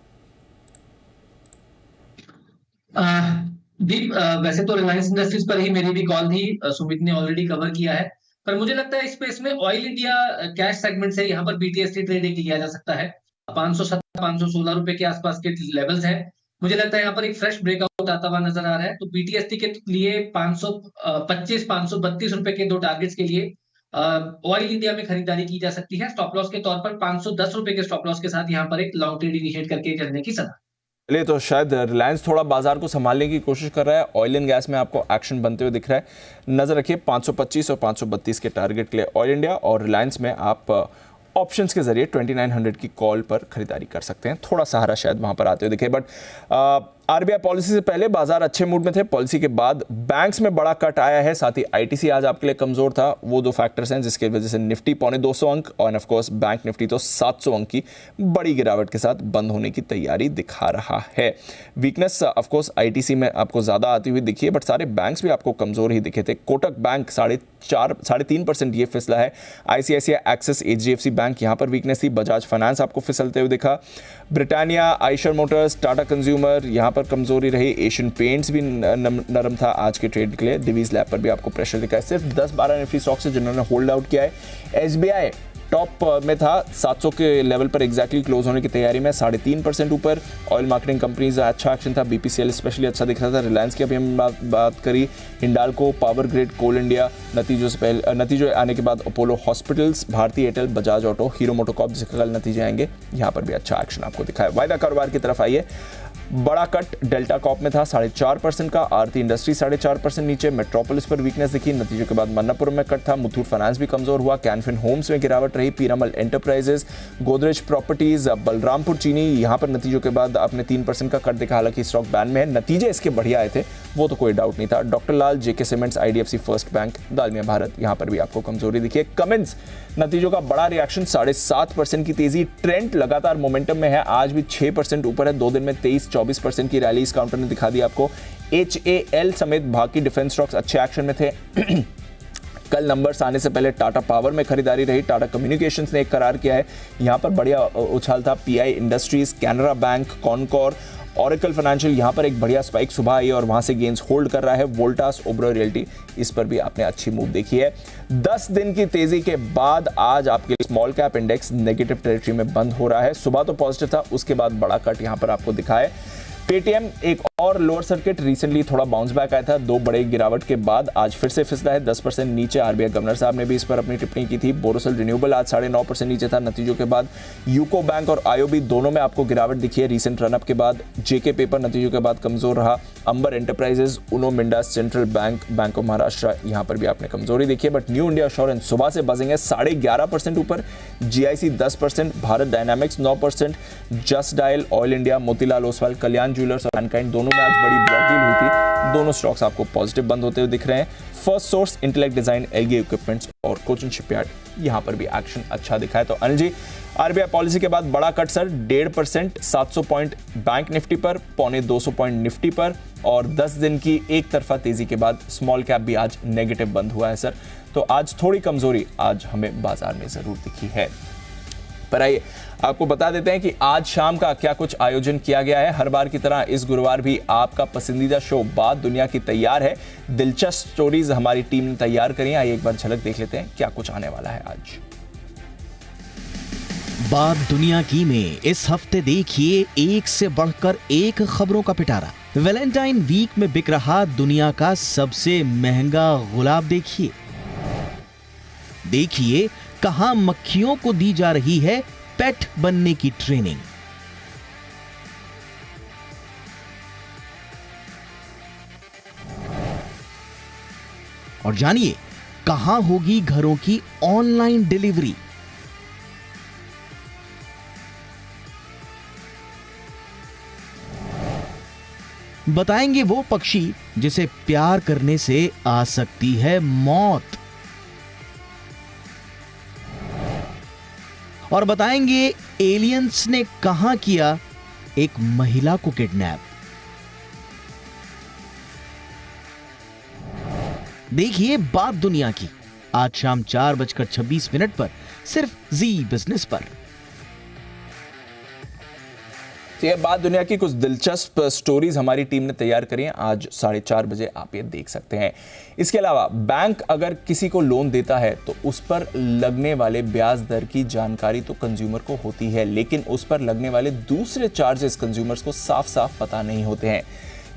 दीप, वैसे तो रिलायंस इंडस्ट्रीज पर ही मेरी भी कॉल थी, सुमित ने ऑलरेडी कवर किया है, पर मुझे लगता है इस स्पेस में ऑयल इंडिया कैश सेगमेंट से यहाँ पर बीटीएसटी ट्रेडिंग किया जा सकता है। 517-516 रुपए के आसपास के लेवल्स हैं। मुझे लगता है यहाँ पर एक फ्रेश ब्रेकआउट आता हुआ नजर आ रहा है। तो बीटीएसटी के लिए 525-532 रुपए के दो टारगेट्स के लिए ऑयल इंडिया में खरीदारी की जा सकती है। स्टॉप लॉस के तौर पर 510 रुपए के स्टॉप लॉस के साथ यहाँ पर एक लॉन्ग ट्रेड इनिशिएट करके करने की सलाह। चलिए, तो शायद रिलायंस थोड़ा बाजार को संभालने की कोशिश कर रहा है। ऑयल एंड गैस में आपको एक्शन बनते हुए दिख रहा है। नजर रखिए 525 और 532 के टारगेट के लिए ऑयल इंडिया, और रिलायंस में आप ऑप्शंस के जरिए 2900 की कॉल पर खरीदारी कर सकते हैं। थोड़ा सहारा शायद वहां पर आते हुए दिखे, बट आरबीआई पॉलिसी से पहले बाजार अच्छे मूड में थे। पॉलिसी के बाद बैंक्स में बड़ा कट आया है, साथ ही आईटीसी आज आपके लिए कमजोर था। वो दो फैक्टर्स हैं जिसकी वजह से निफ्टी 250 अंक और ऑफ कोर्स बैंक निफ्टी तो 700 अंक की बड़ी गिरावट के साथ बंद होने की तैयारी दिखा रहा है। वीकनेस ऑफ कोर्स आईटीसी में आपको ज्यादा आती हुई दिखी है, बट सारे बैंक्स भी आपको कमजोर ही दिखे थे। कोटक बैंक 3.5% ये फिसला है। आईसीआईसीआई, एक्सिस, एचडीएफसी बैंक यहाँ पर वीकनेस थी। बजाज फाइनेंस आपको फिसलते हुए दिखा। Britannia, Eicher Motors, Tata consumer यहाँ पर कमजोरी रही। एशियन पेंट्स भी नरम था आज के ट्रेड के लिए। डिवीज लैब पर भी आपको प्रेशर दिखा है। सिर्फ 10-12 निफ्टी स्टॉक्स है जिन्होंने होल्ड आउट किया है। एसबीआई टॉप में था, 700 के लेवल पर एग्जैक्टली क्लोज होने की तैयारी में, 3.5% ऊपर। ऑयल मार्केटिंग कंपनीज अच्छा एक्शन था। बीपीसीएल स्पेशली अच्छा दिख रहा था। रिलायंस की अभी हम बात करी। हिंडाल्को, पावर ग्रिड, कोल इंडिया, नतीजों आने के बाद अपोलो हॉस्पिटल्स, भारतीय Airtel, Bajaj auto, hero MotoCorp जिसके कल नतीजे आएंगे, यहाँ पर भी अच्छा एक्शन आपको दिखा है। वायदा कारोबार की तरफ आइए। बड़ा कट डेल्टा कॉप में था 4.5% का। आरती इंडस्ट्री 4.5% नीचे। मेट्रोपोलिस पर वीकनेस दिखी। नतीजों के बाद मन्नापुरम में कट था। मुथूट फाइनेंस भी कमजोर हुआ। कैनफिन होम्स में गिरावट रही। पीरामल एंटरप्राइजेस, गोदरेज प्रॉपर्टीज, बलरामपुर चीनी, यहाँ पर नतीजों के बाद आपने 3% का कट दिखा। हालांकि स्टॉक बैन में है, नतीजे इसके बढ़िया आए थे, वो तो कोई डाउट नहीं था। Doctor Lal, JK cements, IDFC first bank, Dalmia Bharat, यहाँ पर भी आपको कमजोरी दिखी। कमिंस नतीजों का बड़ा रिएक्शन, 7.5% की तेजी। ट्रेंड लगातार मोमेंटम में है, आज भी 6% ऊपर है। 2 दिन में 23-24% की रैली इस काउंटर ने दिखा दी आपको। HAL समेत बाकी डिफेंस स्टॉक्स अच्छे एक्शन में थे। कल नंबर्स आने से पहले टाटा पावर में खरीदारी रही। टाटा कम्युनिकेशंस ने एक करार किया है, यहां पर बढ़िया उछाल था। Pi industries, Canara bank, Concor, oracle financial, यहाँ पर एक बढ़िया स्पाइक सुबह आई और वहां से गेंस होल्ड कर रहा है। वोल्टास, ओबरॉय रियल्टी, इस पर भी आपने अच्छी मूव देखी है। 10 दिन की तेजी के बाद आज आपके small cap index negative territory में बंद हो रहा है। सुबह तो पॉजिटिव था, उसके बाद बड़ा कट यहाँ पर आपको दिखा है। पेटीएम एक और लोअर सर्किट, रिसेंटली थोड़ा बाउंस बैक आया था 2 बड़े गिरावट के बाद, आज फिर से फिसला है 10% नीचे। आरबीआई गवर्नर साहब ने भी इस पर अपनी टिप्पणी की थी। बोरोसिल रिन्यूएबल आज 9.5% नीचे था नतीजों के बाद। यूको बैंक और आईओबी दोनों में आपको गिरावट दिखी है रिसेंट रनअप के बाद। जेके पेपर नतीजों के बाद कमजोर रहा। अंबर एंटरप्राइजेस, उनो मिंडास, central bank, bank of Maharashtra, यहाँ पर भी आपने कमजोरी देखी है। बट न्यू इंडिया एश्योरेंस सुबह से बजिंग है 11.5% ऊपर। GIC 10%, Bharat dynamics 9%, just dial, oil India, Motilal Oswal, Kalyan jewellers और मैनकाइंड दोनों में आज बड़ी ब्लॉक डील हुई थी। दोनों स्टॉक्स आपको पॉजिटिव बंद होते हुए दिख रहे हैं। First source, intellect design, algae equipments और कोचिन शिपयार्ड, यहां पर भी एक्शन अच्छा दिखा है। तो अनिल जी, आरबीआई पॉलिसी के बाद बड़ा cut sir, 1.5%, 700 point bank Nifty पर, 250 पॉइंट निफ्टी पर, और 10 दिन की एक तरफा तेजी के बाद स्मॉल कैप भी आज नेगेटिव बंद हुआ है सर। तो आज थोड़ी कमजोरी आज हमें बाजार में जरूर दिखी है। पर आइए आपको बता देते हैं कि आज शाम का क्या कुछ आयोजन किया गया है। हर बार की तरह इस गुरुवार भी आपका पसंदीदा शो बात दुनिया की तैयार है। दिलचस्प स्टोरीज हमारी टीम ने तैयार करी हैं। आइए एक बार झलक देख लेते हैं क्या कुछ आने वाला है आज। बात दुनिया की में इस हफ्ते देखिए एक से बढ़कर एक खबरों का पिटारा। वैलेंटाइन वीक में बिक रहा दुनिया का सबसे महंगा गुलाब देखिए। देखिए कहां मक्खियों को दी जा रही है पेट बनने की ट्रेनिंग। और जानिए कहां होगी घरों की ऑनलाइन डिलीवरी। बताएंगे वो पक्षी जिसे प्यार करने से आ सकती है मौत। और बताएंगे एलियंस ने कहां किया एक महिला को किडनैप। देखिए बात दुनिया की आज शाम 4:26 पर सिर्फ जी बिजनेस पर। ये बात दुनिया की कुछ दिलचस्प स्टोरीज हमारी टीम ने तैयार करी हैं। आज 4:30 बजे आप ये देख सकते हैं। इसके अलावा बैंक अगर किसी को लोन देता है तो उस पर लगने वाले ब्याज दर की जानकारी तो कंज्यूमर को होती है, लेकिन उस पर लगने वाले दूसरे चार्जेस कंज्यूमर्स को साफ साफ पता नहीं होते हैं।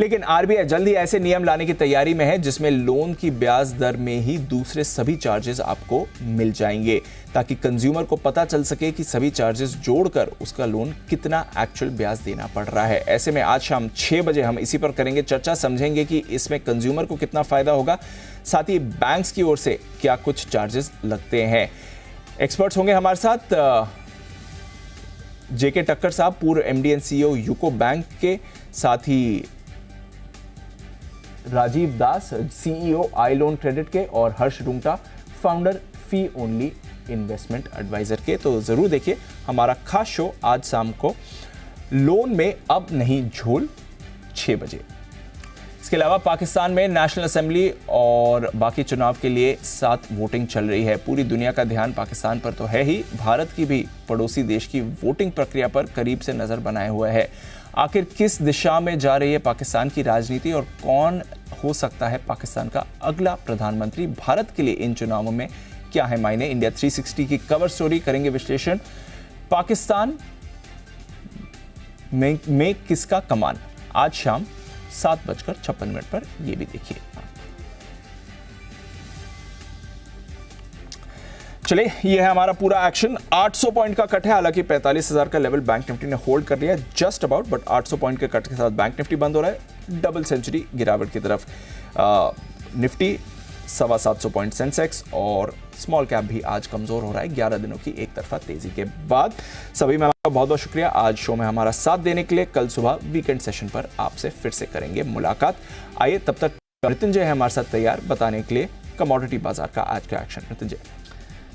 लेकिन आरबीआई जल्दी ऐसे नियम लाने की तैयारी में है जिसमें लोन की ब्याज दर में ही दूसरे सभी चार्जेस आपको मिल जाएंगे, ताकि कंज्यूमर को पता चल सके कि सभी चार्जेस जोड़कर उसका लोन कितना एक्चुअल ब्याज देना पड़ रहा है। ऐसे में आज शाम 6 बजे हम इसी पर करेंगे चर्चा, समझेंगे कि इसमें कंज्यूमर को कितना फायदा होगा, साथ ही बैंक्स की ओर से क्या कुछ चार्जेस लगते हैं। एक्सपर्ट्स होंगे हमारे साथ जेके टक्कर साहब, पूर्व MD and CEO UCO bank के, साथ ही राजीव दास, सीईओ आई लोन क्रेडिट के, और हर्ष रुंगटा, फाउंडर फी ओनली इन्वेस्टमेंट एडवाइजर के। तो जरूर देखिए हमारा खास शो आज शाम को, लोन में अब नहीं झोल, 6 बजे। इसके अलावा पाकिस्तान में नेशनल असेंबली और बाकी चुनाव के लिए 7 वोटिंग चल रही है। पूरी दुनिया का ध्यान पाकिस्तान पर तो है ही, भारत की भी पड़ोसी देश की वोटिंग प्रक्रिया पर करीब से नजर बनाए हुए है। आखिर किस दिशा में जा रही है पाकिस्तान की राजनीति और कौन हो सकता है पाकिस्तान का अगला प्रधानमंत्री, भारत के लिए इन चुनावों में क्या है मायने। इंडिया 360 की कवर स्टोरी करेंगे विश्लेषण। पाकिस्तान में किसका कमान, आज शाम 7:56 पर, यह भी देखिए। चलिए ये है हमारा पूरा एक्शन। 800 पॉइंट का कट है, हालांकि 45,000 का लेवल बैंक निफ्टी ने होल्ड कर लिया है जस्ट अबाउट, बट 800 पॉइंट के कट के साथ बैंक निफ्टी बंद हो रहा है डबल सेंचुरी गिरावट की तरफ। निफ्टी 725 पॉइंट, सेंसेक्स और स्मॉल कैप भी आज कमजोर हो रहा है 11 दिनों की एक तरफा तेजी के बाद। सभी में बहुत बहुत शुक्रिया आज शो में हमारा साथ देने के लिए। कल सुबह वीकेंड सेशन पर आपसे फिर से करेंगे मुलाकात। आइए तब तक मृत्युंजय है हमारे साथ तैयार बताने के लिए कमोडिटी बाजार का आज का एक्शन। मृत्युंजय।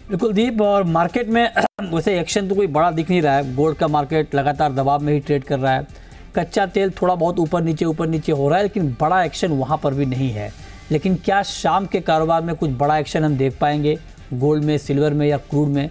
बिल्कुल दीप, और मार्केट में वैसे एक्शन तो कोई बड़ा दिख नहीं रहा है। गोल्ड का मार्केट लगातार दबाव में ही ट्रेड कर रहा है। कच्चा तेल थोड़ा बहुत ऊपर नीचे हो रहा है, लेकिन बड़ा एक्शन वहाँ पर भी नहीं है। लेकिन क्या शाम के कारोबार में कुछ बड़ा एक्शन हम देख पाएंगे गोल्ड में, सिल्वर में या क्रूड में?